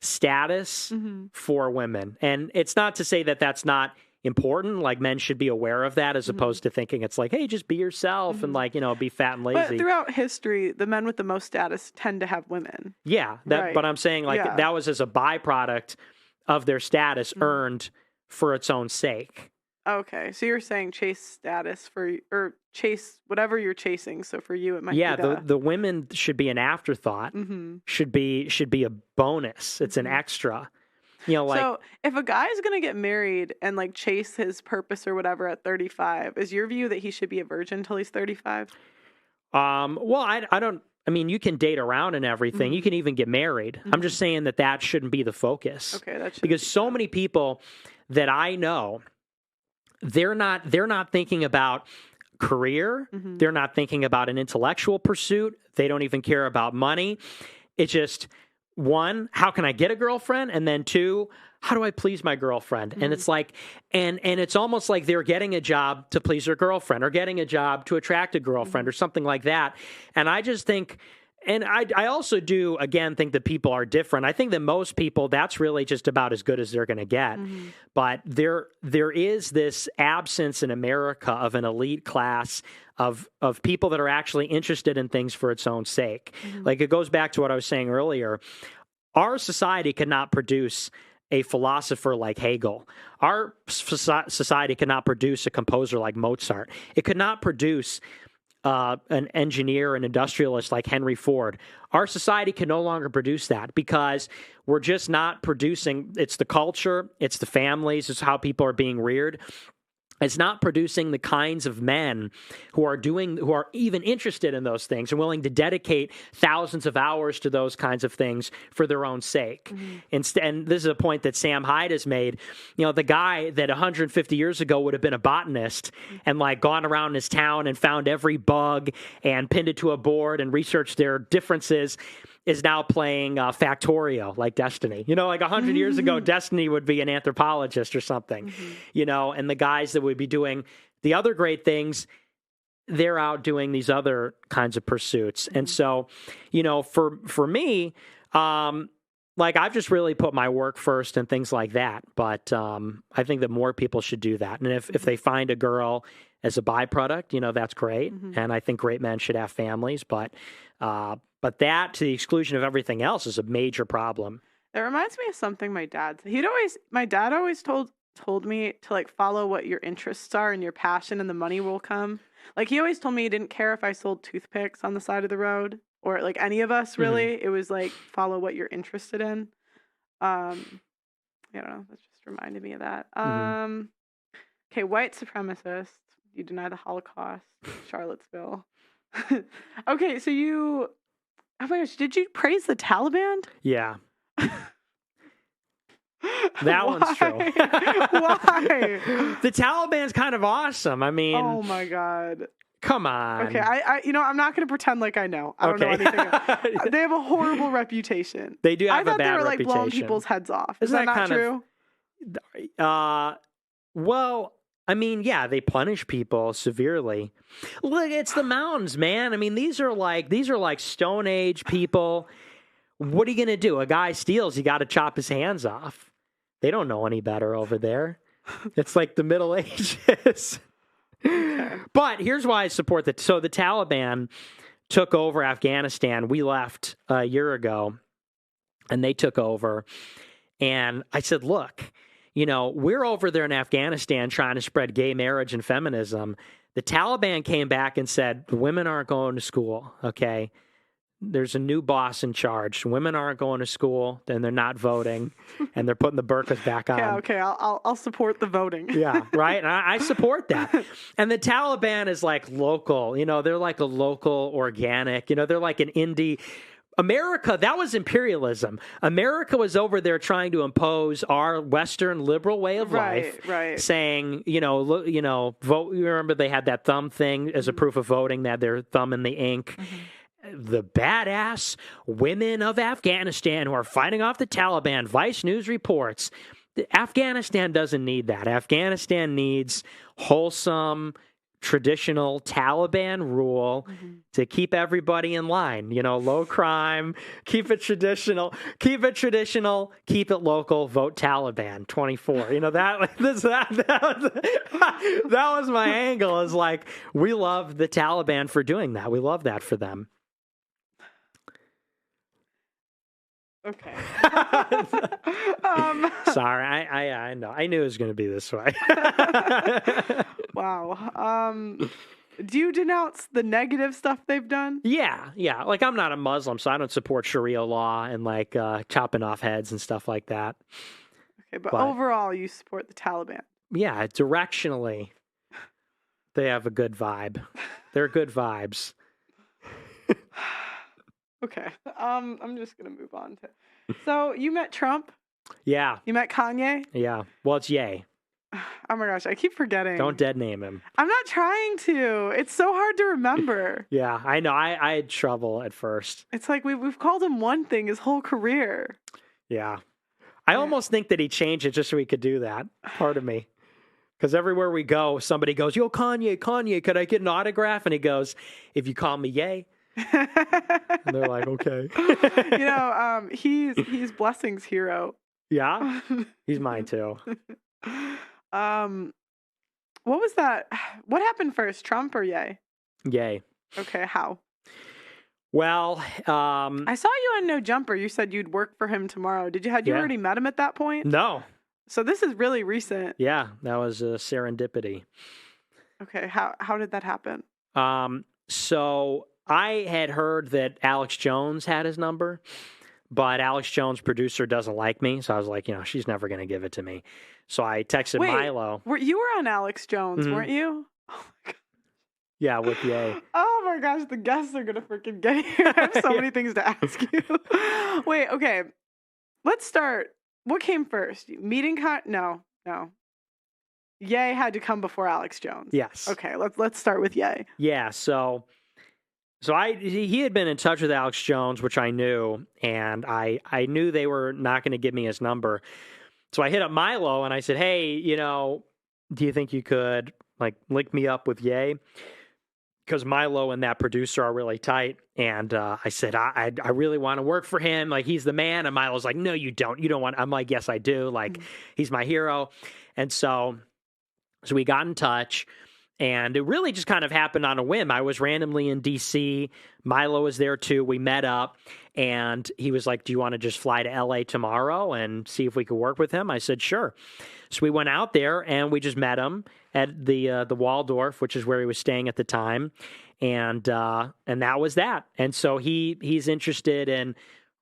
status for women. And it's not to say that that's not important. Like, men should be aware of that as opposed to thinking it's like, hey, just be yourself and, like, be fat and lazy. But throughout history, the men with the most status tend to have women. Yeah. But I'm saying, like, that was as a byproduct of their status earned for its own sake. Okay, so you're saying chase status or chase whatever you're chasing. So for you, it might be the women should be an afterthought. Should be a bonus. It's an extra. Like, so if a guy is going to get married and, like, chase his purpose or whatever at 35, is your view that he should be a virgin until he's 35? Well, I don't. I mean, you can date around and everything. You can even get married. I'm just saying that shouldn't be the focus. Okay, that should because so many people that I know, they're not thinking about career. They're not thinking about an intellectual pursuit. They don't even care about money. It's just, one, how can I get a girlfriend? And then two, how do I please my girlfriend? And it's like, and it's almost like they're getting a job to please their girlfriend or getting a job to attract a girlfriend or something like that. And I just think, and I also do, again, think that people are different. I think that most people, that's really just about as good as they're going to get. But there is this absence in America of an elite class of people that are actually interested in things for its own sake. Like, it goes back to what I was saying earlier. Our society cannot produce a philosopher like Hegel. Our society cannot produce a composer like Mozart. It could not produce an engineer, an industrialist like Henry Ford. Our society can no longer produce that because we're just not producing. It's the culture, it's the families, it's how people are being reared. It's not producing the kinds of men who are even interested in those things and willing to dedicate thousands of hours to those kinds of things for their own sake. Mm-hmm. And this is a point that Sam Hyde has made. The guy that 150 years ago would have been a botanist and like gone around his town and found every bug and pinned it to a board and researched their differences is now playing Factorio, like Destiny. Like 100 years ago, Destiny would be an anthropologist or something, and the guys that would be doing the other great things, they're out doing these other kinds of pursuits. And so, for me, like I've just really put my work first and things like that. But I think that more people should do that. And if they find a girl as a byproduct, that's great. And I think great men should have families, but that, to the exclusion of everything else, is a major problem. It reminds me of something my dad said. My dad always told me to like follow what your interests are and your passion, and the money will come. Like he always told me he didn't care if I sold toothpicks on the side of the road or like any of us really. It was like follow what you're interested in. I don't know. That just reminded me of that. Okay, white supremacist. You deny the Holocaust, Charlottesville. Okay, so you. Oh my gosh, did you praise the Taliban? Yeah. That one's true. Why? The Taliban's kind of awesome. I mean, oh my God. Come on. Okay, I'm not going to pretend like I know. I don't know anything. They have a horrible reputation. They do have a bad reputation. I thought they were like blowing people's heads off. Is that not true? Well, I mean, yeah, they punish people severely. Look, it's the mountains, man. I mean, these are like Stone Age people. What are you going to do? A guy steals, you got to chop his hands off. They don't know any better over there. It's like the Middle Ages. But here's why I support that. So the Taliban took over Afghanistan. We left a year ago, and they took over. And I said, look, we're over there in Afghanistan trying to spread gay marriage and feminism. The Taliban came back and said, women aren't going to school, okay? There's a new boss in charge. Women aren't going to school, and they're not voting, and they're putting the burqas back on. Yeah, okay, I'll support the voting. Yeah, right? And I support that. And the Taliban is like local. They're like a local organic. They're like an indie. America, that was imperialism. America was over there trying to impose our Western liberal way of life, saying, vote. You remember they had that thumb thing as a proof of voting. They had their thumb in the ink. The badass women of Afghanistan who are fighting off the Taliban. Vice News reports. Afghanistan doesn't need that. Afghanistan needs wholesome, traditional Taliban rule to keep everybody in line. Low crime, keep it traditional, keep it local, vote Taliban 24. That was my angle, is like, we love the Taliban for doing that. We love that for them. Okay. Sorry, I know. I knew it was going to be this way. Wow. Do you denounce the negative stuff they've done? Yeah. Like, I'm not a Muslim, so I don't support Sharia law and like chopping off heads and stuff like that. Okay, but overall, you support the Taliban. Yeah, directionally, they have a good vibe. They're good vibes. Okay. I'm just going to move on to. So, you met Trump? Yeah. You met Kanye? Yeah. Well, it's Ye. Oh my gosh, I keep forgetting. Don't dead name him. I'm not trying to. It's so hard to remember. Yeah, I know. I had trouble at first. It's like we've called him one thing his whole career. Yeah. I almost think that he changed it just so he could do that. Part of me. Because everywhere we go, somebody goes, yo, Kanye, could I get an autograph? And he goes, if you call me Ye. And they're like, okay. He's Blessing's hero. Yeah? He's mine too. What was that? What happened first, Trump or Ye? Ye. Okay, how? Well, I saw you on No Jumper. You said you'd work for him tomorrow. Had you already met him at that point? No. So this is really recent. Yeah, that was a serendipity. Okay, how did that happen? So I had heard that Alex Jones had his number, but Alex Jones' producer doesn't like me. So I was like, she's never going to give it to me. So I texted Milo. You were on Alex Jones, weren't you? Oh my God. Yeah, with Ye. Oh my gosh, the guests are going to freaking get here. I have so many things to ask you. Wait, okay. Let's start. What came first? No. Ye had to come before Alex Jones. Yes. Okay, let's start with Ye. Yeah, so he had been in touch with Alex Jones, which I knew, and I knew they were not going to give me his number. So I hit up Milo and I said, "Hey, do you think you could link me up with Ye?" Because Milo and that producer are really tight. And I said, I really want to work for him. He's the man. And Milo's like, "No, you don't. You don't want." I'm like, "Yes, I do. He's my hero." And so we got in touch. And it really just kind of happened on a whim. I was randomly in D.C. Milo was there too. We met up, and he was like, "Do you want to just fly to L.A. tomorrow and see if we could work with him?" I said, "Sure." So we went out there, and we just met him at the Waldorf, which is where he was staying at the time, and that was that. And so he's interested in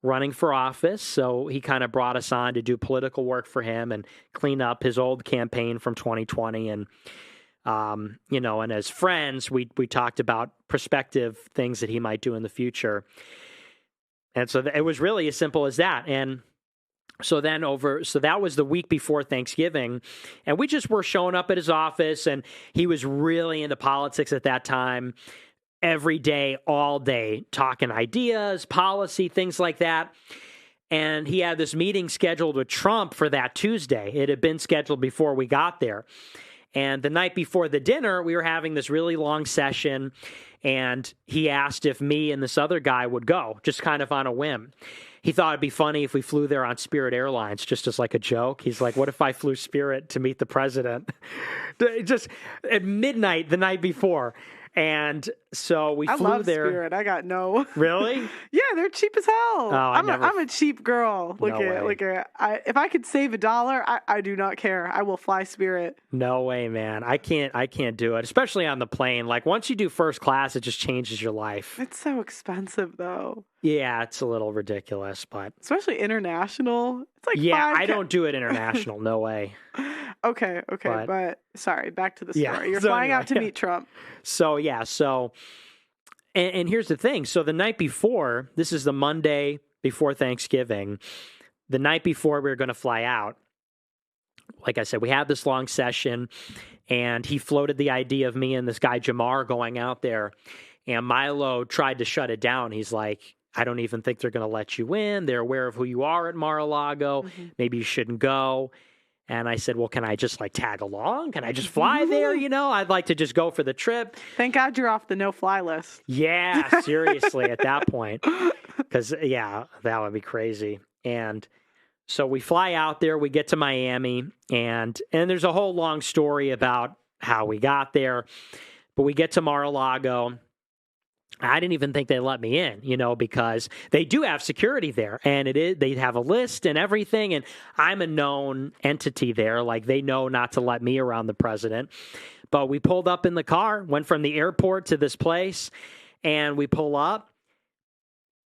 running for office, so he kind of brought us on to do political work for him and clean up his old campaign from 2020 and. And as friends, we talked about prospective things that he might do in the future. And so it was really as simple as that. And so that was the week before Thanksgiving, and we just were showing up at his office, and he was really into politics at that time, every day, all day, talking ideas, policy, things like that. And he had this meeting scheduled with Trump for that Tuesday. It had been scheduled before we got there. And the night before the dinner, we were having this really long session, and he asked if me and this other guy would go, just kind of on a whim. He thought it'd be funny if we flew there on Spirit Airlines, just as like a joke. He's like, "What if I flew Spirit to meet the president?" Just at midnight the night before. And so we flew there. I love Spirit. I got no. Really? Yeah, they're cheap as hell. Oh, I'm a cheap girl. If I could save $1, I do not care. I will fly Spirit. No way, man. I can't do it, especially on the plane. Once you do first class, it just changes your life. It's so expensive, though. Yeah, it's a little ridiculous, but especially international. It's like I don't do it international. No way. Okay, but sorry, back to the story. Yeah, You're flying out to meet Trump. So and here's the thing. So the night before, this is the Monday before Thanksgiving, the night before we were going to fly out, like I said, we had this long session, and he floated the idea of me and this guy Jamar going out there, and Milo tried to shut it down. He's like, "I don't even think they're going to let you in. They're aware of who you are at Mar-a-Lago. Mm-hmm. Maybe you shouldn't go." And I said, "Well, can I just tag along? Can I just fly there? I'd like to just go for the trip." Thank God you're off the no-fly list. Yeah, seriously, at that point. Because, that would be crazy. And so we fly out there, we get to Miami, and there's a whole long story about how we got there. But we get to Mar-a-Lago. I didn't even think they let me in, because they do have security there, and they have a list and everything, and I'm a known entity there. They know not to let me around the president. But we pulled up in the car, went from the airport to this place, and we pull up.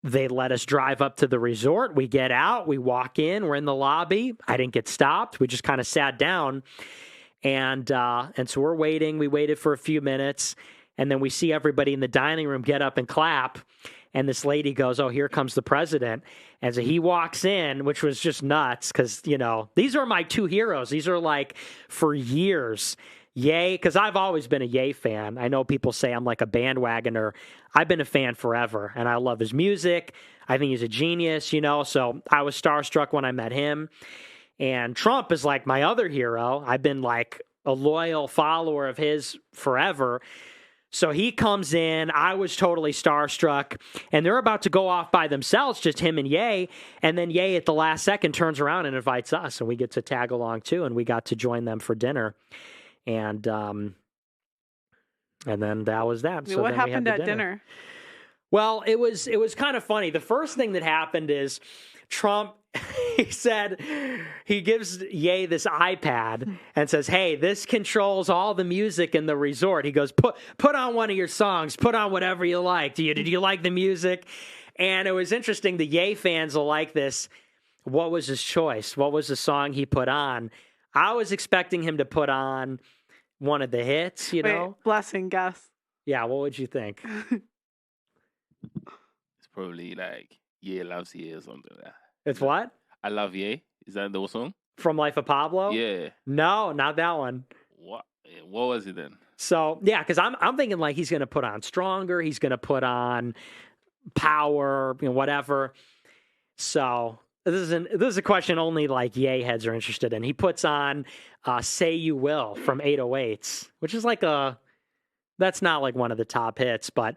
They let us drive up to the resort. We get out, we walk in, we're in the lobby. I didn't get stopped. We just kind of sat down, and so we're waiting. We waited for a few minutes. And then we see everybody in the dining room get up and clap. And this lady goes, "Oh, here comes the president." And so he walks in, which was just nuts because, these are my two heroes. These are for years. Ye, because I've always been a Ye fan. I know people say I'm like a bandwagoner. I've been a fan forever, and I love his music. I think he's a genius, so I was starstruck when I met him. And Trump is my other hero. I've been a loyal follower of his forever. So he comes in, I was totally starstruck, and they're about to go off by themselves, just him and Ye, and then Ye at the last second turns around and invites us, and we get to tag along too, and we got to join them for dinner, and then that was that. So what happened at dinner? Well, it was kind of funny. The first thing that happened is Trump he said he gives Ye this iPad and says, "Hey, this controls all the music in the resort." He goes, "Put on one of your songs. Put on whatever you like. Did you like the music?" And it was interesting. The Ye fans will like this. What was his choice? What was the song he put on? I was expecting him to put on one of the hits, you know? Blessing, guess. Yeah, what would you think? It's probably like Ye Loves Ye or something like that. It's what? I Love Ye. Is that the song? From Life of Pablo? Yeah. No, not that one. What was it then? So, yeah, because I'm thinking like he's going to put on Stronger. He's going to put on Power, whatever. So this is a question only like Ye heads are interested in. He puts on Say You Will from 808s, which is that's not like one of the top hits, but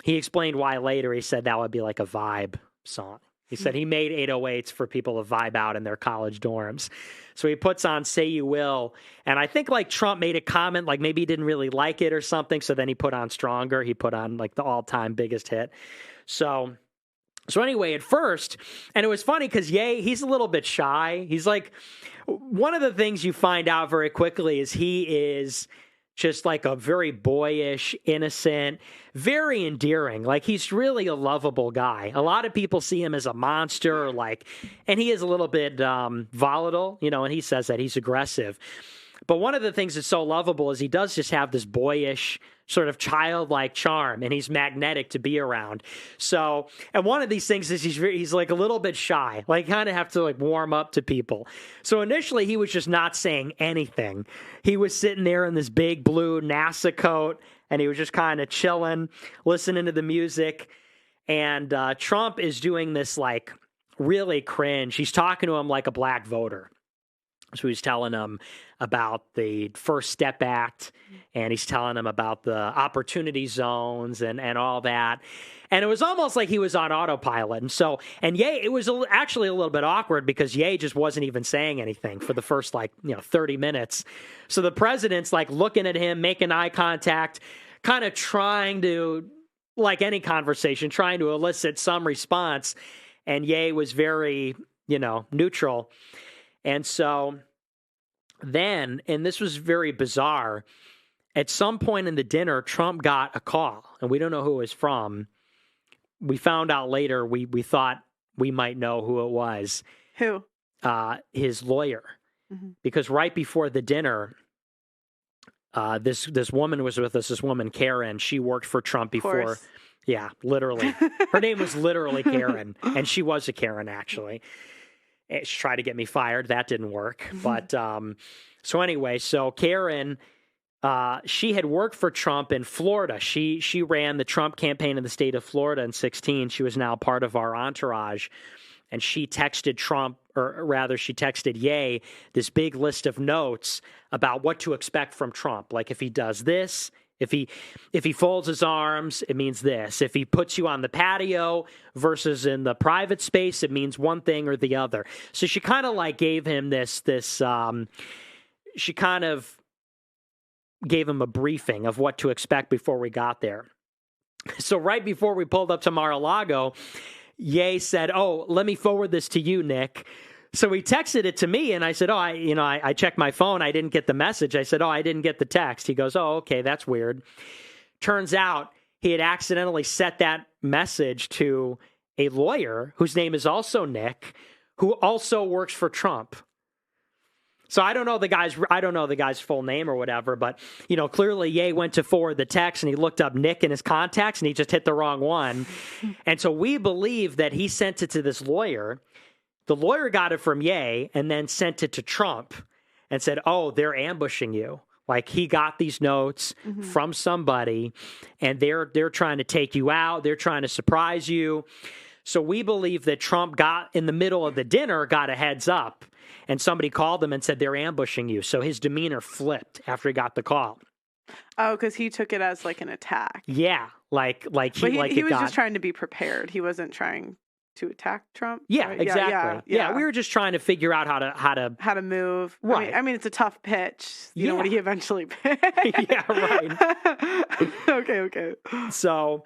he explained why later. He said that would be like a vibe song. He said he made 808s for people to vibe out in their college dorms. So he puts on Say You Will. And I think like Trump made a comment, like maybe he didn't really like it or something. So then he put on Stronger. He put on like the all-time biggest hit. So anyway, at first, and it was funny because Ye, he's a little bit shy. He's like, one of the things you find out very quickly is he is just like a very boyish, innocent, very endearing. Like he's really a lovable guy. A lot of people see him as a monster, and he is a little bit volatile, and he says that he's aggressive. But one of the things that's so lovable is he does just have this boyish, sort of childlike charm, and he's magnetic to be around. So, and one of these things is he's like a little bit shy, like kind of have to like warm up to people. So initially he was just not saying anything. He was sitting there in this big blue NASA coat, and he was just kind of chilling, listening to the music. And Trump is doing this like really cringe. He's talking to him like a black voter. So he's telling him about the First Step Act, and he's telling him about the opportunity zones and all that. And it was almost like he was on autopilot. And Ye, it was actually a little bit awkward because Ye just wasn't even saying anything for the first 30 minutes. So the president's like looking at him, making eye contact, kind of trying to, like any conversation, trying to elicit some response. And Ye was very, neutral. And so then, and this was very bizarre, at some point in the dinner, Trump got a call, and we don't know who it was from. We found out later, we thought we might know who it was. Who? His lawyer. Mm-hmm. Because right before the dinner, this woman was with us, this woman, Karen. She worked for Trump before. Yeah, literally. Her name was literally Karen, and she was a Karen, actually. She tried to get me fired. That didn't work. But so anyway, so Karen, she had worked for Trump in Florida. She ran the Trump campaign in the state of Florida in 2016. She was now part of our entourage. And she texted Trump, or rather she texted Ye, this big list of notes about what to expect from Trump. Like if he does this, if he folds his arms, it means this. If he puts you on the patio versus in the private space, it means one thing or the other. So she kind of like gave him she kind of gave him a briefing of what to expect before we got there. So right before we pulled up to Mar-a-Lago, Ye said, "Oh, let me forward this to you, Nick." So he texted it to me, and I said, I checked my phone. I didn't get the message. I said, I didn't get the text. He goes, "Oh, okay, that's weird." Turns out he had accidentally set that message to a lawyer whose name is also Nick, who also works for Trump. So I don't know the guy's full name or whatever, but clearly Ye went to forward the text and he looked up Nick in his contacts and he just hit the wrong one. And so we believe that he sent it to this lawyer. The lawyer got it from Ye and then sent it to Trump and said, "Oh, they're ambushing you. Like he got these notes from somebody and they're trying to take you out. They're trying to surprise you." So we believe that Trump got in the middle of the dinner, got a heads up, and somebody called him and said, "They're ambushing you." So his demeanor flipped after he got the call. Oh, because he took it as like an attack. Yeah, like he was just trying to be prepared. He wasn't trying to attack Trump. Yeah, right? exactly. Yeah, we were just trying to figure out how to move. Right. I mean, it's a tough pitch. You know what he eventually picked. Yeah, right. Okay. So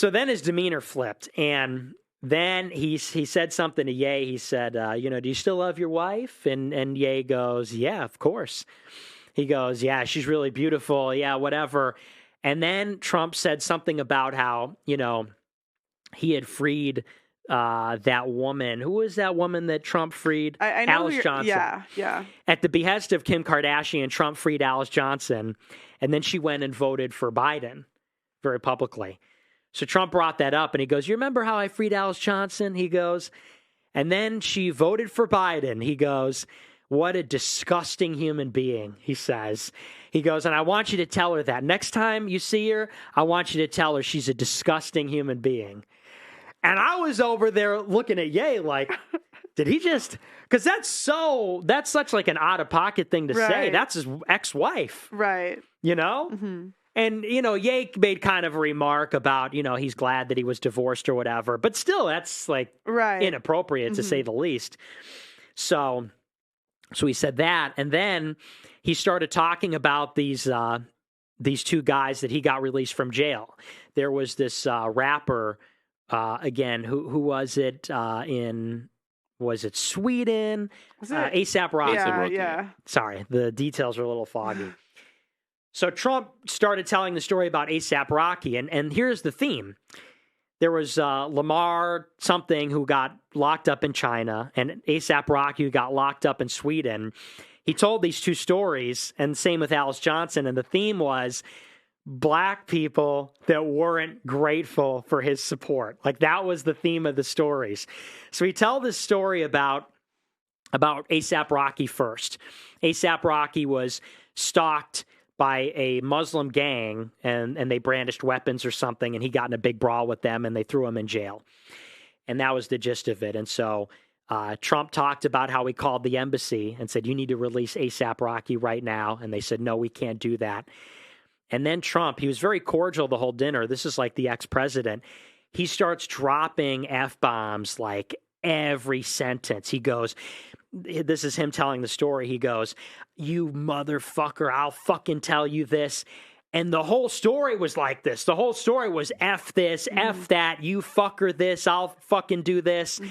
then his demeanor flipped, and then he said something to Ye. He said, do you still love your wife? And Ye goes, yeah, of course. He goes, yeah, she's really beautiful. Yeah, whatever. And then Trump said something about how, he had freed that woman. Who was that woman that Trump freed? I know Alice Johnson. Yeah. At the behest of Kim Kardashian, Trump freed Alice Johnson, and then she went and voted for Biden very publicly. So Trump brought that up, and he goes, you remember how I freed Alice Johnson? He goes, and then she voted for Biden. He goes, what a disgusting human being, he says. He goes, and I want you to tell her that. Next time you see her, I want you to tell her she's a disgusting human being. And I was over there looking at Ye like, did he just, because that's such like an out-of-pocket thing to say. That's his ex-wife. Right. Mm-hmm. And, Ye made kind of a remark about, he's glad that he was divorced or whatever. But still, that's like inappropriate to say the least. So he said that. And then he started talking about these two guys that he got released from jail. There was this rapper, again, who was it was it Sweden? A$AP Rocky. Yeah. Sorry, the details are a little foggy. So Trump started telling the story about A$AP Rocky, and here's the theme. There was Lamar something who got locked up in China, and A$AP Rocky who got locked up in Sweden. He told these two stories, and same with Alice Johnson, and the theme was black people that weren't grateful for his support. Like, that was the theme of the stories. So he told this story about A$AP Rocky first. A$AP Rocky was stalked by a Muslim gang, and they brandished weapons or something, and he got in a big brawl with them, and they threw him in jail. And that was the gist of it. And so Trump talked about how he called the embassy and said, you need to release A$AP Rocky right now. And they said, no, we can't do that. And then Trump, he was very cordial the whole dinner. This is like the ex-president. He starts dropping F-bombs like every sentence. He goes, this is him telling the story. He goes, you motherfucker, I'll fucking tell you this. And the whole story was like this. The whole story was F this, F that, you fucker this, I'll fucking do this.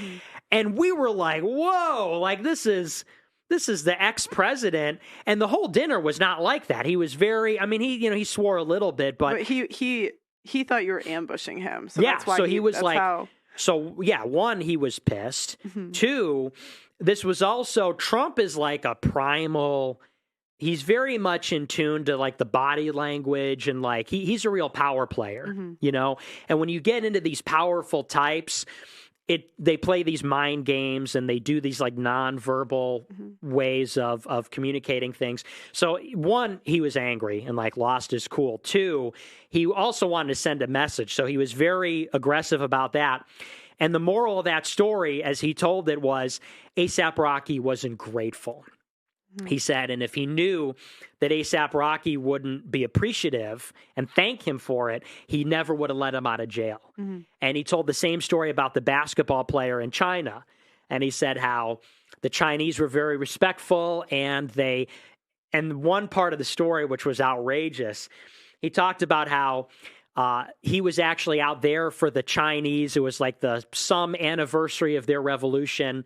And we were like, whoa, like this is the ex-president. And the whole dinner was not like that. He was very, he swore a little bit, but he thought you were ambushing him. So yeah, that's why so he was like, how... so yeah, one, he was pissed. Two, this was also, Trump is like a primal, he's very much in tune to like the body language, and like he's a real power player, And when you get into these powerful types, they play these mind games, and they do these like nonverbal ways of communicating things. So one, he was angry and like lost his cool. Two, he also wanted to send a message. So he was very aggressive about that. And the moral of that story, as he told it, was A$AP Rocky wasn't grateful. He said, and if he knew that A$AP Rocky wouldn't be appreciative and thank him for it, he never would have let him out of jail. And he told the same story about the basketball player in China. And he said how the Chinese were very respectful, and one part of the story, which was outrageous, he talked about how he was actually out there for the Chinese. It was like some anniversary of their revolution.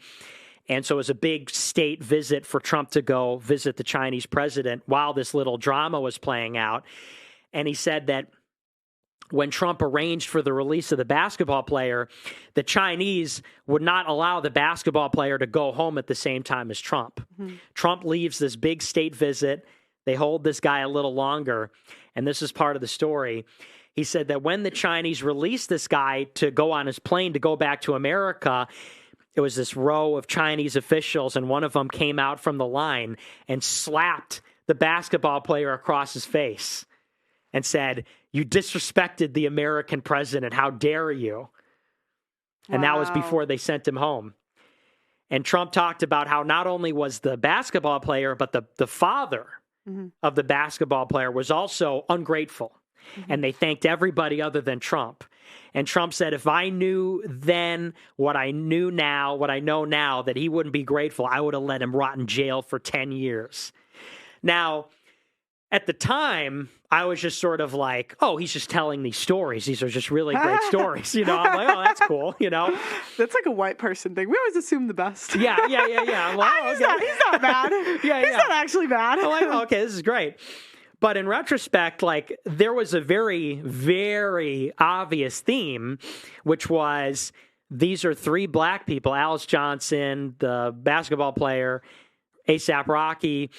And so it was a big state visit for Trump to go visit the Chinese president while this little drama was playing out. And he said that when Trump arranged for the release of the basketball player, the Chinese would not allow the basketball player to go home at the same time as Trump. Trump leaves this big state visit. They hold this guy a little longer. And this is part of the story. He said that when the Chinese released this guy to go on his plane to go back to America, it was this row of Chinese officials, and one of them came out from the line and slapped the basketball player across his face and said, you disrespected the American president. How dare you? And that was before they sent him home. And Trump talked about how not only was the basketball player, but the father of the basketball player was also ungrateful. And they thanked everybody other than Trump. And Trump said, if I knew then what I know now, that he wouldn't be grateful, I would have let him rot in jail for 10 years. Now, at the time, I was just sort of like, oh, he's just telling these stories. These are just really great stories. I'm like, oh, that's cool. That's like a white person thing. We always assume the best. Yeah. I'm like, oh, okay. He's not bad. He's not actually bad. I'm like, oh, okay, this is great. But in retrospect, like, there was a very, very obvious theme, which was these are three black people, Alice Johnson, the basketball player, A$AP Rocky,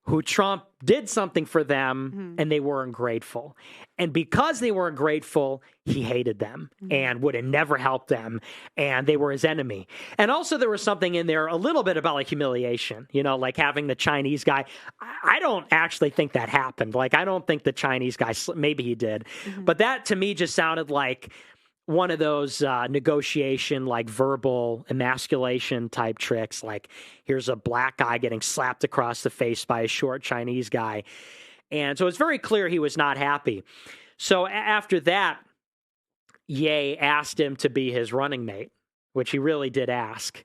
who Trump did something for them and they weren't grateful. And because they weren't grateful, he hated them and would have never helped them. And they were his enemy. And also there was something in there a little bit about like humiliation, like having the Chinese guy. I don't actually think that happened. Like, I don't think the Chinese guy, maybe he did. But that to me just sounded like one of those negotiation, like verbal emasculation type tricks. Like, here's a black guy getting slapped across the face by a short Chinese guy. And so it's very clear he was not happy. So after that, Ye asked him to be his running mate, which he really did ask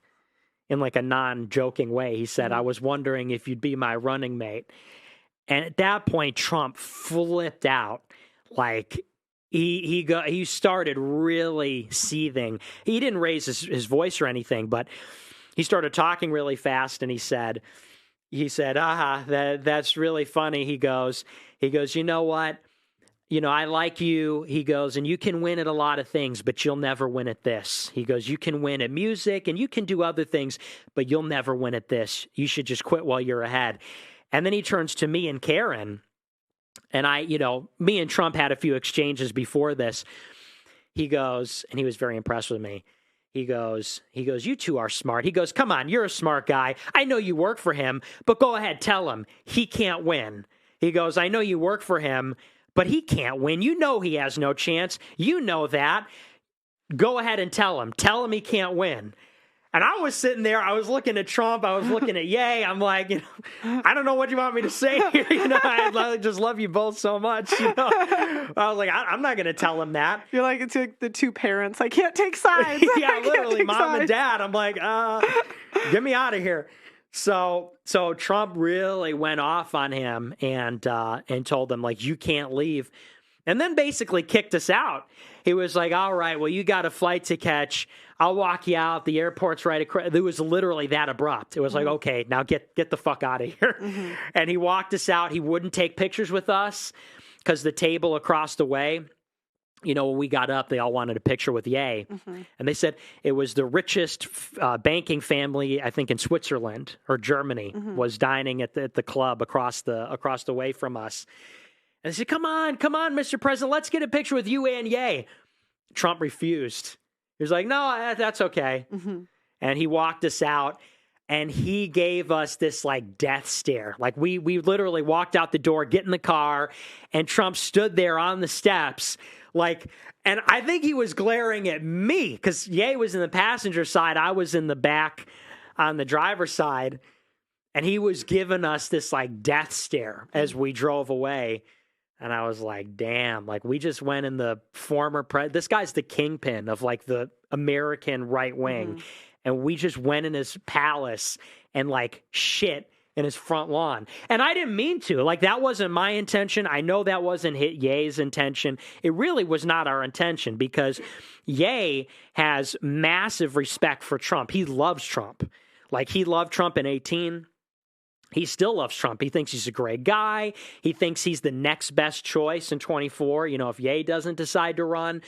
in like a non-joking way. He said, I was wondering if you'd be my running mate. And at that point, Trump flipped out. Like, he started really seething. He didn't raise his voice or anything, but he started talking really fast, and he said, that's really funny. He goes, you know what? I like you. He goes, and you can win at a lot of things, but you'll never win at this. He goes, you can win at music and you can do other things, but you'll never win at this. You should just quit while you're ahead. And then he turns to me and Karen. And me and Trump had a few exchanges before this. He goes, and he was very impressed with me. He goes, you two are smart. He goes, come on, you're a smart guy. I know you work for him, but go ahead, tell him he can't win. He goes, I know you work for him, but he can't win. You know he has no chance. You know that. Go ahead and tell him. Tell him he can't win. And I was sitting there, I was looking at Trump, I was looking at Ye. I'm like, I don't know what you want me to say here. I just love you both so much. I was like, I'm not going to tell him that. You're like, it's like the two parents. I can't take sides. Yeah, literally, mom and dad. I'm like, get me out of here. So Trump really went off on him and told him, like, you can't leave. And then basically kicked us out. He was like, all right, well, you got a flight to catch. I'll walk you out. The airport's right across. It was literally that abrupt. It was like, okay, now get the fuck out of here. And he walked us out. He wouldn't take pictures with us because the table across the way, when we got up, they all wanted a picture with Ye. And they said it was the richest banking family, I think, in Switzerland or Germany was dining at the club across the way from us. And they said, come on, Mr. President, let's get a picture with you and Ye. Trump refused. He was like, no, that's okay. And he walked us out, and he gave us this, like, death stare. Like, we literally walked out the door, get in the car, and Trump stood there on the steps, like, and I think he was glaring at me, because Ye was in the passenger side, I was in the back on the driver's side, and he was giving us this, like, death stare as we drove away. And I was like, damn, like, we just went in the former this guy's the kingpin of, like, the American right wing. And we just went in his palace and, like, shit in his front lawn. And I didn't mean to. Like, that wasn't my intention. I know that wasn't Ye's intention. It really was not our intention, because Ye has massive respect for Trump. He loves Trump. Like, he loved Trump in 2018. He still loves Trump. He thinks he's a great guy. He thinks he's the next best choice in 24, if Ye doesn't decide to run.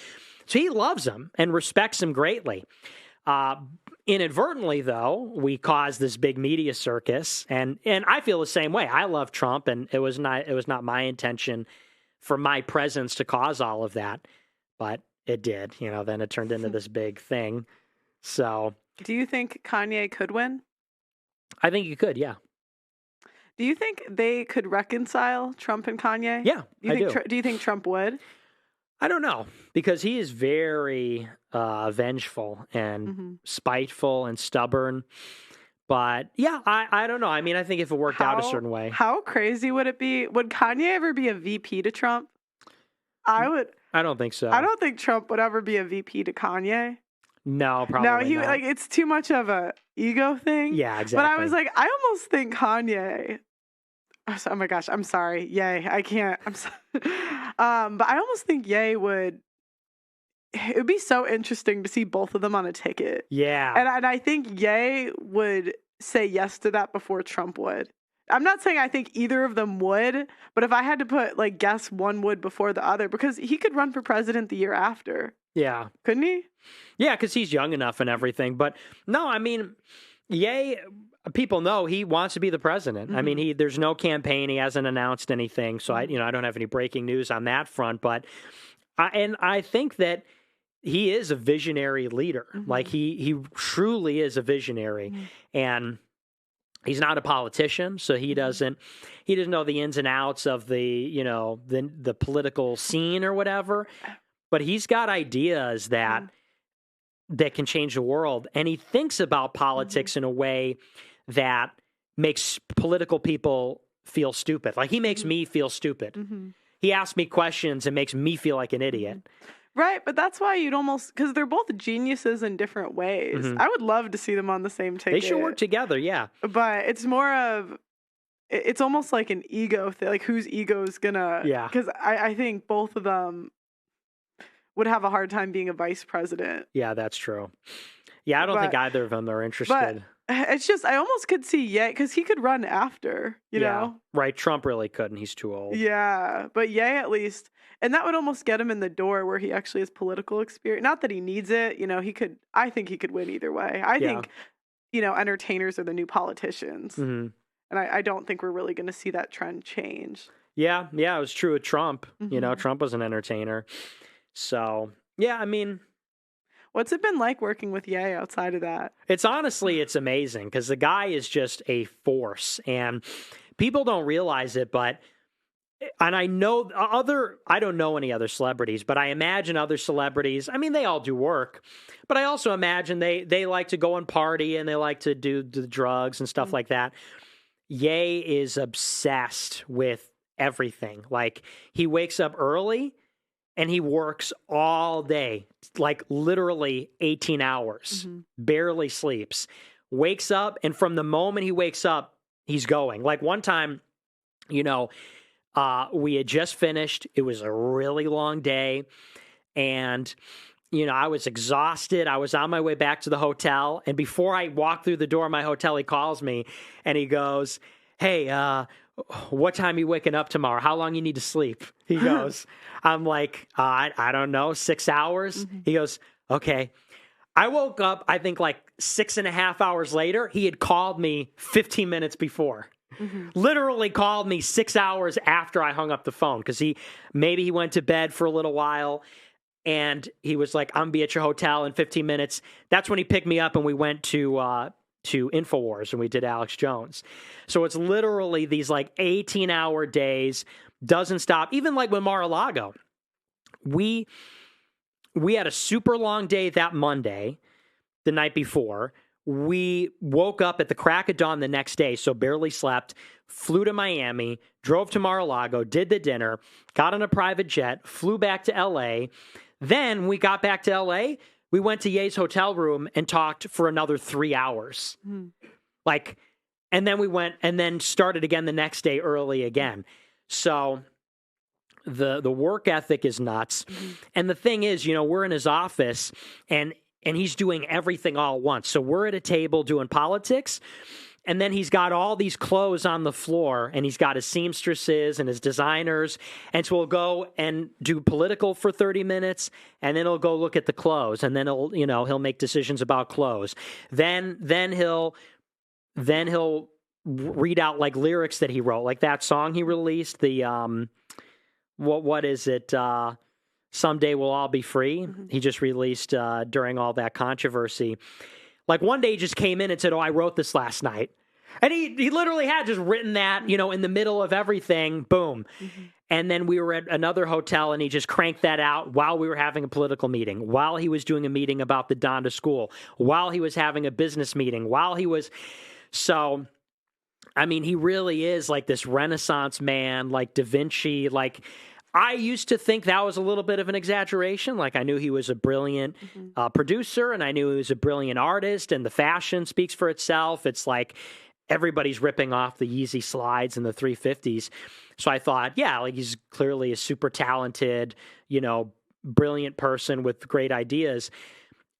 So he loves him and respects him greatly. Inadvertently, though, we caused this big media circus, and I feel the same way. I love Trump, and it was not my intention for my presence to cause all of that, but it did. Then it turned into this big thing. So, do you think Kanye could win? I think he could, yeah. Do you think they could reconcile Trump and Kanye? Yeah, I do. Do you think Trump would? I don't know, because he is very vengeful and spiteful and stubborn. But yeah, I don't know. I mean, I think if it worked out a certain way. How crazy would it be? Would Kanye ever be a VP to Trump? I don't think so. I don't think Trump would ever be a VP to Kanye. No, probably not. Like, it's too much of a ego thing. Yeah, exactly. But I was like, I almost think Kanye. Oh my gosh, I'm sorry. Yay, I can't. I'm sorry. But I almost think Ye would. It would be so interesting to see both of them on a ticket. Yeah. And I think Ye would say yes to that before Trump would. I'm not saying I think either of them would, but if I had to put, like, guess one would before the other, because he could run for president the year after. Yeah. Couldn't he? Yeah, because he's young enough and everything. But no, I mean, Ye, people know he wants to be the president. I mean, there's no campaign. He hasn't announced anything. So I don't have any breaking news on that front. But I think that he is a visionary leader. Like he truly is a visionary, and he's not a politician, so he doesn't know the ins and outs of the political scene or whatever. But he's got ideas that can change the world, and he thinks about politics in a way that makes political people feel stupid. Like he makes me feel stupid. He asks me questions and makes me feel like an idiot. Right, but that's why you'd almost, because they're both geniuses in different ways. I would love to see them on the same ticket. They should work together, yeah. But it's more of, it's almost like an ego thing, like whose ego is gonna, because I think both of them would have a hard time being a vice president. Yeah, that's true. Yeah, I don't think either of them are interested. But it's just, I almost could see Ye, because he could run after, you know? Right, Trump really couldn't. He's too old. Yeah, but Ye at least, and that would almost get him in the door where he actually has political experience. Not that he needs it, I think he could win either way. I think, entertainers are the new politicians. And I don't think we're really going to see that trend change. Yeah, it was true with Trump. Trump was an entertainer. So, yeah, I mean, what's it been like working with Ye outside of that? It's amazing because the guy is just a force, and people don't realize it, and I don't know any other celebrities, but I imagine other celebrities, I mean, they all do work, but I also imagine they like to go and party and they like to do the drugs and stuff like that. Ye is obsessed with everything. Like, he wakes up early and he works all day, like literally 18 hours, barely sleeps, wakes up, and from the moment he wakes up, he's going. Like one time, we had just finished. It was a really long day, and I was exhausted. I was on my way back to the hotel, and before I walked through the door of my hotel, he calls me, and he goes, "Hey, what time are you waking up tomorrow? How long you need to sleep?" He goes, I'm like, I don't know, 6 hours? He goes, okay. I woke up, I think like 6.5 hours later. He had called me 15 minutes before. Literally called me 6 hours after I hung up the phone, because maybe he went to bed for a little while, and he was like, I'm going to be at your hotel in 15 minutes. That's when he picked me up, and we went to InfoWars, and we did Alex Jones. So it's literally these like 18-hour days, doesn't stop. Even like with Mar-a-Lago, we had a super long day that Monday, the night before. We woke up at the crack of dawn the next day, so barely slept, flew to Miami, drove to Mar-a-Lago, did the dinner, got on a private jet, flew back to L.A. Then we got back to L.A., we went to Ye's hotel room and talked for another 3 hours. And then we went and then started again the next day early again. So the work ethic is nuts. And the thing is, we're in his office and he's doing everything all at once. So we're at a table doing politics, and then he's got all these clothes on the floor, and he's got his seamstresses and his designers. And so we'll go and do political for 30 minutes, and then he'll go look at the clothes, and then he'll make decisions about clothes. Then he'll read out like lyrics that he wrote, like that song he released, the what is it? Someday We'll All Be Free. He just released during all that controversy. Like one day he just came in and said, "Oh, I wrote this last night." And he literally had just written that, in the middle of everything, boom. And then we were at another hotel, and he just cranked that out while we were having a political meeting, while he was doing a meeting about the Donda School, while he was having a business meeting, so, I mean, he really is like this Renaissance man, like Da Vinci. Like, I used to think that was a little bit of an exaggeration. Like, I knew he was a brilliant producer, and I knew he was a brilliant artist, and the fashion speaks for itself. It's like, everybody's ripping off the Yeezy slides and the 350s. So I thought, yeah, like he's clearly a super talented, brilliant person with great ideas.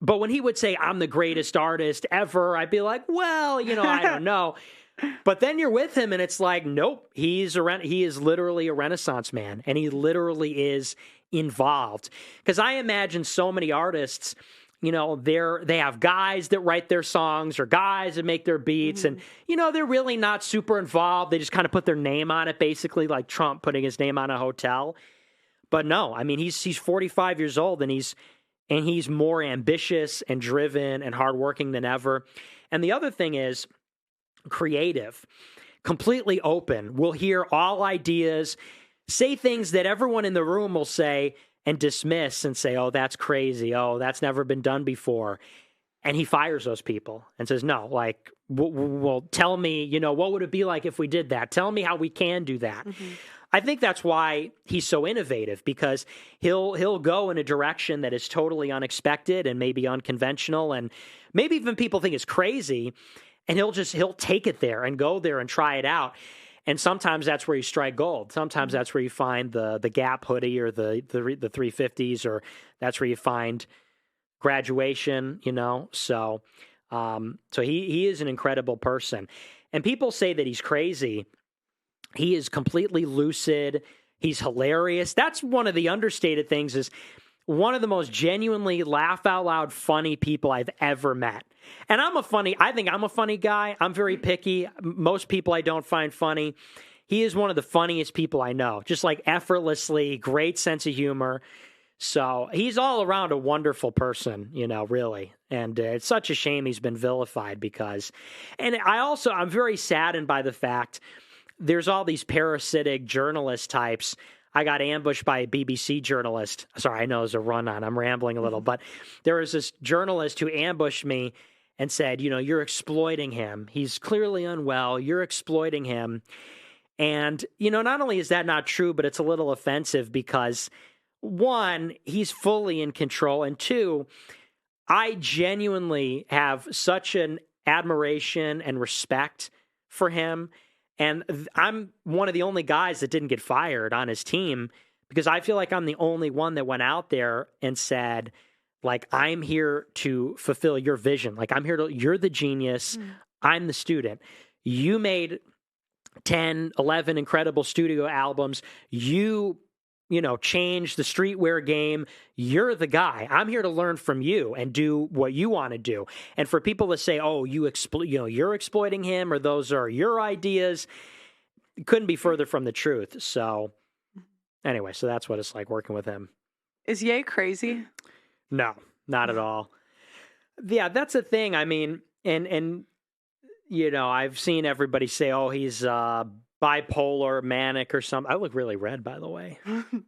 But when he would say, I'm the greatest artist ever, I'd be like, well, I don't know. But then you're with him and it's like, nope, he is literally a Renaissance man, and he literally is involved. Because I imagine so many artists, they have guys that write their songs or guys that make their beats, and they're really not super involved. They just kind of put their name on it, basically, like Trump putting his name on a hotel. But no, I mean, he's 45 years old, and he's more ambitious and driven and hardworking than ever. And the other thing is creative, completely open. We'll hear all ideas, say things that everyone in the room will say and dismiss and say, oh, that's crazy. Oh, that's never been done before. And he fires those people and says, no, like, well, tell me, what would it be like if we did that? Tell me how we can do that. Mm-hmm. I think that's why he's so innovative, because he'll go in a direction that is totally unexpected and maybe unconventional, and maybe even people think it's crazy, and he'll take it there and go there and try it out. And sometimes that's where you strike gold. Sometimes that's where you find the Gap hoodie or the 350s, or that's where you find Graduation, So he is an incredible person. And people say that he's crazy. He is completely lucid. He's hilarious. That's one of the understated things, is one of the most genuinely laugh out loud funny people I've ever met. And I think I'm a funny guy. I'm very picky. Most people I don't find funny. He is one of the funniest people I know, just like effortlessly, great sense of humor. So he's all around a wonderful person, really. And it's such a shame he's been vilified and I'm very saddened by the fact there's all these parasitic journalist types. I got ambushed by a BBC journalist. Sorry, I know it's a run-on. I'm rambling a little. But there was this journalist who ambushed me and said, you're exploiting him. He's clearly unwell. You're exploiting him. And, not only is that not true, but it's a little offensive because, one, he's fully in control. And two, I genuinely have such an admiration and respect for him. And I'm one of the only guys that didn't get fired on his team, because I feel like I'm the only one that went out there and said, like, I'm here to fulfill your vision. Like, you're the genius. I'm the student. You made 10, 11 incredible studio albums. You change the streetwear game. You're the guy. I'm here to learn from you and do what you want to do. And for people to say, oh, you're exploiting him, or those are your ideas, it couldn't be further from the truth. So anyway, so that's what it's like working with him. Is Ye crazy? No, not at all. Yeah, that's the thing. I mean, and I've seen everybody say, oh, he's bipolar, manic, or something. I look really red, by the way. Do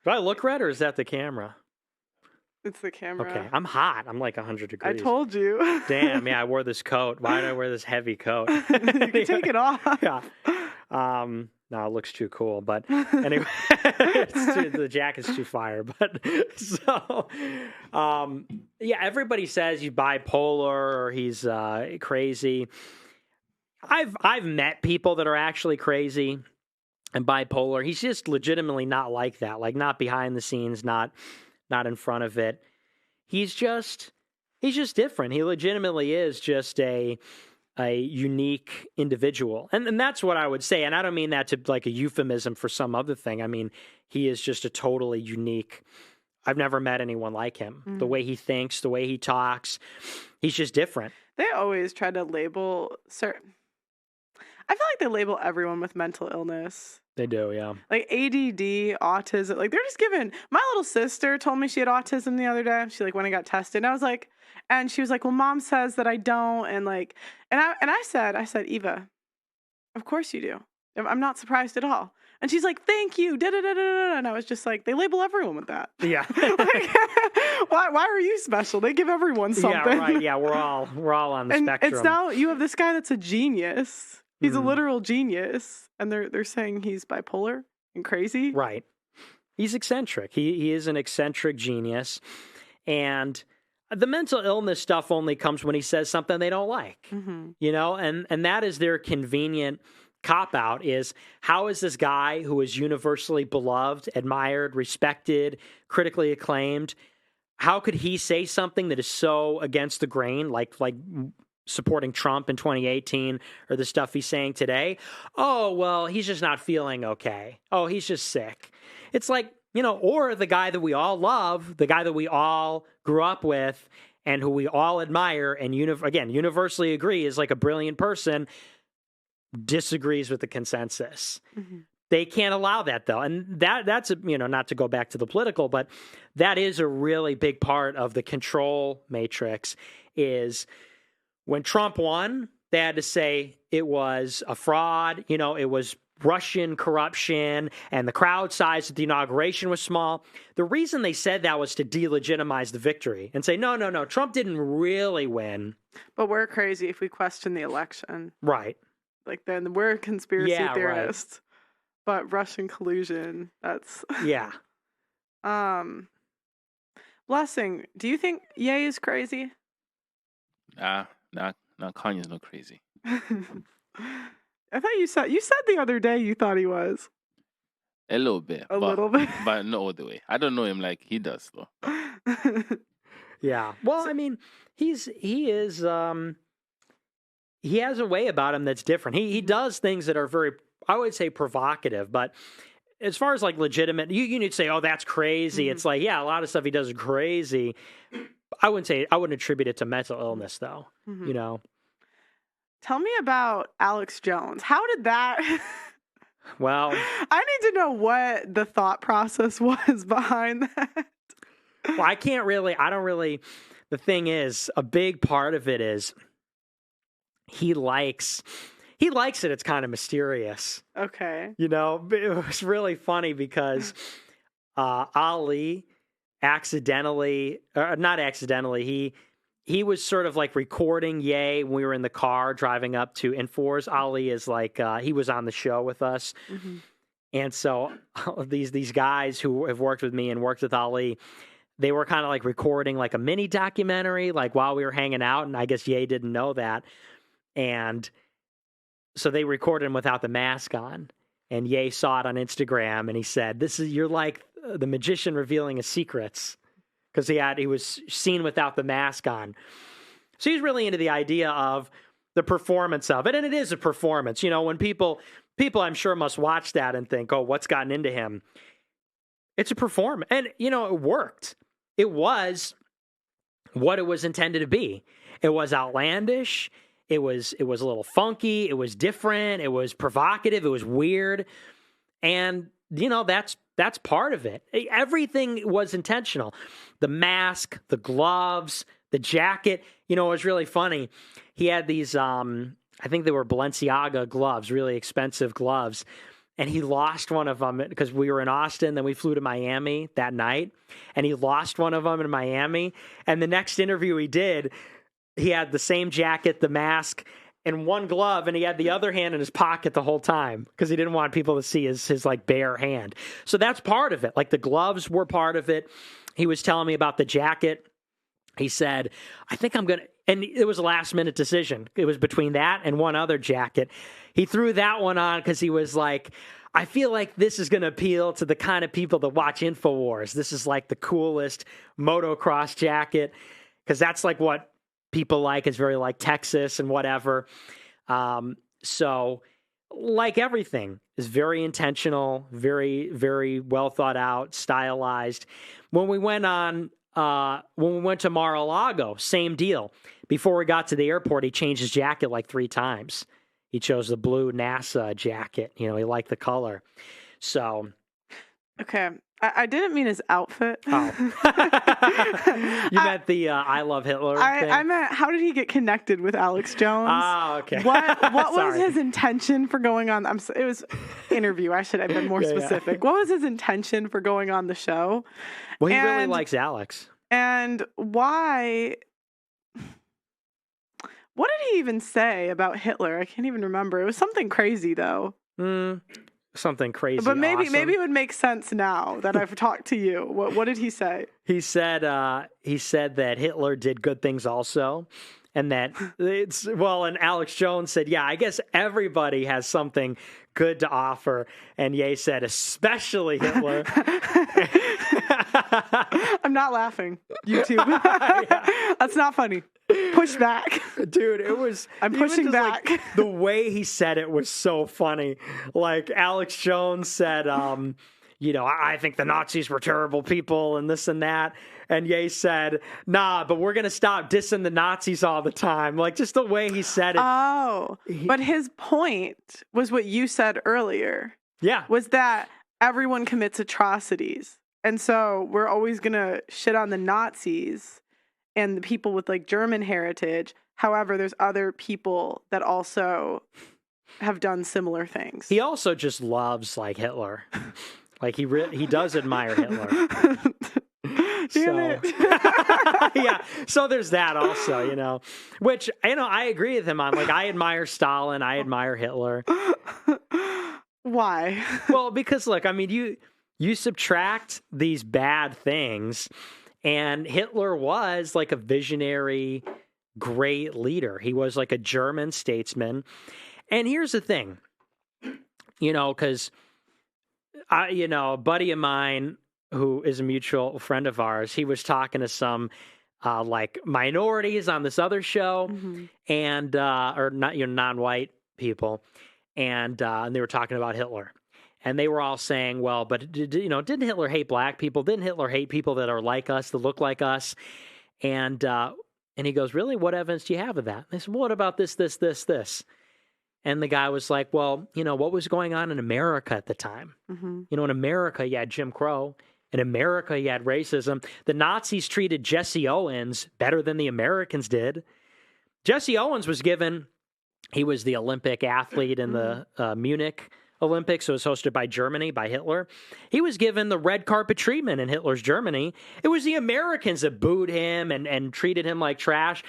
I look red, or is that the camera? It's the camera. Okay, I'm hot. I'm like 100 degrees. I told you. Damn, yeah, I wore this coat. Why did I wear this heavy coat? You can take it off. Yeah. No, it looks too cool. But anyway, the jacket's too fire. But so, yeah, everybody says he's bipolar or he's crazy. I've met people that are actually crazy and bipolar. He's just legitimately not like that. Like, not behind the scenes, not in front of it. He's just different. He legitimately is just a unique individual. And that's what I would say. And I don't mean that to like a euphemism for some other thing. I mean, he is just a totally unique. I've never met anyone like him. Mm-hmm. The way he thinks, the way he talks, he's just different. They always try to label certain. I feel like they label everyone with mental illness. They do, yeah. Like ADD, autism. Like, they're just giving. My little sister told me she had autism the other day. She went and got tested. And I was like, and she was like, well, mom says that I don't. And I said, Eva, of course you do. I'm not surprised at all. And she's like, thank you. Da-da-da-da-da. And I was just like, they label everyone with that. Yeah. Why are you special? They give everyone something. Yeah, right. Yeah, we're all on the spectrum. It's now you have this guy that's a genius. He's a literal genius. And they're saying he's bipolar and crazy. Right. He's eccentric. He is an eccentric genius. And the mental illness stuff only comes when he says something they don't like, you know, and that is their convenient cop-out is how is this guy who is universally beloved, admired, respected, critically acclaimed, how could he say something that is so against the grain, like supporting Trump in 2018 or the stuff he's saying today? Oh, well, he's just not feeling okay. Oh, he's just sick. It's like, you know, or the guy that we all love, the guy that we all grew up with and who we all admire and, universally agree is like a brilliant person, disagrees with the consensus. They can't allow that, though. And that's, you know, not to go back to the political, but that is a really big part of the control matrix is when Trump won, they had to say it was a fraud, you know, it was Russian corruption, and the crowd size at the inauguration was small. The reason they said that was to delegitimize the victory and say, no, Trump didn't really win. But we're crazy if we question the election. Right. Like, then we're conspiracy theorists. Right. But Russian collusion, that's... Yeah. Blessing, do you think Ye is crazy? No, Kanye's not crazy. I thought you said the other day you thought he was. A little bit. But not all the way. I don't know him like he does, though. Yeah. Well, I mean, he has a way about him that's different. He does things that are very, I would say, provocative, but as far as like legitimate, you need to say, oh, that's crazy. It's like, yeah, a lot of stuff he does is crazy. I wouldn't attribute it to mental illness, though, you know. Tell me about Alex Jones. How did that... Well... I need to know what the thought process was behind that. Well, I don't really... The thing is, a big part of it is he likes it. It's kind of mysterious. Okay. You know, it was really funny because Ali not accidentally, he was sort of like recording Ye when we were in the car driving up to Enforce. Ali is like, he was on the show with us. And so these guys who have worked with me and worked with Ali, they were kind of like recording like a mini documentary, like while we were hanging out. And I guess Ye didn't know that. And so they recorded him without the mask on. And Ye saw it on Instagram and he said, you're like the magician revealing his secrets. Because he was seen without the mask on. So he's really into the idea of the performance of it. And it is a performance. You know, when people I'm sure must watch that and think, oh, what's gotten into him? It's a performance. And, you know, it worked. It was what it was intended to be. It was outlandish. It was a little funky. It was different. It was provocative. It was weird. And, you know, that's part of it. Everything was intentional. The mask, the gloves, the jacket. You know, it was really funny. He had these, I think they were Balenciaga gloves, really expensive gloves. And he lost one of them because we were in Austin, then we flew to Miami that night. And he lost one of them in Miami. And the next interview he did, he had the same jacket, the mask, and one glove, and he had the other hand in his pocket the whole time because he didn't want people to see his like bare hand. So that's part of it. Like the gloves were part of it. He was telling me about the jacket. He said, I think I'm going to, and it was a last minute decision. It was between that and one other jacket. He threw that one on because he was like, I feel like this is going to appeal to the kind of people that watch InfoWars. This is like the coolest motocross jacket because that's like what people like. It's very like Texas and whatever. So like everything is very intentional, very, very well thought out, stylized. When we went to Mar-a-Lago, same deal. Before we got to the airport, he changed his jacket like 3 times. He chose the blue NASA jacket. You know, he liked the color. So. Okay. I didn't mean his outfit. Oh. You meant the I Love Hitler thing? I meant, how did he get connected with Alex Jones? Oh, okay. What was his intention for going on? It was interview. I should have been more specific. Yeah. What was his intention for going on the show? Well, he really likes Alex. And why... What did he even say about Hitler? I can't even remember. It was something crazy, though. something crazy. But maybe awesome. it would make sense now that I've talked to you. What did he say? He said that Hitler did good things also. And that and Alex Jones said, yeah, I guess everybody has something good to offer. And Ye said, especially Hitler. I'm not laughing, YouTube. That's not funny. Push back. Dude, it was... I'm pushing back. Like, the way he said it was so funny. Like, Alex Jones said, I think the Nazis were terrible people and this and that. And Ye said, nah, but we're going to stop dissing the Nazis all the time. Like, just the way he said it. Oh, but his point was what you said earlier. Yeah. Was that everyone commits atrocities. And so we're always going to shit on the Nazis and the people with, like, German heritage. However, there's other people that also have done similar things. He also just loves, like, Hitler. Like, he does admire Hitler. Damn it. Yeah, so there's that also, which, I agree with him on. Like, I admire Stalin, I admire Hitler. Why? Well, because, look, I mean, you subtract these bad things, and Hitler was, like, a visionary, great leader. He was, like, a German statesman. And here's the thing, because, a buddy of mine who is a mutual friend of ours, he was talking to some minorities on this other show, mm-hmm. and or not non-white people, and they were talking about Hitler, and they were all saying, well, but didn't Hitler hate black people? Didn't Hitler hate people that are like us, that look like us? And he goes, really? What evidence do you have of that? And they said, well, what about this? And the guy was like, well, what was going on in America at the time? Mm-hmm. In America, you had Jim Crow. In America, you had racism. The Nazis treated Jesse Owens better than the Americans did. Jesse Owens he was the Olympic athlete in the Munich Olympics. It was hosted by Germany, by Hitler. He was given the red carpet treatment in Hitler's Germany. It was the Americans that booed him and treated him like trash.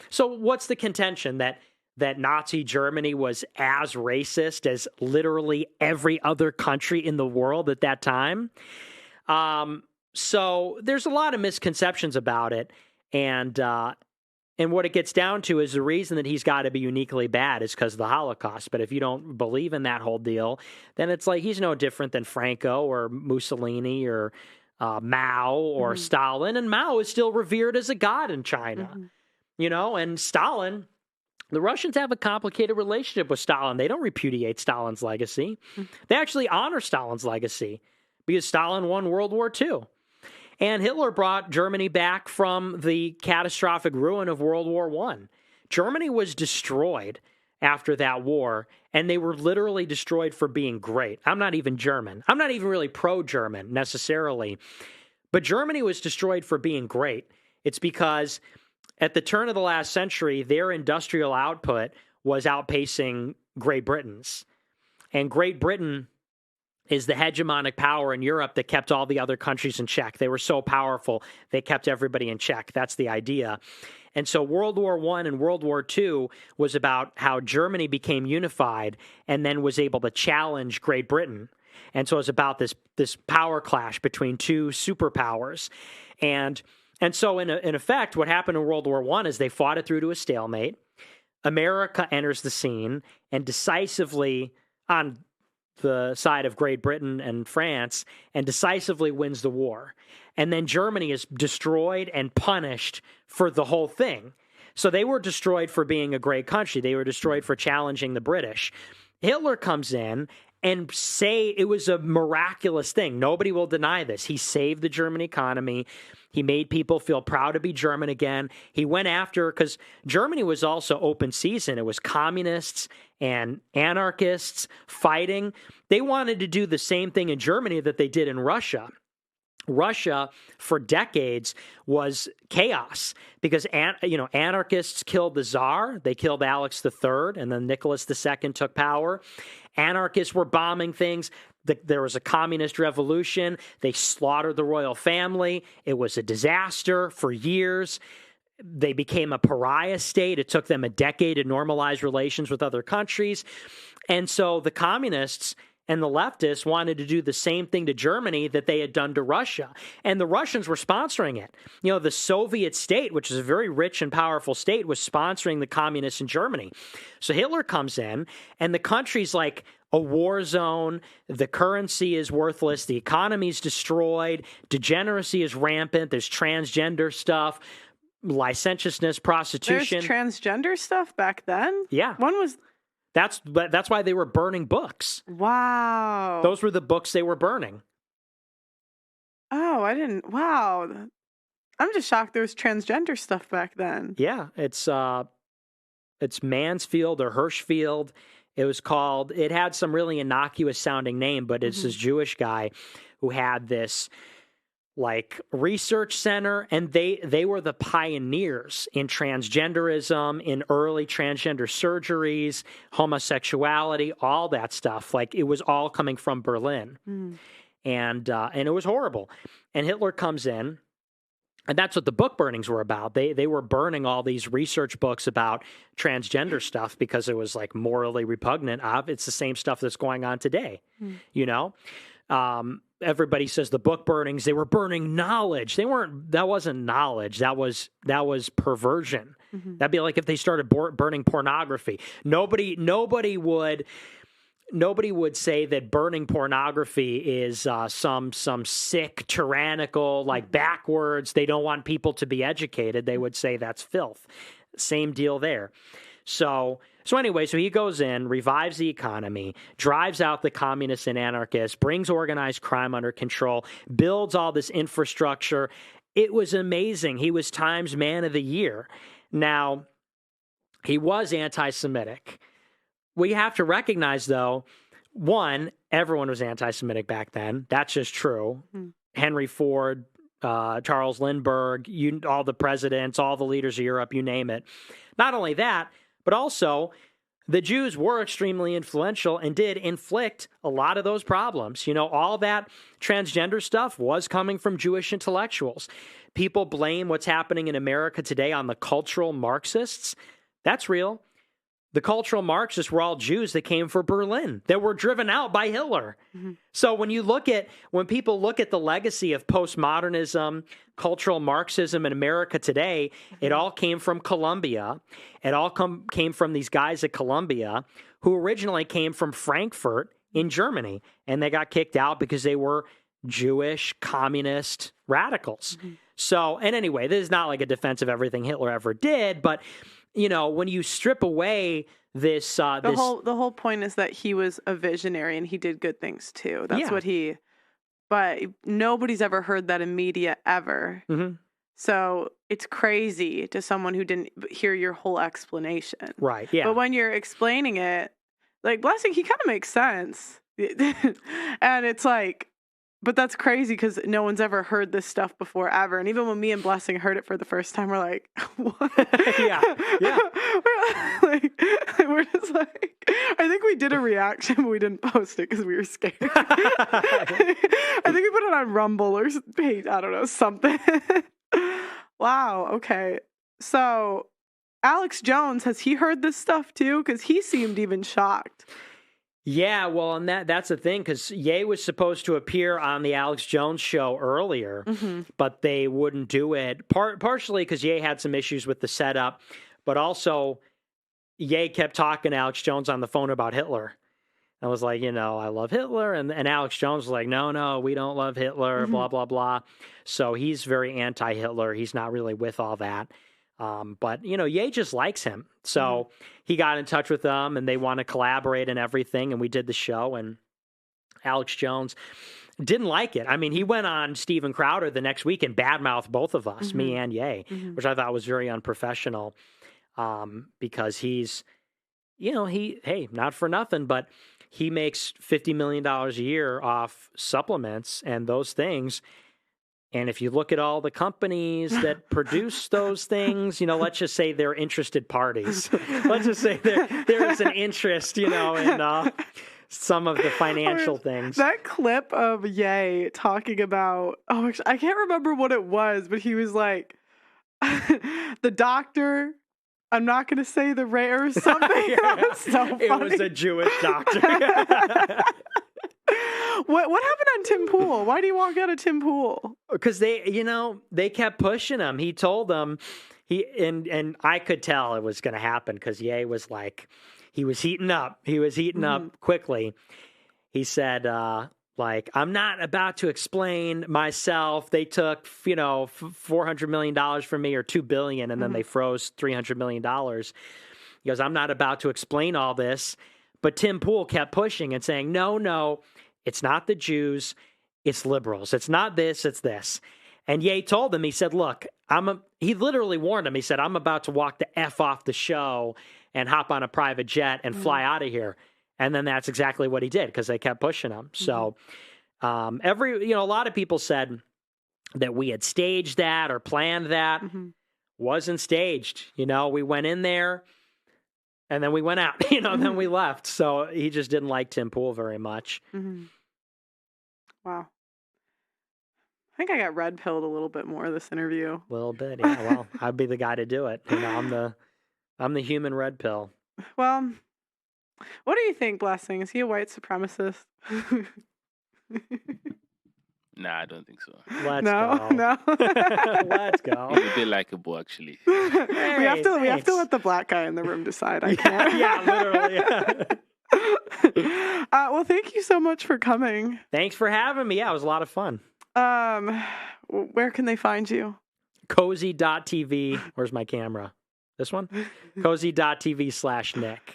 So what's the contention? That Nazi Germany was as racist as literally every other country in the world at that time? So there's a lot of misconceptions about it. And what it gets down to is the reason that he's got to be uniquely bad is because of the Holocaust. But if you don't believe in that whole deal, then it's like he's no different than Franco or Mussolini or Mao or mm-hmm. Stalin. And Mao is still revered as a god in China, mm-hmm. And Stalin... The Russians have a complicated relationship with Stalin. They don't repudiate Stalin's legacy. They actually honor Stalin's legacy because Stalin won World War II. And Hitler brought Germany back from the catastrophic ruin of World War I. Germany was destroyed after that war, and they were literally destroyed for being great. I'm not even German. I'm not even really pro-German necessarily. But Germany was destroyed for being great. It's because... at the turn of the last century, their industrial output was outpacing Great Britain's. And Great Britain is the hegemonic power in Europe that kept all the other countries in check. They were so powerful, they kept everybody in check. That's the idea. And so World War I and World War II was about how Germany became unified and then was able to challenge Great Britain. And so it's about this power clash between two superpowers. And so, in effect, what happened in World War I is they fought it through to a stalemate. America enters the scene and decisively, on the side of Great Britain and France, and decisively wins the war. And then Germany is destroyed and punished for the whole thing. So they were destroyed for being a great country. They were destroyed for challenging the British. Hitler comes in and it was a miraculous thing. Nobody will deny this. He saved the German economy. He made people feel proud to be German again. He went after, because Germany was also open season. It was communists and anarchists fighting. They wanted to do the same thing in Germany that they did in Russia. Russia, for decades, was chaos because anarchists killed the Tsar. They killed Alex III, and then Nicholas II took power. Anarchists were bombing things. There was a communist revolution. They slaughtered the royal family. It was a disaster for years. They became a pariah state. It took them a decade to normalize relations with other countries. And so the communists and the leftists wanted to do the same thing to Germany that they had done to Russia. And the Russians were sponsoring it. You know, the Soviet state, which is a very rich and powerful state, was sponsoring the communists in Germany. So Hitler comes in, and the country's like a war zone. The currency is worthless. The economy's destroyed. Degeneracy is rampant. There's transgender stuff, licentiousness, prostitution. There's transgender stuff back then? Yeah. When was... That's why they were burning books. Wow. Those were the books they were burning. Oh, I didn't. Wow. I'm just shocked there was transgender stuff back then. Yeah, it's Mansfield or Hirschfield. It had some really innocuous sounding name, but it's this Jewish guy who had this like research center, and they were the pioneers in transgenderism, in early transgender surgeries, homosexuality, all that stuff. Like it was all coming from Berlin, and it was horrible. And Hitler comes in, and that's what the book burnings were about. They were burning all these research books about transgender stuff because it was like morally repugnant. It's the same stuff that's going on today, you know. Everybody says the book burnings, they were burning knowledge. That wasn't knowledge. That was perversion. That'd be like if they started burning pornography. Nobody would say that burning pornography is some sick, tyrannical, like backwards. They don't want people to be educated. They would say that's filth. Same deal there. So anyway, so he goes in, revives the economy, drives out the communists and anarchists, brings organized crime under control, builds all this infrastructure. It was amazing. He was Times Man of the Year. Now, he was anti-Semitic. We have to recognize, though, one, everyone was anti-Semitic back then. That's just true. Henry Ford, Charles Lindbergh, all the presidents, all the leaders of Europe, you name it. Not only that, but also, the Jews were extremely influential and did inflict a lot of those problems. You know, all that transgender stuff was coming from Jewish intellectuals. People blame what's happening in America today on the cultural Marxists. That's real. The cultural Marxists were all Jews that came from Berlin, that were driven out by Hitler. So when people look at the legacy of postmodernism, cultural Marxism in America today, it all came from Columbia. It all came from these guys at Columbia who originally came from Frankfurt in Germany, and they got kicked out because they were Jewish communist radicals. So, and anyway, this is not like a defense of everything Hitler ever did, but you know, when you strip away this, the whole point is that he was a visionary and he did good things too. That's what but nobody's ever heard that in media ever. So it's crazy to someone who didn't hear your whole explanation. Right. Yeah. But when you're explaining it, like Blessing, he kind of makes sense. And it's like, but that's crazy because no one's ever heard this stuff before ever. And even when me and Blessing heard it for the first time, we're like, what? Yeah. We're just like, I think we did a reaction, but we didn't post it because we were scared. I think we put it on Rumble or page, I don't know, something. Wow. Okay. So Alex Jones, has he heard this stuff too? Because he seemed even shocked. Yeah, well, and that's the thing, because Ye was supposed to appear on the Alex Jones show earlier, but they wouldn't do it, partially because Ye had some issues with the setup, but also Ye kept talking to Alex Jones on the phone about Hitler. I was like, you know, I love Hitler, and Alex Jones was like, no, we don't love Hitler, blah, blah, blah. So he's very anti-Hitler. He's not really with all that. But, you know, Ye just likes him. So he got in touch with them and they want to collaborate and everything. And we did the show, and Alex Jones didn't like it. I mean, he went on Steven Crowder the next week and badmouthed both of us, me and Ye, which I thought was very unprofessional, because he's, you know, not for nothing, but he makes $50 million a year off supplements and those things. And if you look at all the companies that produce those things, you know, let's just say they're interested parties. Let's just say there is an interest, you know, in some of the financial things. That clip of Ye talking about, I can't remember what it was, but he was like, the doctor, I'm not going to say the rare or something. Yeah. That was so funny. It was a Jewish doctor. What happened on Tim Pool? Why do you walk out of Tim Pool? Because they kept pushing him. He told them and I could tell it was going to happen because Ye was like, he was heating up. He was heating up quickly. He said, I'm not about to explain myself. They took, $400 million from me or $2 billion, and then they froze $300 million. He goes, I'm not about to explain all this. But Tim Pool kept pushing and saying, no, it's not the Jews. It's liberals. It's not this, it's this. And Ye told him, he said, look, he literally warned him. He said, I'm about to walk the F off the show and hop on a private jet and fly out of here. And then that's exactly what he did because they kept pushing him. So a lot of people said that we had staged that or planned that. Wasn't staged. We went in there and then we went out, then we left. So he just didn't like Tim Pool very much. Wow. I think I got red pilled a little bit more this interview. A little bit, yeah. Well, I'd be the guy to do it. I'm the human red pill. Well, what do you think, Blessing? Is he a white supremacist? Nah, I don't think so. Let's go. No. Let's go. He's a bit likable, actually. Hey, we have to let the black guy in the room decide. I can't. Yeah, literally. Well, thank you so much for coming. Thanks for having me. Yeah, it was a lot of fun. Where can they find you? Cozy.tv. Where's my camera? This one? Cozy.tv/Nick.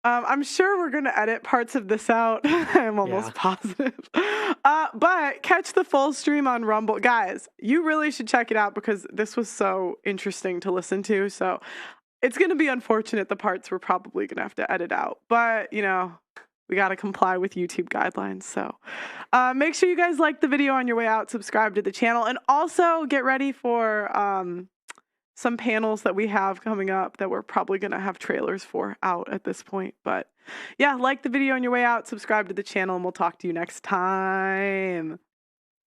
I'm sure we're going to edit parts of this out. I'm almost positive. But catch the full stream on Rumble. Guys, you really should check it out because this was so interesting to listen to. So it's going to be unfortunate the parts we're probably going to have to edit out. But, we got to comply with YouTube guidelines. So make sure you guys like the video on your way out, subscribe to the channel, and also get ready for some panels that we have coming up that we're probably going to have trailers for out at this point. But yeah, like the video on your way out, subscribe to the channel, and we'll talk to you next time.